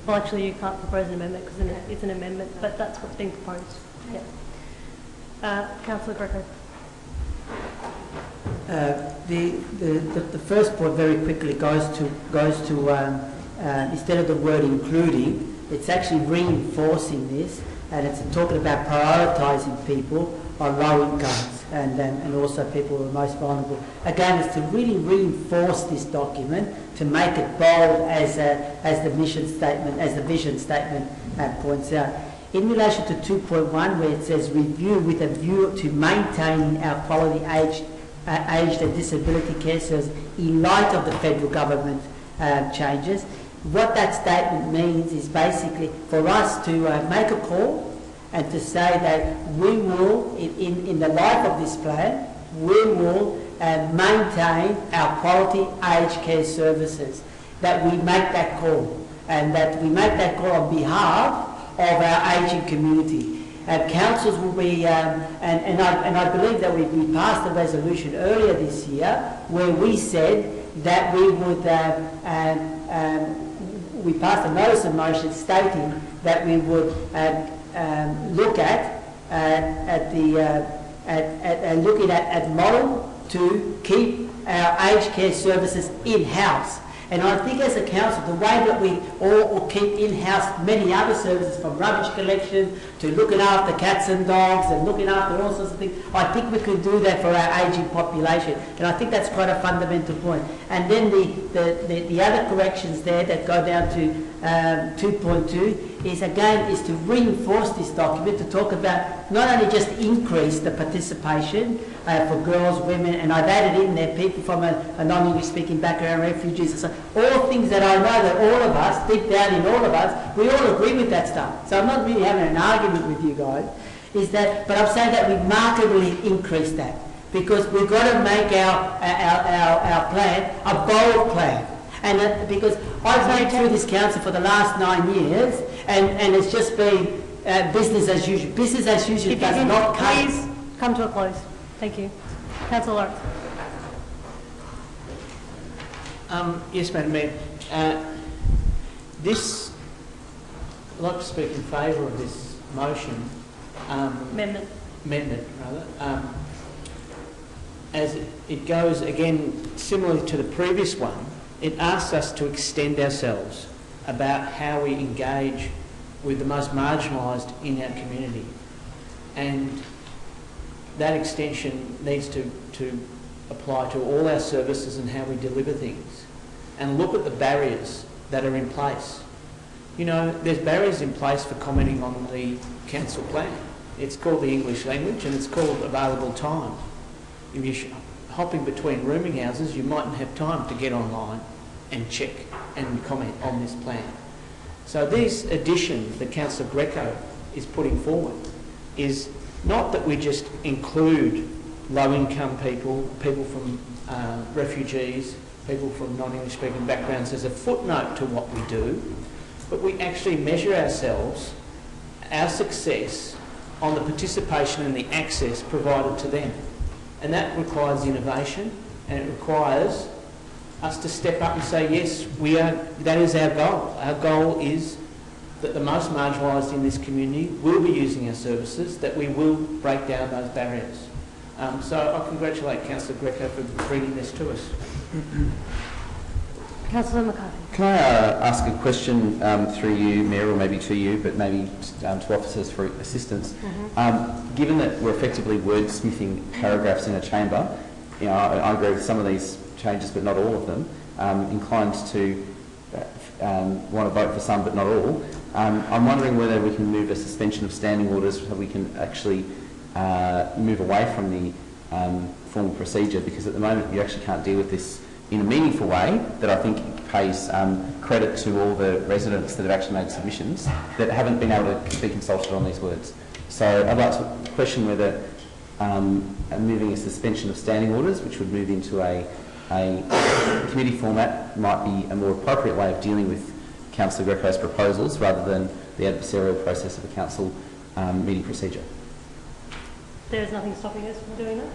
well, actually you can't propose an amendment because it's an amendment, but that's what's being proposed. Yeah. Councillor Greco. The first point very quickly goes to instead of the word including, it's actually reinforcing this, and it's talking about prioritising people on low incomes and also people who are most vulnerable. Again, it's to really reinforce this document, to make it bold as the mission statement, as the vision statement points out. In relation to 2.1, where it says review with a view to maintaining our quality aged and disability care services in light of the federal government changes, what that statement means is basically for us to make a call and to say that we will, in the life of this plan, we will maintain our quality aged care services, that we make that call, and that we make that call on behalf of our ageing community. Councils will be, and I believe that we passed a resolution earlier this year where we said that we would, we passed a notice of motion stating that we would look at looking at model to keep our aged care services in-house. And I think as a council, the way that we all keep in-house many other services, from rubbish collection to looking after cats and dogs and looking after all sorts of things, I think we could do that for our ageing population. And I think that's quite a fundamental point. And then the other corrections there that go down to 2.2 is to reinforce this document to talk about not only just increase the participation for girls, women, and I've added in there people from a non-English speaking background, refugees, and so all things that I know that all of us, deep down in all of us, we all agree with that stuff. So I'm not really having an argument with you guys, but I'm saying that we markedly increase that because we've got to make our plan a bold plan. And because I've been through this council for the last 9 years, and it's just been business as usual. Business as usual does not cut. Please come to a close. Thank you. Councillor Lawrence. Yes, Madam Mayor. I'd like to speak in favour of this motion. Amendment, rather. As it goes, again, similarly to the previous one, it asks us to extend ourselves about how we engage with the most marginalised in our community. And that extension needs to apply to all our services and how we deliver things. And look at the barriers that are in place. You know, there's barriers in place for commenting on the council plan. It's called the English language and it's called available time. If you're hopping between rooming houses, you mightn't have time to get online and check and comment on this plan. So this addition that Councillor Greco is putting forward is not that we just include low-income people, people from refugees, people from non-English speaking backgrounds as a footnote to what we do, but we actually measure ourselves, our success, on the participation and the access provided to them. And that requires innovation, and it requires us to step up and say, yes, that is our goal. Our goal is that the most marginalised in this community will be using our services, that we will break down those barriers. So I congratulate Councillor Greco for bringing this to us. Councillor McCarthy. Can I ask a question through you, Mayor, or maybe to you, but maybe to officers for assistance? Given that we're effectively wordsmithing paragraphs in a chamber, you know, I agree with some of these changes, but not all of them. Inclined to want to vote for some, but not all. I'm wondering whether we can move a suspension of standing orders so we can actually move away from the formal procedure, because at the moment you actually can't deal with this in a meaningful way that I think pays credit to all the residents that have actually made submissions that haven't been able to be consulted on these words. So I'd like to question whether moving a suspension of standing orders, which would move into a committee format, might be a more appropriate way of dealing with Councillor Greco's proposals rather than the adversarial process of a council meeting procedure. There is nothing stopping us from doing that?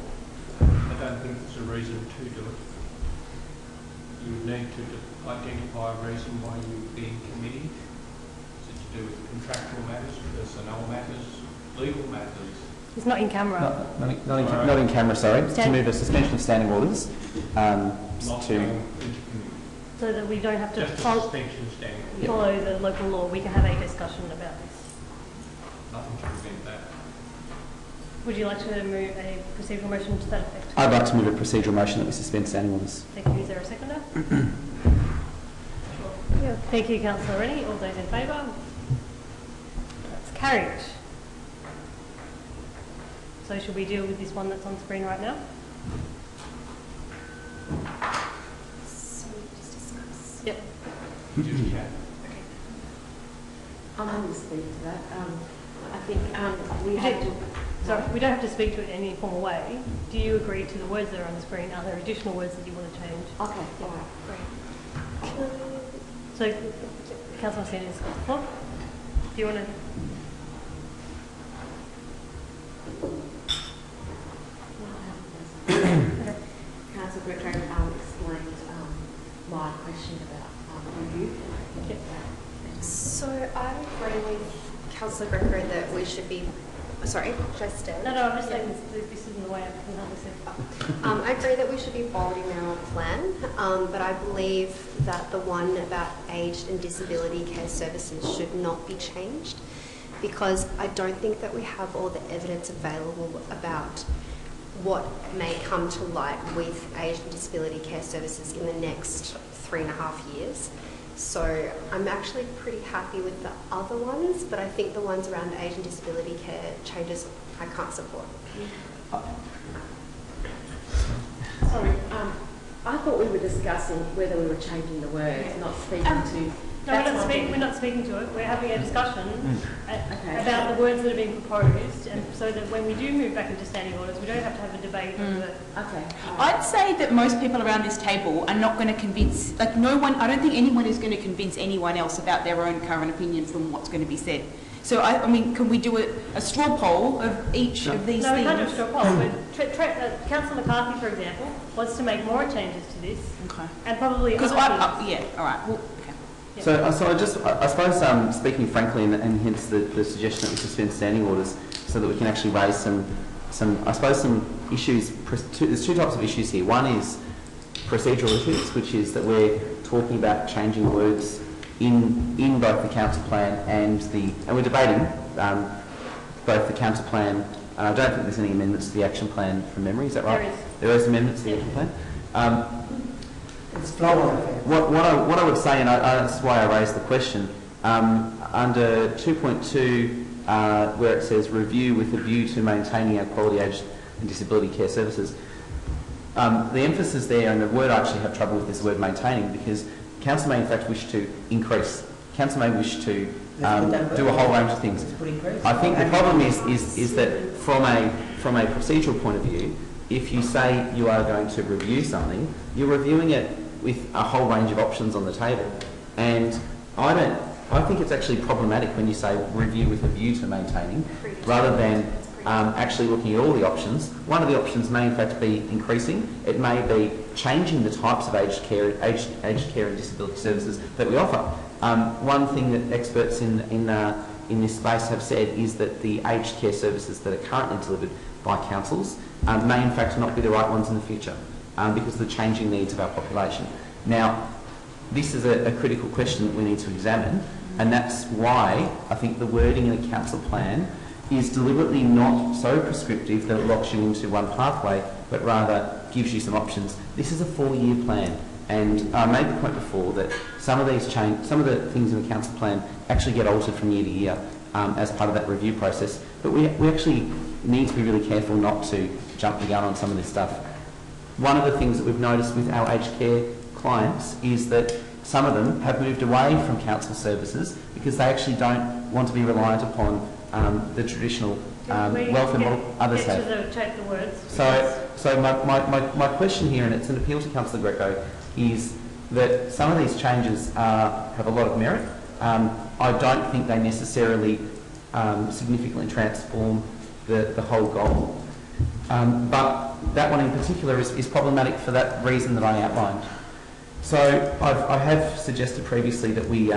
I don't think there's a reason to do it. You would need to identify a reason why you would be in committee. Is it to do with contractual matters, personnel matters, legal matters? It's not in camera. Not in camera, sorry. To move a suspension of standing orders so that we don't have to just follow the local law. We can have a discussion about this. Nothing to prevent that. Would you like to move a procedural motion to that effect? I'd like to move a procedural motion that we suspend standing orders. Thank you. Is there a seconder? Thank you, Councillor Rennie. All those in favour? That's carried. So should we deal with this one that's on screen right now? So we just discuss. Yep. You can. Okay. I'm going to speak to that. I think we have to... Sorry, we don't have to speak to it in any formal way. Do you agree to the words that are on the screen? Are there additional words that you want to change? Okay, all right. Great. So, Councillor Sanders, do you want to... Councillor Greco explained my question about review. So I agree with Councillor Greco that we should be, sorry, should I stay? No, I'm just saying this isn't the way I can understand. I agree that we should be bold in our plan, but I believe that the one about aged and disability care services should not be changed, because I don't think that we have all the evidence available about what may come to light with aged and disability care services in the next 3.5 years. So I'm actually pretty happy with the other ones, but I think the ones around aged and disability care changes I can't support. Sorry, I thought we were discussing whether we were changing the words, not speaking to... No, we're not speaking to it. We're having a discussion about the words that are being proposed, and so that when we do move back into standing orders, we don't have to have a debate over it. Okay. I'd say that most people around this table are not going to convince, like no one, I don't think anyone is going to convince anyone else about their own current opinion from what's going to be said. So, I mean, can we do a straw poll of each of these things? No, we can't do a straw poll, but Councillor McCarthy, for example, wants to make more changes to this. Okay. And probably because yeah, all right. Well, So I suppose, speaking frankly, and hence the suggestion that we suspend standing orders, so that we can actually raise some issues. There's two types of issues here. One is procedural issues, which is that we're talking about changing words in both the council plan and we're debating both the council plan. And I don't think there's any amendments to the action plan from memory. Is that right? There is amendments to the action plan. It's flow-on. What I would say, and that's why I raised the question, under 2.2, where it says review with a view to maintaining our quality aged and disability care services, the emphasis there, and the word I actually have trouble with is the word maintaining, because council may in fact wish to increase. Council may wish to do a whole range of things. I think the problem is that from a procedural point of view, if you say you are going to review something, you're reviewing it with a whole range of options on the table. And I think it's actually problematic when you say review with a view to maintaining, rather than actually looking at all the options. One of the options may in fact be increasing. It may be changing the types of aged care and disability services that we offer. One thing that experts in this space have said is that the aged care services that are currently delivered by councils may in fact not be the right ones in the future because of the changing needs of our population. Now, this is a critical question that we need to examine, and that's why I think the wording in a council plan is deliberately not so prescriptive that it locks you into one pathway, but rather gives you some options. This is a 4-year plan, and I made the point before that some of the things in the council plan actually get altered from year to year as part of that review process. But we actually need to be really careful not to jump the gun on some of this stuff. One of the things that we've noticed with our aged care clients is that some of them have moved away from council services because they actually don't want to be reliant upon the traditional welfare model others have. Take the words. So my question here, and it's an appeal to Councillor Greco, is that some of these changes have a lot of merit. I don't think they necessarily significantly transform the whole goal. But that one in particular is problematic for that reason that I outlined. So I have suggested previously that we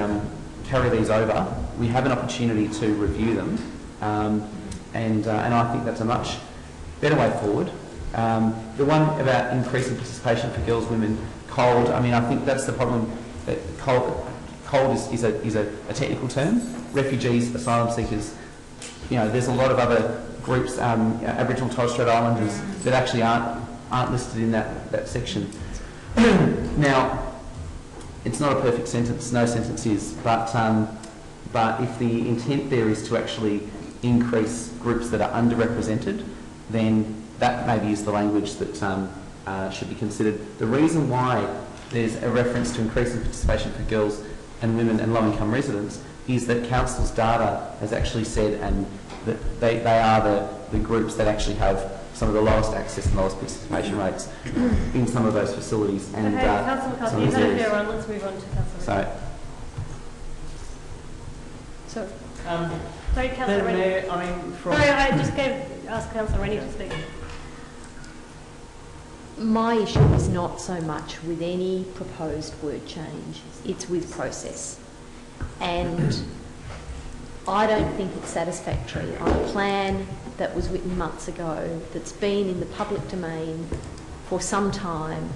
carry these over. We have an opportunity to review them, and I think that's a much better way forward. The one about increasing participation for girls, women, COLD, I mean, I think that's the problem. That COLD is a technical term. Refugees, asylum seekers, there's a lot of other groups, Aboriginal Torres Strait Islanders, that actually aren't listed in that section. Now, it's not a perfect sentence, no sentence is, but if the intent there is to actually increase groups that are underrepresented, then that maybe is the language that should be considered. The reason why there's a reference to increasing participation for girls and women and low-income residents is that council's data has actually said that they are the groups that actually have some of the lowest access and lowest participation rates in some of those facilities. And okay, Councillor McCarthy, you've had a fair run. Let's move on to Councillor Sorry, Councillor Rennie. I mean, Sorry, I just asked Councillor Rennie to speak. my issue is not so much with any proposed word change, it's with process. And I don't think it's satisfactory on a plan that was written months ago, that's been in the public domain for some time,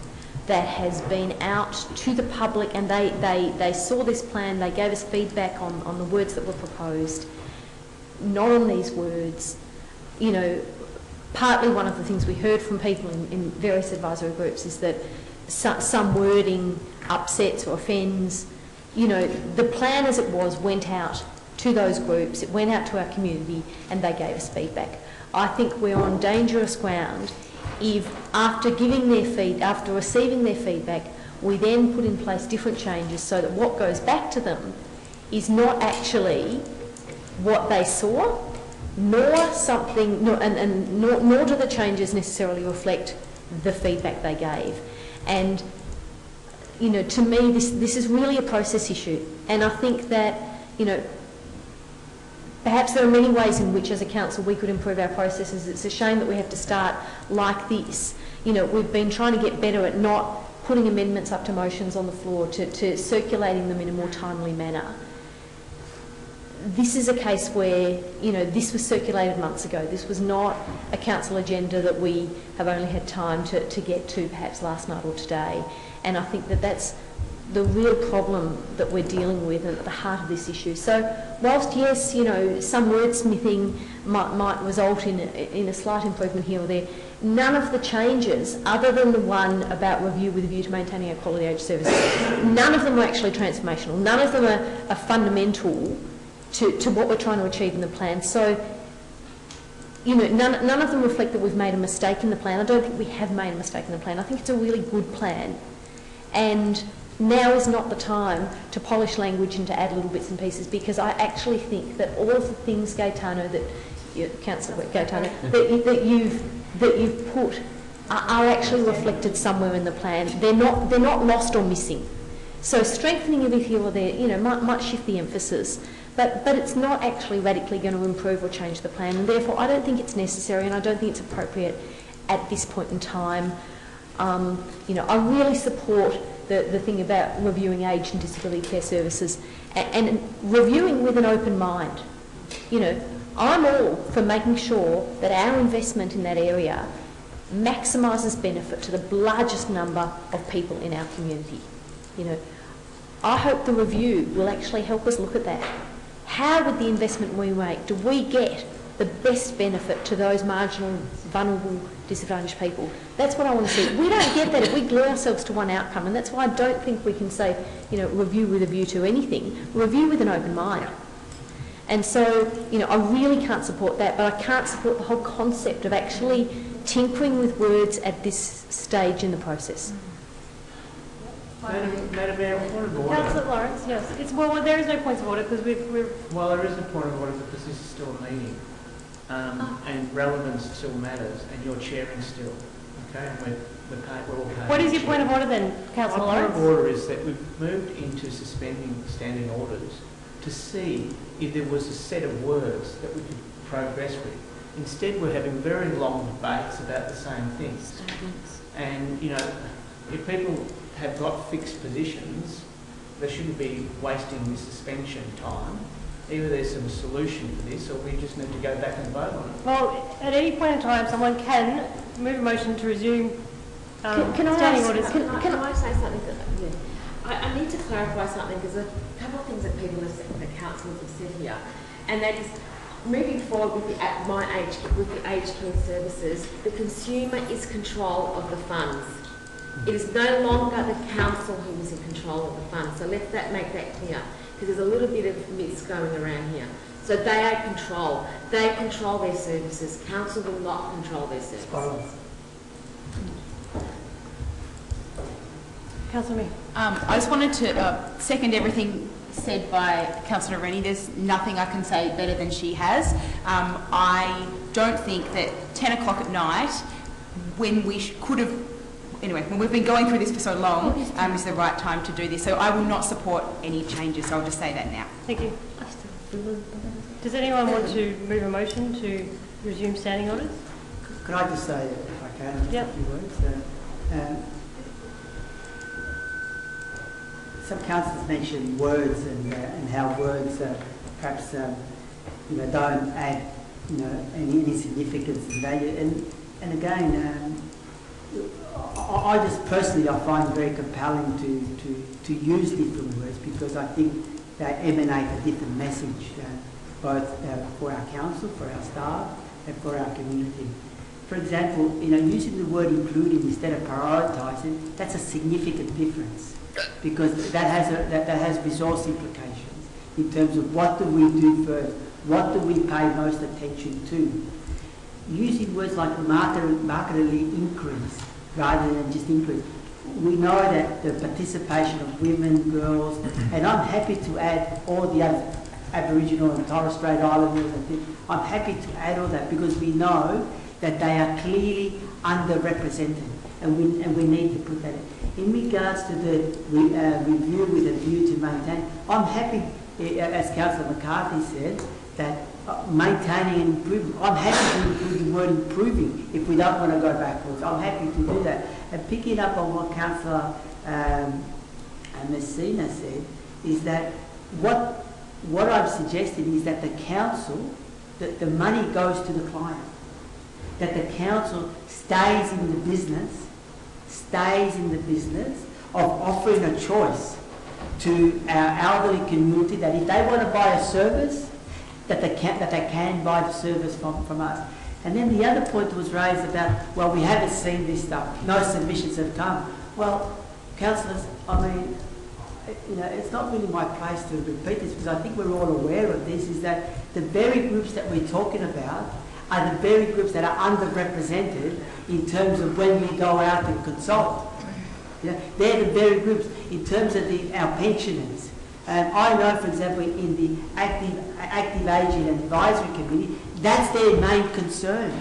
that has been out to the public, and they saw this plan, they gave us feedback on the words that were proposed, not on these words. You know, partly one of the things we heard from people in various advisory groups is that some wording upsets or offends. You know, the plan as it was went out to those groups, it went out to our community, and they gave us feedback. I think we're on dangerous ground if, after receiving their feedback, we then put in place different changes so that what goes back to them is not actually what they saw, nor do the changes necessarily reflect the feedback they gave. And, you know, to me, this is really a process issue. And I think that, you know, perhaps there are many ways in which, as a council, we could improve our processes. It's a shame that we have to start like this. You know, we've been trying to get better at not putting amendments up to motions on the floor, to circulating them in a more timely manner. This is a case where, you know, this was circulated months ago. This was not a council agenda that we have only had time to get to perhaps last night or today. And I think that that's the real problem that we're dealing with at the heart of this issue. So whilst, yes, you know, some wordsmithing might result in a slight improvement here or there, none of the changes, other than the one about review with a view to maintaining our quality age services, none of them are actually transformational. None of them are fundamental to what we're trying to achieve in the plan. So, you know, none of them reflect that we've made a mistake in the plan. I don't think we have made a mistake in the plan. I think it's a really good plan. And now is not the time to polish language and to add little bits and pieces, because I actually think that all of the things, Gaetano, Councillor Gaetano, that you've put are actually reflected somewhere in the plan. They're not lost or missing. So strengthening of it here or there, you know, might shift the emphasis, but it's not actually radically going to improve or change the plan, and therefore I don't think it's necessary, and I don't think it's appropriate at this point in time. You know, I really support the thing about reviewing aged and disability care services and reviewing with an open mind. You know, I'm all for making sure that our investment in that area maximises benefit to the largest number of people in our community. You know, I hope the review will actually help us look at that. How, with the investment we make, do we get the best benefit to those marginal, vulnerable, disadvantaged people? That's what I want to see. We don't get that if we glue ourselves to one outcome, and that's why I don't think we can say, you know, review with a view to anything. Review with an open mind. And so, you know, I really can't support that, but I can't support the whole concept of actually tinkering with words at this stage in the process. Madam Mayor, point of order. Councillor Lawrence, yes. Well, there is no point of order because we're... Well, there is a point of order because this is still a meeting. And relevance still matters, and you're chairing still. Okay? And we're all paying. What is your point of order then, Councillor Lawrence? My point of order is that we've moved into suspending standing orders to see if there was a set of words that we could progress with. Instead, we're having very long debates about the same things. And, you know, if people have got fixed positions, they shouldn't be wasting this suspension time. Either there's some solution for this, or we just need to go back and vote on it. Well, at any point in time, someone can move a motion to resume can I standing ask, orders. Can I say something? I need to clarify something, because a couple of things that people have said, that councillors have said here, and that is, moving forward with the aged care services, the consumer is control of the funds. It is no longer the council who is in control of the funds. So let's make that clear, because there's a little bit of myths going around here. So they are control. They control their services. Council will not control their services. Councillor Mee. I just wanted to second everything said by Councillor Rennie. There's nothing I can say better than she has. I don't think that 10 o'clock at night, when we could have, anyway, when we've been going through this for so long, is the right time to do this. So I will not support any changes. So I'll just say that now. Thank you. Does anyone want to move a motion to resume standing orders? Can I just say, if I can, just a few words? some councillors mentioned words and how words perhaps don't add any significance and value. And again, I just personally I find it very compelling to use different words because I think they emanate a different message, both for our council, for our staff, and for our community. For example, using the word including instead of prioritising, that's a significant difference because that has resource implications in terms of what do we do first, what do we pay most attention to. Using words like markedly increase rather than just increase. We know that the participation of women, girls, and I'm happy to add all the other Aboriginal and Torres Strait Islanders and things. I'm happy to add all that because we know that they are clearly underrepresented and we need to put that in. In regards to the review with a view to maintain, I'm happy, as Councillor McCarthy said, that maintaining and improving. I'm happy to include the word improving if we don't want to go backwards. I'm happy to do that. And picking up on what Councillor Messina said, is that what I'm suggesting is that the council, that the money goes to the client, that the council stays in the business of offering a choice to our elderly community that if they want to buy a service, that they can buy the service from us. And then the other point was raised about, well, we haven't seen this stuff. No submissions have come. Well, councillors, I mean, it's not really my place to repeat this because I think we're all aware of this, is that the very groups that we're talking about are the very groups that are underrepresented in terms of when we go out and consult. They're the very groups in terms of our pensioners. And I know, for example, in the active aging and advisory committee, that's their main concern,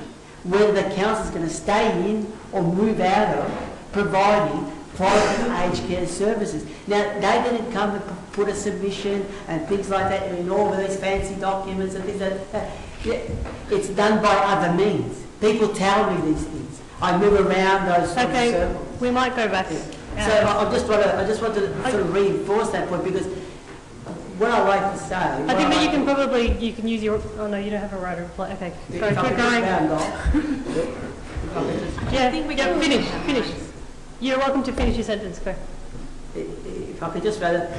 whether the council is going to stay in or move out of providing private aged care services. Now, they didn't come and put a submission and things like that in all of these fancy documents and things like that. It's done by other means. People tell me these things. I move around those sort of circles. We might go back. Yeah. So I just want to sort of reinforce that point because what I like to say... I think that you can use your... Oh no, you don't have a right to reply. Okay, sorry, keep going. Finish. You're welcome to finish your sentence, go. If I could just rather,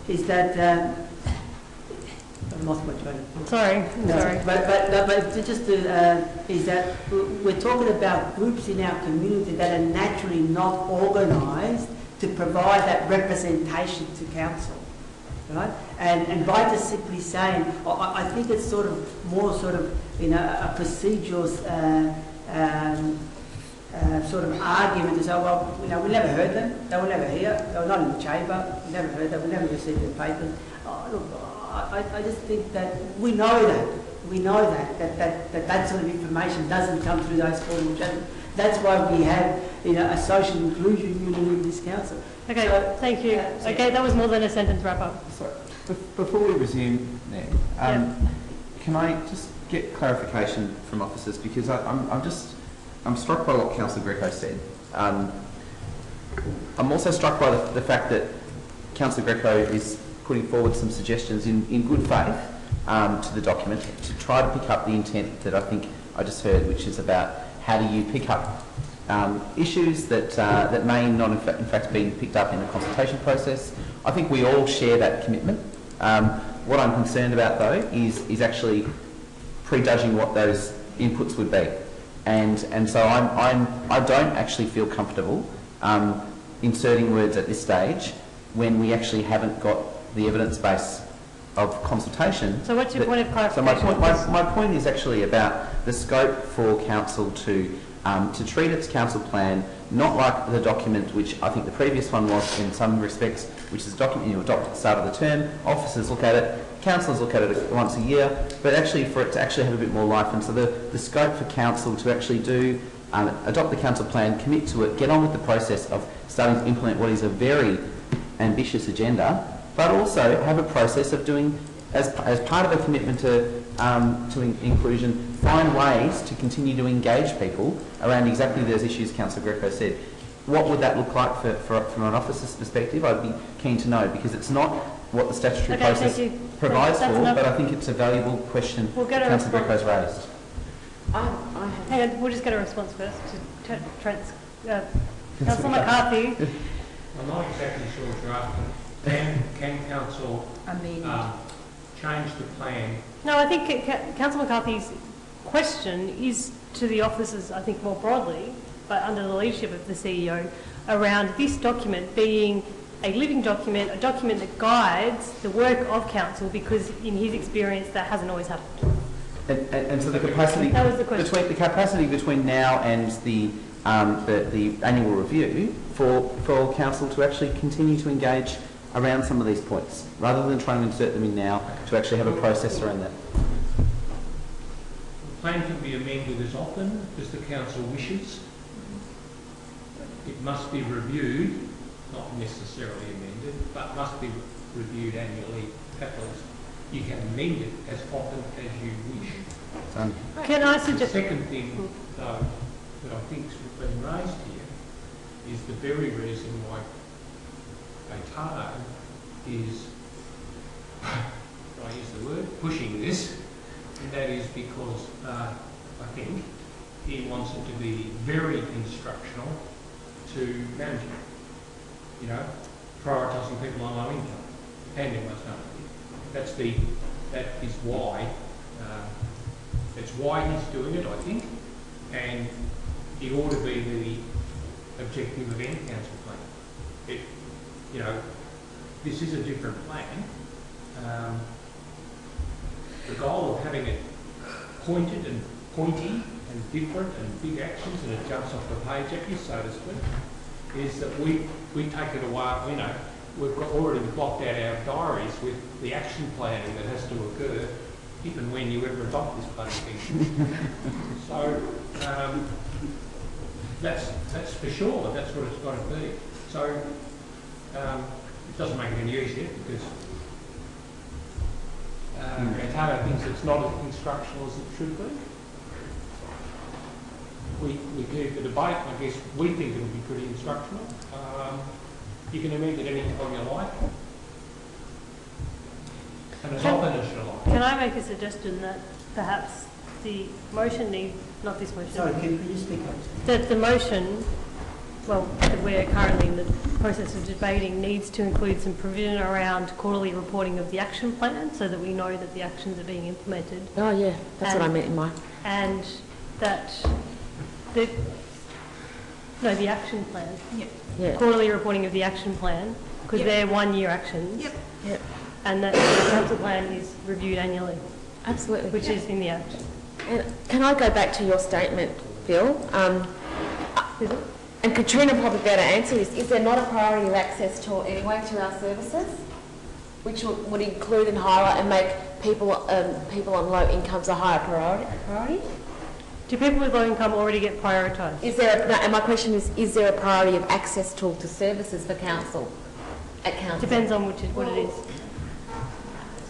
is that... I've lost my train. Sorry. But just to, is that we're talking about groups in our community that are naturally not organised to provide that representation to council, right? And by just simply saying, I think it's sort of more sort of a procedural sort of argument to say, well, we never heard them, they were never here, they were not in the chamber, we never heard them, we never received their papers. I just think that we know that sort of information doesn't come through those formal channels. That's why we have a social inclusion unit in this council. Okay, so, thank you. Okay, that was more than a sentence wrap up. Sorry, before we resume then, can I just get clarification from officers, because I'm struck by what Councillor Greco said. I'm also struck by the fact that Councillor Greco is putting forward some suggestions in good faith to the document to try to pick up the intent that I think I just heard, which is about how do you pick up issues that may not in fact been picked up in the consultation process. I think we all share that commitment. What I'm concerned about though is actually prejudging what those inputs would be, and so I don't actually feel comfortable inserting words at this stage when we actually haven't got the evidence base of consultation. So what's your point of clarification? So my point is actually about the scope for council to treat its council plan not like the document which I think the previous one was in some respects, which is a document you adopt at the start of the term, officers look at it, councillors look at it once a year, but actually for it to actually have a bit more life. And so the scope for council to actually adopt the council plan, commit to it, get on with the process of starting to implement what is a very ambitious agenda, but also have a process of doing, as part of a commitment to inclusion, find ways to continue to engage people around exactly those issues Councillor Greco said. what would that look like from an officer's perspective? I'd be keen to know, because it's not what the statutory process provides for, but I think it's a valuable question Councillor Greco's raised. Hang on, we'll just get a response first to Councillor McCarthy. I'm not exactly sure what you're asking. Can council change the plan? No, I think Councillor McCarthy's question is to the officers, I think more broadly, but under the leadership of the CEO, around this document being a living document, a document that guides the work of council, because in his experience that hasn't always happened. And so the capacity, that was the question. the capacity between now and the annual review for council to actually continue to engage around some of these points, rather than trying to insert them in now, to actually have a process around that. The plan can be amended as often as the council wishes. It must be reviewed, not necessarily amended, but must be reviewed annually. You can amend it as often as you wish. Can I suggest... The second thing, though, that I think has been raised here is the very reason why ATARO is, I use the word, pushing this, and that is because I think he wants it to be very instructional to management. You know, prioritising people on low income and everyone's money. That is why it's why he's doing it, I think, and it ought to be the objective of any council plan. You know, this is a different plan. The goal of having it pointed and pointy and different and big actions and it jumps off the page at you, so to speak, is that we take it away. You know, we've already blocked out our diaries with the action planning that has to occur if and when you ever adopt this bloody thing. So that's for sure. That's what it's got to be. So it doesn't make it any easier because ATARO thinks it's not as instructional as it should be. We gave the debate. I guess we think it'll be pretty instructional. You can amend it any time you like, and as often as you like. Can I make a suggestion that perhaps the motion needs, not this motion. Sorry, can you speak up? That the motion, well, that we're currently in the process of debating, needs to include some provision around quarterly reporting of the action plan, so that we know that the actions are being implemented. Oh yeah, that's what I meant in my. And that the action plan. Yep. Yeah. Quarterly reporting of the action plan, because they're 1 year actions. Yep. Yep. And that the council plan is reviewed annually. Absolutely. Which is in the Act. And can I go back to your statement, Phil? And Katrina probably better answer this. Is there not a priority of access to anyway to our services, which would include and highlight and make people on low incomes a higher priority? Do people with low income already get prioritised? And my question is there a priority of access to services for council at council? Depends on what it is.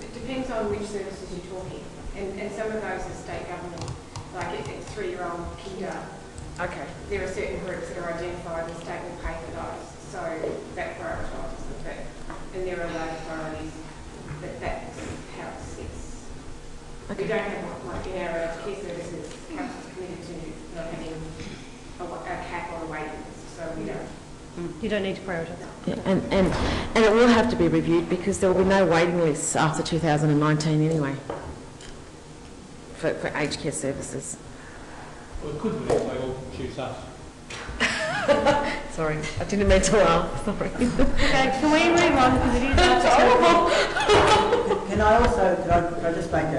It depends on which services you're talking. And some of those are state government, like it's 3-year-old kinder. Okay. There are certain groups that are identified and the state will pay for those, so that prioritises them. And there are low priorities, but that's how it sits. Okay. We don't have, like in our care services, council's committed to not having a cap or a waiting list, so we don't. You don't need to prioritise. Yeah, and it will have to be reviewed because there will be no waiting lists after 2019 anyway for aged care services. Well, it could be if they all choose us. Sorry, I didn't mean to laugh. Sorry. Okay, can we move on because it is horrible. Can I just make a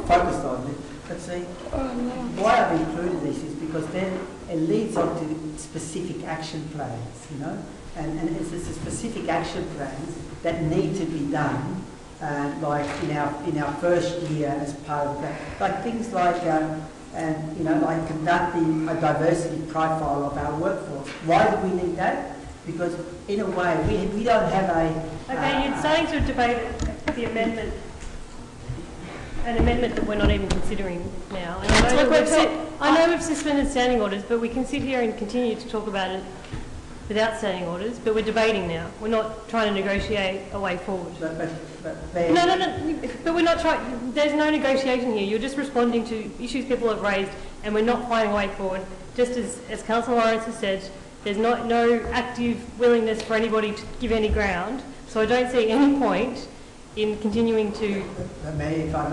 focused on it? But see, why I've included this is because then it leads on to specific action plans, you know, and it's the specific action plans that need to be done, like in our first year as part of that, like things like like conducting a diversity profile of our workforce. Why do we need that? Because in a way we don't have a. Okay, you're starting to debate the amendment. An amendment that we're not even considering now. And I know I know we've suspended standing orders, but we can sit here and continue to talk about it without standing orders, but we're debating now. We're not trying to negotiate a way forward. No, but we're not trying, there's no negotiation here. You're just responding to issues people have raised, and we're not finding a way forward. Just as Councillor Lawrence has said, there's no active willingness for anybody to give any ground, so I don't see any point in continuing to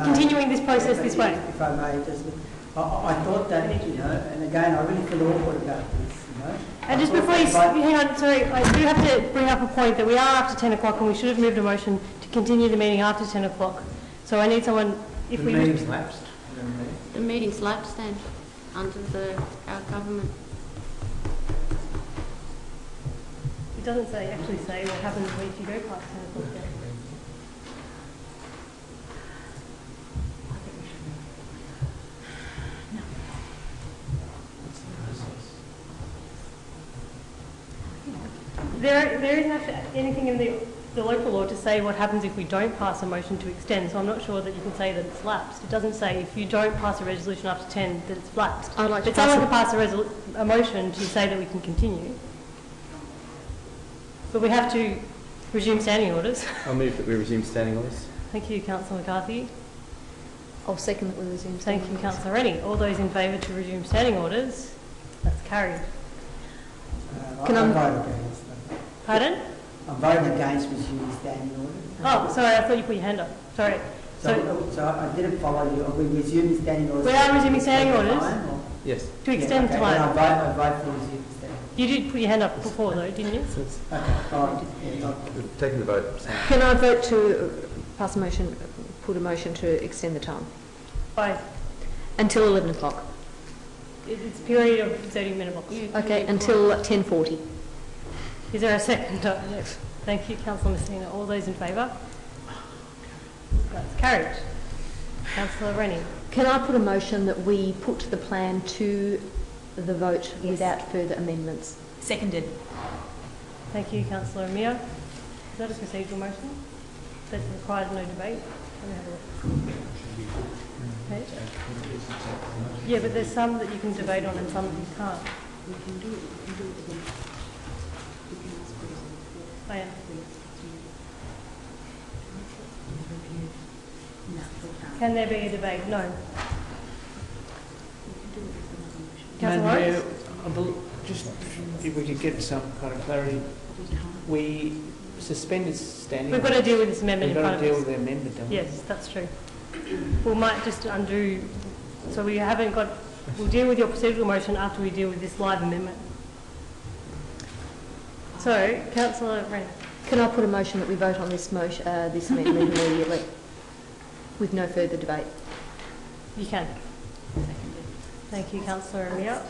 continuing this process this way. If I may, just, I thought that, and again, I really feel awkward about this, And just before you, hang on, sorry, I do have to bring up a point that we are after 10 o'clock and we should have moved a motion to continue the meeting after 10 o'clock. So I need someone, if we... The meeting's lapsed. The meeting's lapsed then, under our government. It doesn't actually say what happens if you go past 10 o'clock then. There isn't actually anything in the local law to say what happens if we don't pass a motion to extend, so I'm not sure that you can say that it's lapsed. It doesn't say if you don't pass a resolution after 10 that it's lapsed. I'd like to but someone can pass a motion to say that we can continue. But we have to resume standing orders. I'll move that we resume standing orders. Thank you, Councillor McCarthy. I'll second that we resume standing Thank you, orders. Councillor Rennie. All those in favour to resume standing orders? That's carried. Can I vote against? Pardon? I'm voting against resuming standing orders. Oh, sorry, I thought you put your hand up. Sorry. So I didn't follow you. Are we resuming standing orders? We are resuming standing orders. Yes. To extend okay. time. I vote for resuming standing. You did put your hand up before though, didn't you? Okay. We've taken the vote. Can I vote to pass a motion, put a motion to extend the time? By until 11 o'clock. It's a period of 30 minutes. Okay, until 10:40. Is there a second? Yes. Thank you, Councillor Messina. All those in favour? That's carried. Councillor Rennie. Can I put a motion that we put the plan to the vote without further amendments? Seconded. Thank you, Councillor Amir. Is that a procedural motion? That requires no debate? Let me have a look. Okay. Yeah, but there's some that you can debate on and some that you can't. I am. Can there be a debate? No. Councillor Mayor, Lawrence? just if we could get some kind of clarity, we suspended standing. We've got to deal with this amendment in front of us. We've got to deal with the amendment, don't we? Yes, that's true. We might just undo, so we haven't got, we'll deal with your procedural motion after we deal with this live amendment. So, Councillor Rennie. Can I put a motion that we vote on this motion, this amendment immediately, with no further debate? You can. Thank you, Councillor Amir.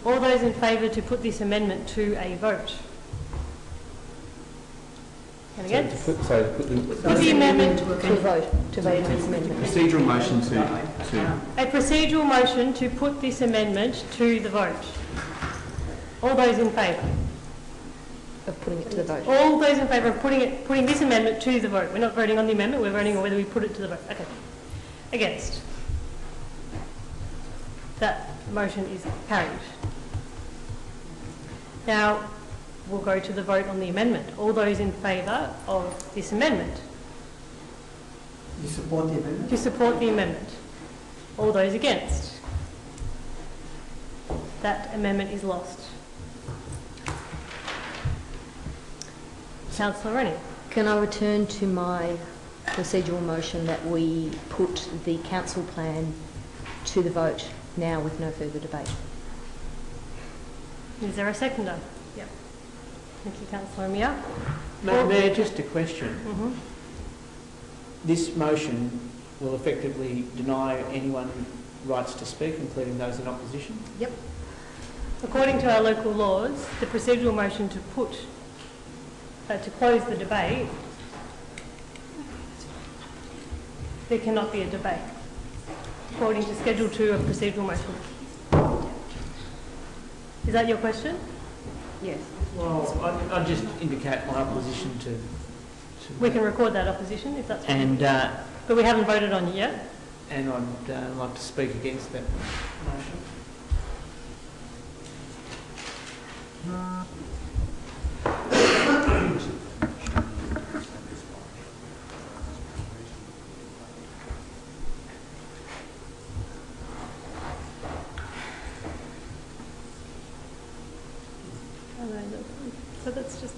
All those in favour to put this amendment to a vote? And against? Put the amendment to vote on this amendment. Procedural motion to a procedural motion to put this amendment to the vote. All those in favour? Of putting it to the vote. All those in favour of putting this amendment to the vote. We're not voting on the amendment, we're voting on whether we put it to the vote. Okay. Against? That motion is carried. Now, we'll go to the vote on the amendment. All those in favour of this amendment? You support the amendment? To support the amendment. All those against? That amendment is lost. Councillor Rennie. Can I return to my procedural motion that we put the council plan to the vote now with no further debate? Is there a seconder? Yep. Thank you, Councillor Amir. Mayor, just a question. This motion will effectively deny anyone rights to speak, including those in opposition? Yep. According to our local laws, the procedural motion to close the debate, there cannot be a debate, according to Schedule 2 of procedural motion. Is that your question? Yes. Well, I'll just indicate my opposition to we can record that opposition if that's. And but we haven't voted on it yet. And I'd like to speak against that motion. So that's just...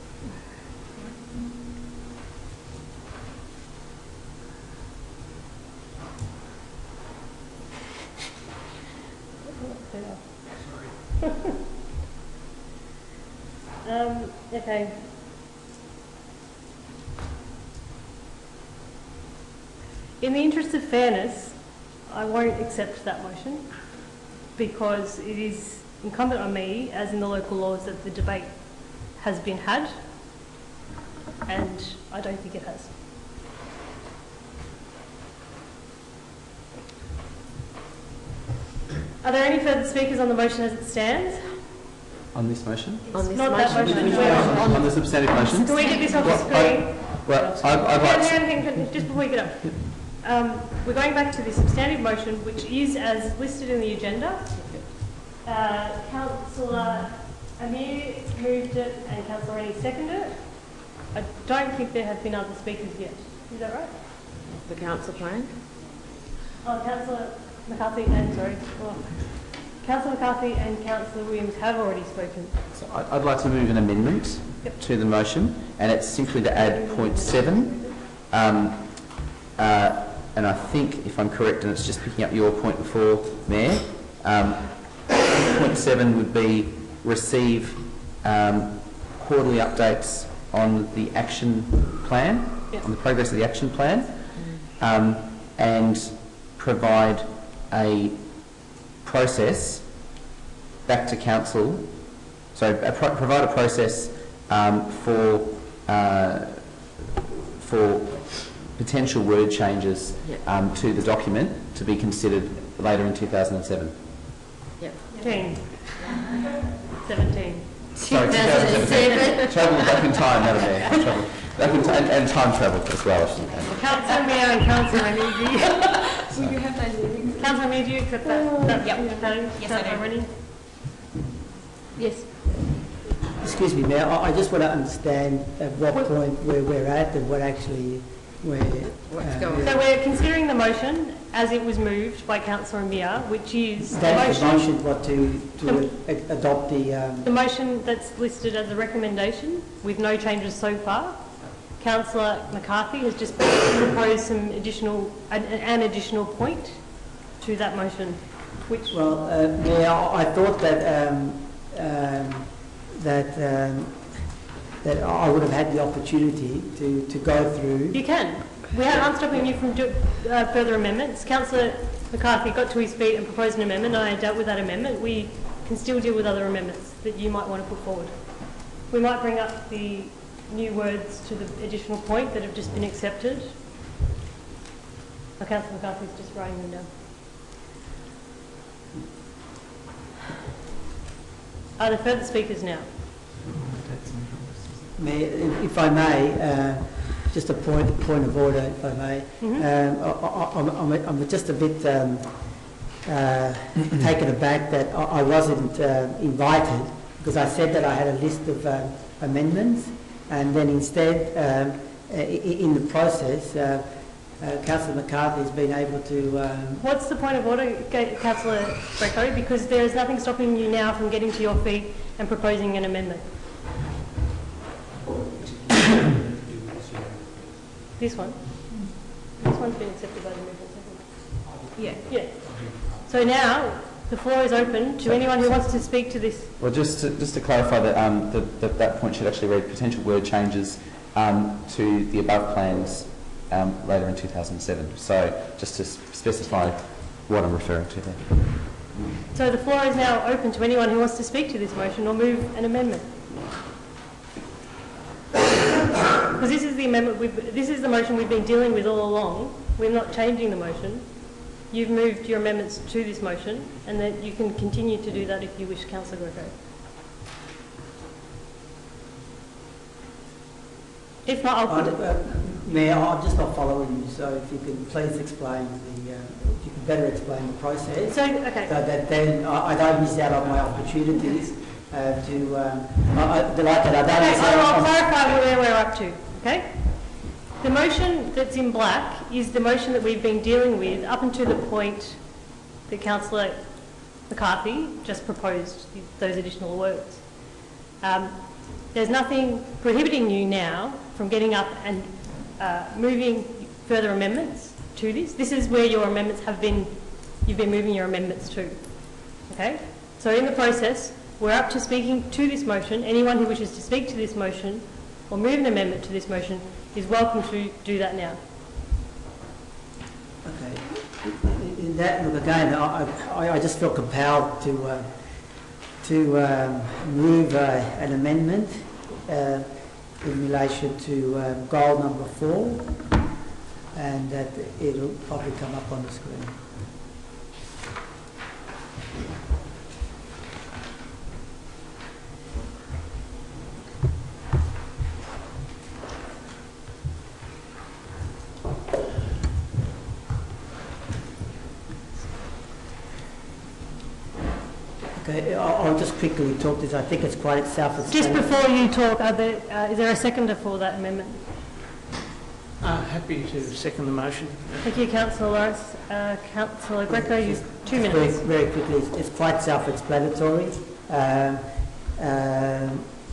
okay. In the interest of fairness, I won't accept that motion because it is incumbent on me, as in the local laws, that the debate has been had, and I don't think it has. Are there any further speakers on the motion as it stands? On this motion? On this Not that motion. On the substantive motion? Can we get this off the screen? I'd like to... Hang on, just before we get up. We're going back to the substantive motion, which is as listed in the agenda. Councillor Amir moved it and Councillor Rennie seconded it. I don't think there have been other speakers yet. Is that right? The council plan? Oh, Councillor McCarthy and, sorry. Oh. Councillor McCarthy and Councillor Williams have already spoken. So I'd like to move an amendment to the motion, and it's simply to add point 7. And I think, if I'm correct, and it's just picking up your point before, Mayor, point 7 would be receive quarterly updates on the action plan, on the progress of the action plan, and provide a process back to council. So provide a process for potential word changes to the document to be considered later in 2007. Yep. 17. Sorry, 2007. Travel back in time, Madam Mayor. Travel. Back in and time travel as well. Councillor Mayor and Councillor Rennie, will you have those meetings? Councillor Mayor, do you accept that? Yep. Yes, I do. Yes. Excuse me, Mayor, I just want to understand at what point where we're at and what actually what's going on. So we're considering the motion as it was moved by Councillor Amir, which is that's the motion what to adopt the motion that's listed as a recommendation with no changes so far. Councillor McCarthy has just proposed some an additional point to that motion, which... Well, Mayor, I thought that that I would have had the opportunity to go through... You can. I'm stopping you from further amendments. Councillor McCarthy got to his feet and proposed an amendment, and I dealt with that amendment. We can still deal with other amendments that you might want to put forward. We might bring up the new words to the additional point that have just been accepted. Oh, Councillor McCarthy's just writing them down. Are there further speakers now? Mayor, if I may, just a point of order, if I may. I'm just a bit taken aback that I wasn't invited, because I said that I had a list of amendments, and then instead, in the process, Councillor McCarthy has been able to... What's the point of order, Councillor Greco? Because there is nothing stopping you now from getting to your feet and proposing an amendment. This one? This one's been accepted by the movement. Yeah. Yeah. So now, the floor is open to anyone who wants to speak to this. Well, just to clarify that that point should actually read potential word changes to the above plans later in 2007. So just to specify what I'm referring to there. So the floor is now open to anyone who wants to speak to this motion or move an amendment. Because this is the amendment, this is the motion we've been dealing with all along. We're not changing the motion. You've moved your amendments to this motion, and that you can continue to do that if you wish, Councillor Greco. If not, I'll put it... Mayor, I'm just not following you, so if you can please explain if you can better explain the process. So, okay. So that then I don't miss out on my opportunities I'll clarify where we're up to, okay? The motion that's in black is the motion that we've been dealing with up until the point that Councillor McCarthy just proposed those additional words. There's nothing prohibiting you now from getting up and moving further amendments to this. This is where your amendments have been, you've been moving your amendments to, okay? So in the process, we're up to speaking to this motion. Anyone who wishes to speak to this motion or move an amendment to this motion is welcome to do that now. Okay. In that, look, again, I just feel compelled to move an amendment in relation to goal number 4, and that it'll probably come up on the screen. Okay, I'll just quickly talk this. I think it's quite self-explanatory. Just before you talk, is there a seconder for that amendment? Happy to second the motion. Thank you, Councillor Lawrence. Councillor Greco, you have 2 minutes. Very quickly, it's quite self-explanatory.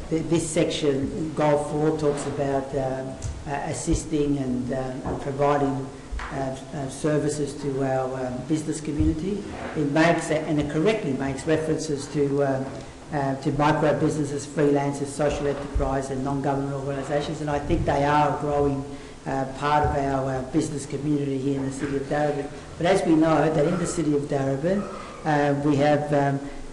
This section, Goal 4, talks about assisting and providing services to our business community. It makes, and it correctly makes, references to micro businesses, freelancers, social enterprise and non-government organisations, and I think they are a growing part of our business community here in the City of Darebin. But as we know, that in the City of Darebin, we have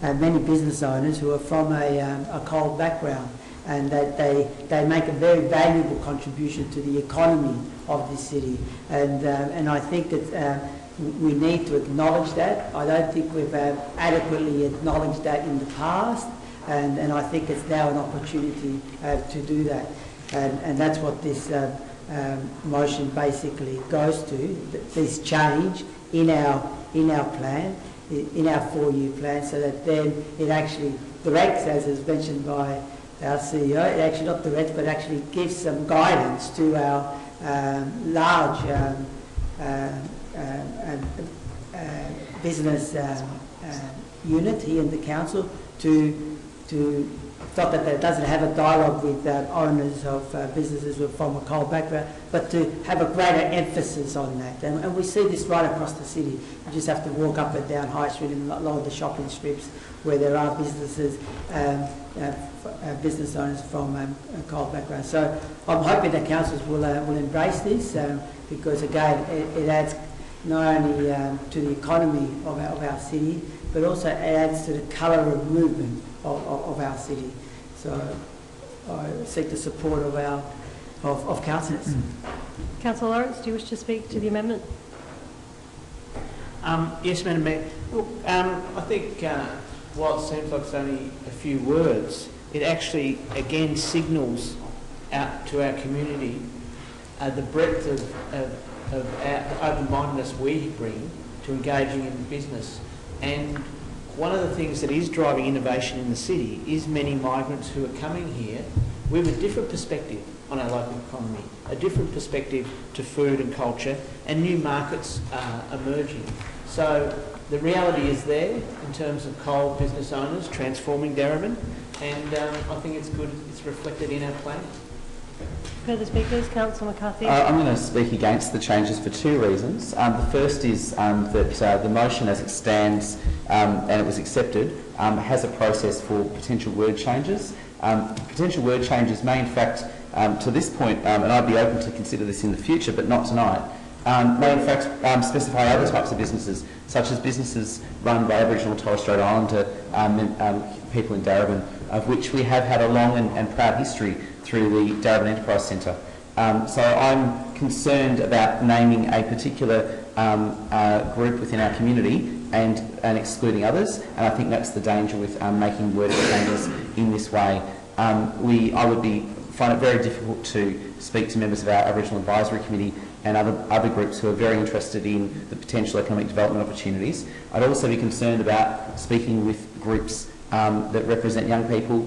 many business owners who are from a coal background, and that they make a very valuable contribution to the economy of this city. And I think that we need to acknowledge that. I don't think we've adequately acknowledged that in the past, and I think it's now an opportunity to do that. And that's what this motion basically goes to, this change in our plan, in our 4-year plan, so that then it actually directs, as is mentioned by our CEO, it actually not directs, but actually gives some guidance to our large business unit here in the council to not that it doesn't have a dialogue with owners of businesses who are from a coal background, but to have a greater emphasis on that. And we see this right across the city. You just have to walk up and down High Street and a lot of the shopping strips where there are businesses, business owners from a coal background. So I'm hoping that councils will embrace this because, again, it adds not only to the economy of our city, but also it adds to the colour of movement of our city. So I seek the support of councillors. Councillor Lawrence, do you wish to speak to the amendment? Yes, Madam Mayor. Look, I think while it seems like it's only a few words, it actually again signals out to our community the breadth of our open-mindedness we bring to engaging in business. And one of the things that is driving innovation in the city is many migrants who are coming here with a different perspective on our local economy, a different perspective to food and culture, and new markets are emerging. So the reality is there in terms of coal business owners transforming Darebin, and I think it's good it's reflected in our plan. Further speakers? Councillor McCarthy. I'm going to speak against the changes for 2 reasons. The first is that the motion as it stands and it was accepted has a process for potential word changes. Potential word changes may in fact, to this point, and I'd be open to consider this in the future, but not tonight, may in fact specify other types of businesses, such as businesses run by Aboriginal and Torres Strait Islander people in Darebin, of which we have had a long and proud history through the Darebin Enterprise Centre. So I'm concerned about naming a particular group within our community and excluding others, and I think that's the danger with making word changes in this way. I would find it very difficult to speak to members of our Aboriginal Advisory Committee and other groups who are very interested in the potential economic development opportunities. I'd also be concerned about speaking with groups that represent young people,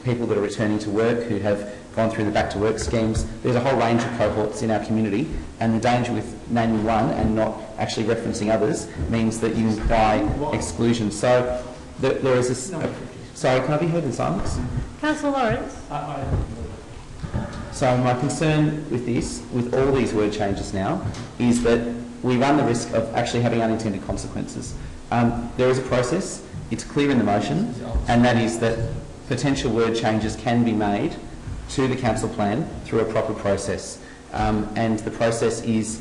people that are returning to work who have gone through the back to work schemes. There's a whole range of cohorts in our community, and the danger with naming one and not actually referencing others means that you imply exclusion. So there is this... sorry, can I be heard in silence? Councillor Lawrence. So my concern with this, with all these word changes now, is that we run the risk of actually having unintended consequences. There is a process, it's clear in the motion, and that is that potential word changes can be made to the council plan through a proper process. And the process is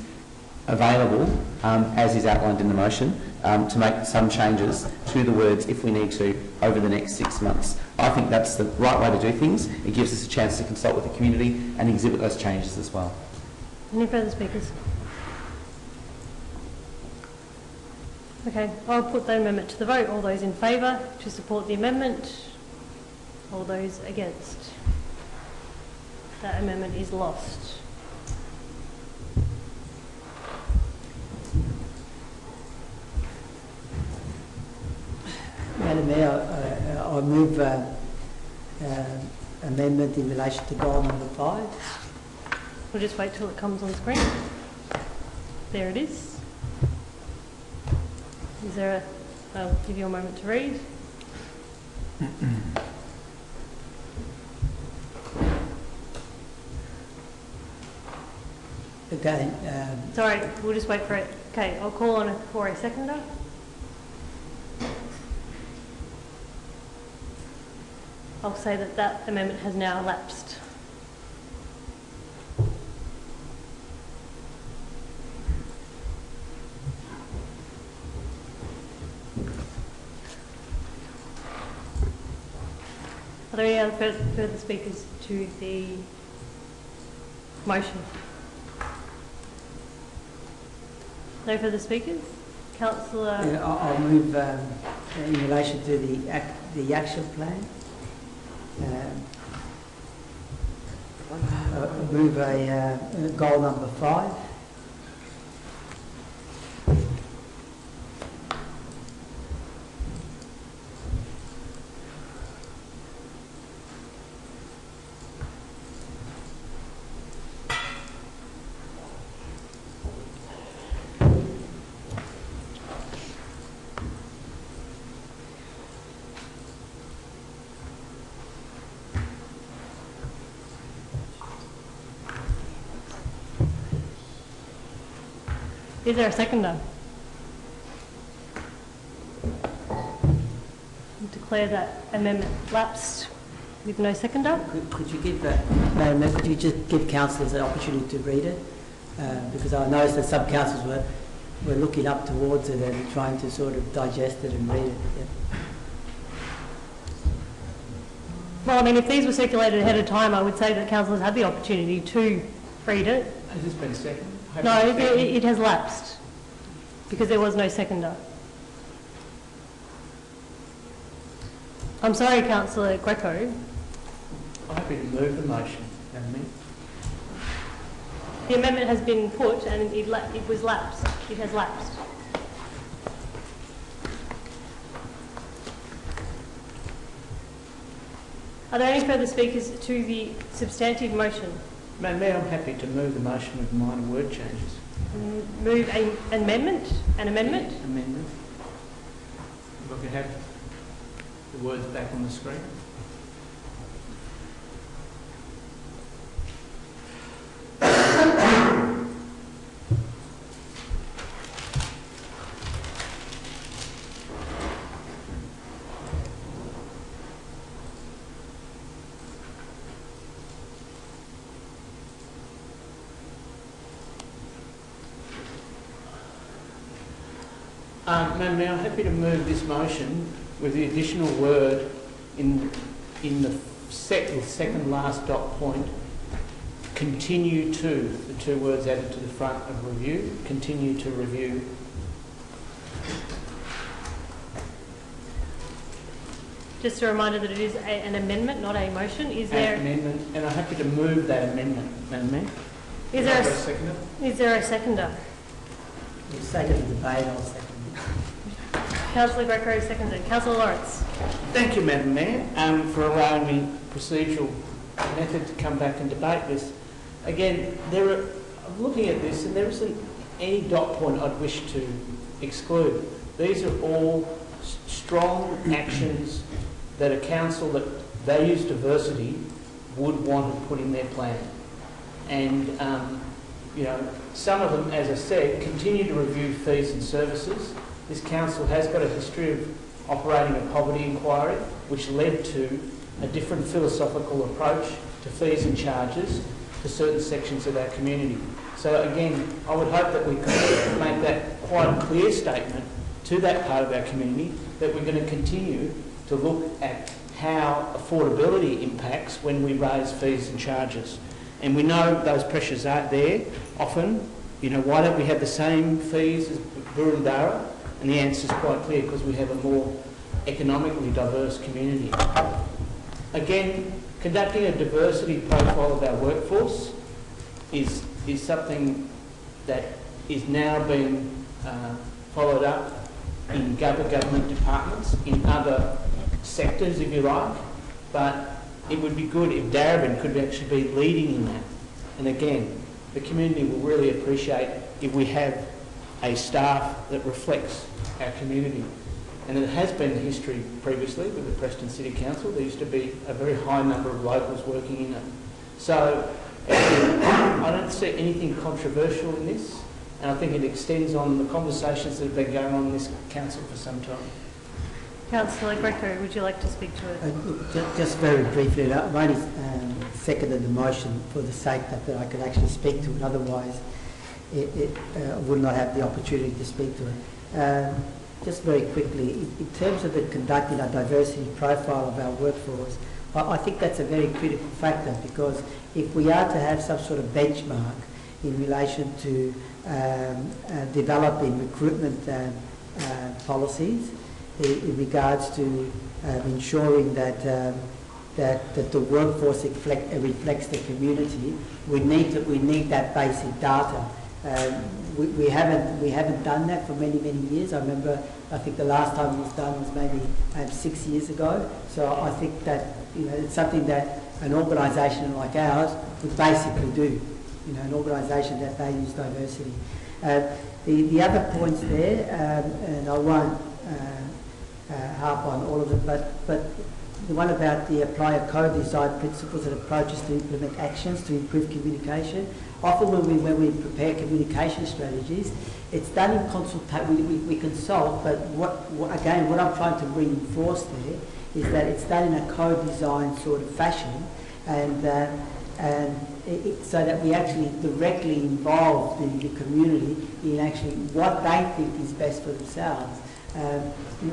available, as is outlined in the motion, to make some changes to the words if we need to over the next 6 months. I think that's the right way to do things. It gives us a chance to consult with the community and exhibit those changes as well. Any further speakers? Okay, I'll put the amendment to the vote. All those in favour to support the amendment? All those against? That amendment is lost. Madam Mayor, I move amendment in relation to goal number 5. We'll just wait till it comes on screen. There it is. Is there a... I'll give you a moment to read. Again, Sorry, we'll just wait for it. Okay, I'll call on for a seconder. I'll say that that amendment has now lapsed. Are there any other further speakers to the motion? No further speakers? Councillor... I'll move in relation to the action plan. Move a goal number 5. Is there a seconder? Declare that amendment lapsed with no seconder. Could you give, Madam Mayor, could you just give councillors an opportunity to read it? Because I noticed that some councillors were looking up towards it and trying to sort of digest it and read it. Yeah. Well, I mean, if these were circulated ahead of time, I would say that councillors had the opportunity to read it. Has this been seconded? No, it has lapsed because there was no seconder. I'm sorry, Councillor Greco. I'm happy to move the motion, Madam Mayor. The amendment has been put and it was lapsed. It has lapsed. Are there any further speakers to the substantive motion? Madam Mayor, I'm happy to move the motion with minor word changes. Move an amendment? An amendment? Amendment. If I could have the words back on the screen. Madam Mayor, I'm happy to move this motion with the additional word in the second last dot point, continue to, the 2 words added to the front of review, continue to review. Just a reminder that it is an amendment, not a motion. Is there an amendment, and I'm happy to move that amendment, Madam Mayor. Is there a seconder? Is there a seconder? For the sake of the debate, I'll second it. Councillor Greco, seconded. Councillor Lawrence. Thank you, Madam Mayor, for allowing me procedural method to come back and debate this. Again, I'm looking at this and there isn't any dot point I'd wish to exclude. These are all strong actions that a council that values diversity would want to put in their plan. And, you know, some of them, as I said, continue to review fees and services. This council has got a history of operating a poverty inquiry, which led to a different philosophical approach to fees and charges to certain sections of our community. So again, I would hope that we could make that quite a clear statement to that part of our community that we're going to continue to look at how affordability impacts when we raise fees and charges. And we know those pressures are there often. You know, why don't we have the same fees as Boroondara? And the answer is quite clear, because we have a more economically diverse community. Again, conducting a diversity profile of our workforce is something that is now being followed up in government departments, in other sectors, if you like, but it would be good if Darebin could actually be leading in that. And again, the community will really appreciate if we have a staff that reflects our community. And it has been history previously with the Preston City Council. There used to be a very high number of locals working in it. So I don't see anything controversial in this, and I think it extends on the conversations that have been going on in this council for some time. Councillor Greco, would you like to speak to it? Just very briefly, I've only seconded the motion for the sake that I could actually speak to it. Otherwise, I would not have the opportunity to speak to it. Just very quickly, in terms of the conducting a diversity profile of our workforce, I think that's a very critical factor, because if we are to have some sort of benchmark in relation to developing recruitment policies in regards to ensuring that the workforce reflects the community, we need that basic data. We haven't done that for many years. I remember, I think the last time it was done was maybe 6 years ago. So I think that, you know, it's something that an organisation like ours would basically do. You know, an organisation that values diversity. The other points there, and I won't harp on all of them, but the one about the apply a co-design principles and approaches to implement actions to improve communication. Often when we prepare communication strategies, it's done in consultation. We consult, but what I'm trying to reinforce there is that it's done in a co-design sort of fashion, and so that we actually directly involve the community in actually what they think is best for themselves.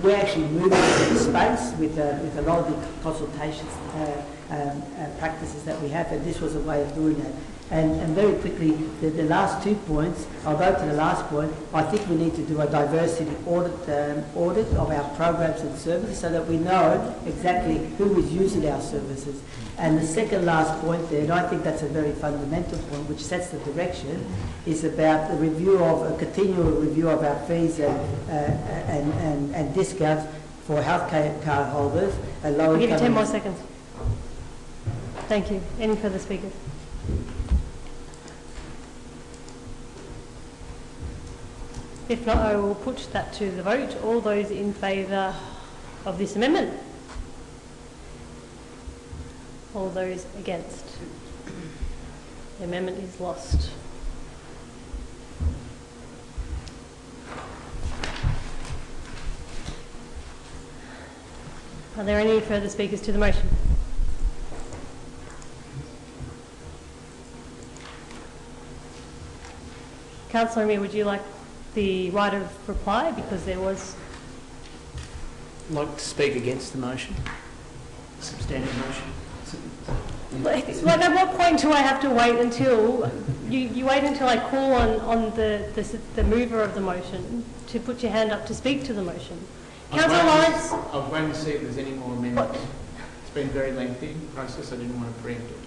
We're actually moving into the space with a lot of the consultations practices that we have, and this was a way of doing that. And very quickly, the last 2 points, I'll go to the last point. I think we need to do a diversity audit of our programs and services so that we know exactly who is using our services. And the second last point there, and I think that's a very fundamental point, which sets the direction, is about the review of a continual review of our fees and discounts for healthcare card holders and low income. I'll give you 10 more seconds. Thank you. Any further speakers? If not, I will put that to the vote. All those in favour of this amendment? All those against? The amendment is lost. Are there any further speakers to the motion? Councillor Amir, would you like the right of reply, because there was... I'd like to speak against the motion, substantive motion. Like, at what point do I have to wait until you wait until I call on the mover of the motion to put your hand up to speak to the motion? Councillor Lawrence? I'll wait and see if there's any more amendments. It's been a very lengthy process. I didn't want to preempt it.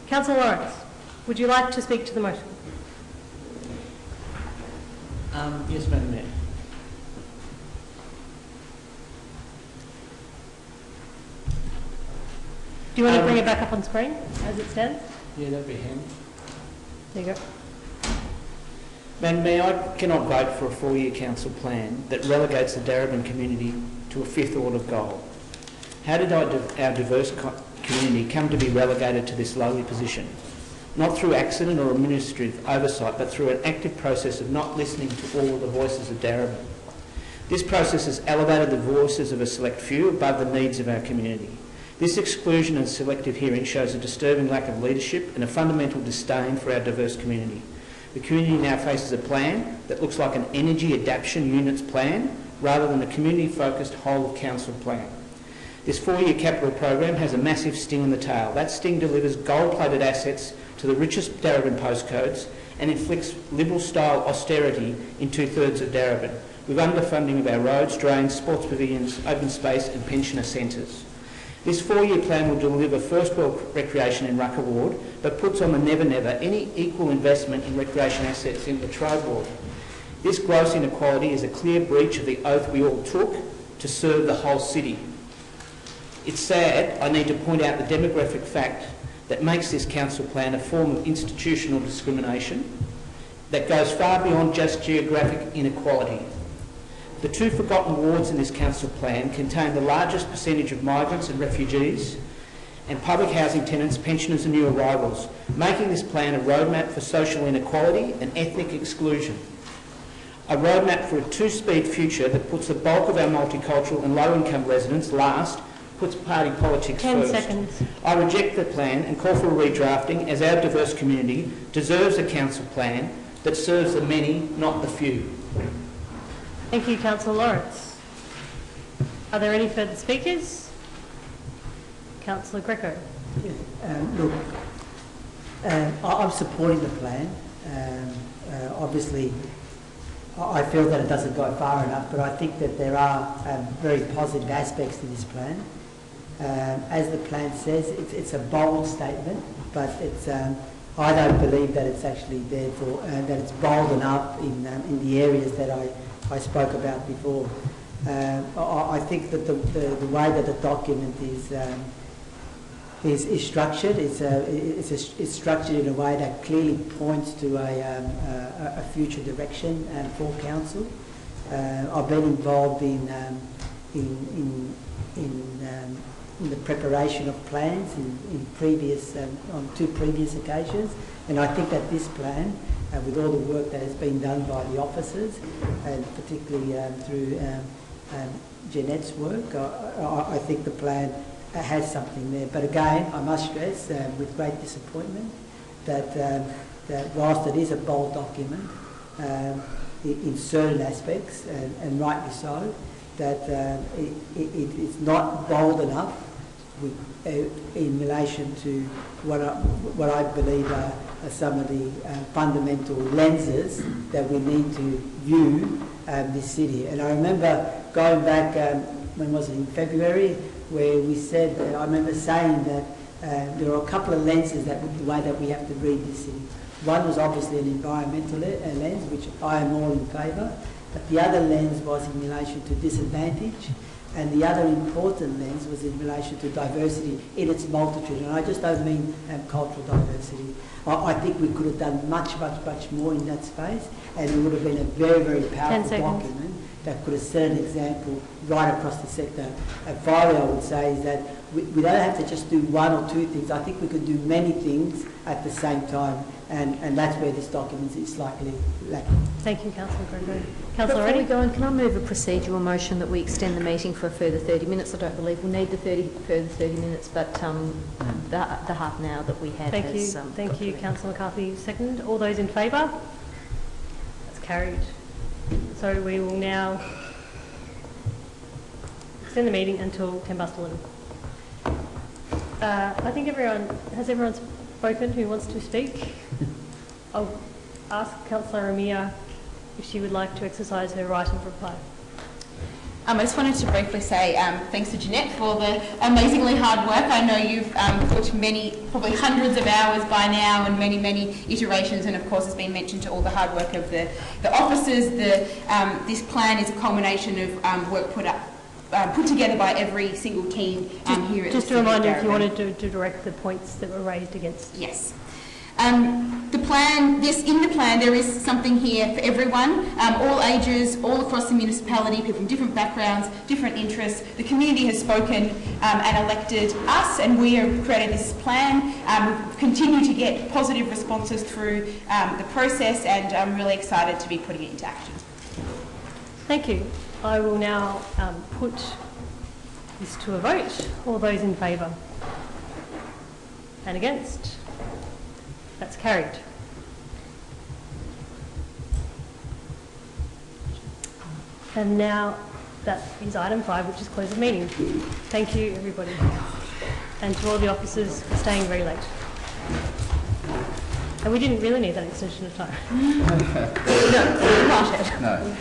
Councillor Lawrence, would you like to speak to the motion? Yes, Madam Mayor. Do you want to bring it back up on screen as it stands? Yeah, that'd be handy. There you go. Madam Mayor, I cannot vote for a 4-year council plan that relegates the Darebin community to a fifth order goal. How did our diverse community come to be relegated to this lowly position? Not through accident or administrative oversight, but through an active process of not listening to all of the voices of Darebin. This process has elevated the voices of a select few above the needs of our community. This exclusion and selective hearing shows a disturbing lack of leadership and a fundamental disdain for our diverse community. The community now faces a plan that looks like an energy adaptation units plan rather than a community-focused whole of council plan. This 4-year capital program has a massive sting in the tail. That sting delivers gold-plated assets to the richest Darebin postcodes and inflicts Liberal-style austerity in 2/3 of Darebin, with underfunding of our roads, drains, sports pavilions, open space and pensioner centres. This 4-year plan will deliver first world recreation in Rucker Ward, but puts on the never any equal investment in recreation assets in Latrobe Ward. This gross inequality is a clear breach of the oath we all took to serve the whole city. It's sad, I need to point out the demographic fact that makes this council plan a form of institutional discrimination that goes far beyond just geographic inequality. The 2 forgotten wards in this council plan contain the largest percentage of migrants and refugees and public housing tenants, pensioners and new arrivals, making this plan a roadmap for social inequality and ethnic exclusion. A roadmap for a 2-speed future that puts the bulk of our multicultural and low-income residents last, puts party politics 10 first. seconds. I reject the plan and call for a redrafting, as our diverse community deserves a council plan that serves the many, not the few. Thank you, Councillor Lawrence. Are there any further speakers? Councillor Greco. Look, I'm supporting the plan. Obviously, I feel that it doesn't go far enough, but I think that there are very positive aspects to this plan. As the plan says, it's a bold statement, but it's, I don't believe that it's actually there for, that it's bold enough in the areas that I spoke about before. I think that the way that the document is structured, it's structured in a way that clearly points to a future direction for council. I've been involved in the preparation of plans in previous on 2 previous occasions, and I think that this plan, with all the work that has been done by the officers, and particularly through Jeanette's work, I think the plan has something there. But again, I must stress with great disappointment that whilst it is a bold document in certain aspects, and rightly so, that it's not bold enough in relation to what I believe are some of the fundamental lenses that we need to view this city. And I remember going back, when was it, in February, where we said, I remember saying that there are a couple of lenses that the way that we have to read this city. One was obviously an environmental lens, which I am all in favour, but the other lens was in relation to disadvantage, and the other important lens was in relation to diversity in its multitude. And I just don't mean cultural diversity. I think we could have done much more in that space, and it would have been a very, very powerful document that could have set an example right across the sector. And finally, I would say is that we don't have to just do 1 or 2 things. I think we could do many things at the same time, and that's where this document is slightly lacking. Thank you, Councillor Gregory. Councillor Before we Reddy? go on, can I move a procedural motion that we extend the meeting for a further 30 minutes? I don't believe we'll need the further 30 minutes, but the half an hour that we had Thank has... you. Thank you, Councillor McCarthy. Second. All those in favour? That's carried. So we will now extend the meeting until 11:10. I think everyone spoken who wants to speak? I'll ask Councillor Amir if she would like to exercise her right of reply. I just wanted to briefly say thanks to Jeanette for the amazingly hard work. I know you've put probably hundreds of hours by now and many iterations, and of course it's been mentioned to all the hard work of the officers. This plan is a culmination of work put put together by every single team here at Just the a City of reminder, if you Darebin. wanted to direct the points that were raised against. Yes. The plan, in the plan, there is something here for everyone, all ages, all across the municipality, people from different backgrounds, different interests. The community has spoken and elected us, and we have created this plan. We continue to get positive responses through the process, and I'm really excited to be putting it into action. Thank you. I will now put this to a vote. All those in favour? And against? That's carried. And now that is item 5, which is close of meeting. Thank you, everybody. And to all the officers for staying very late. And we didn't really need that extension of time. No, not yet. No.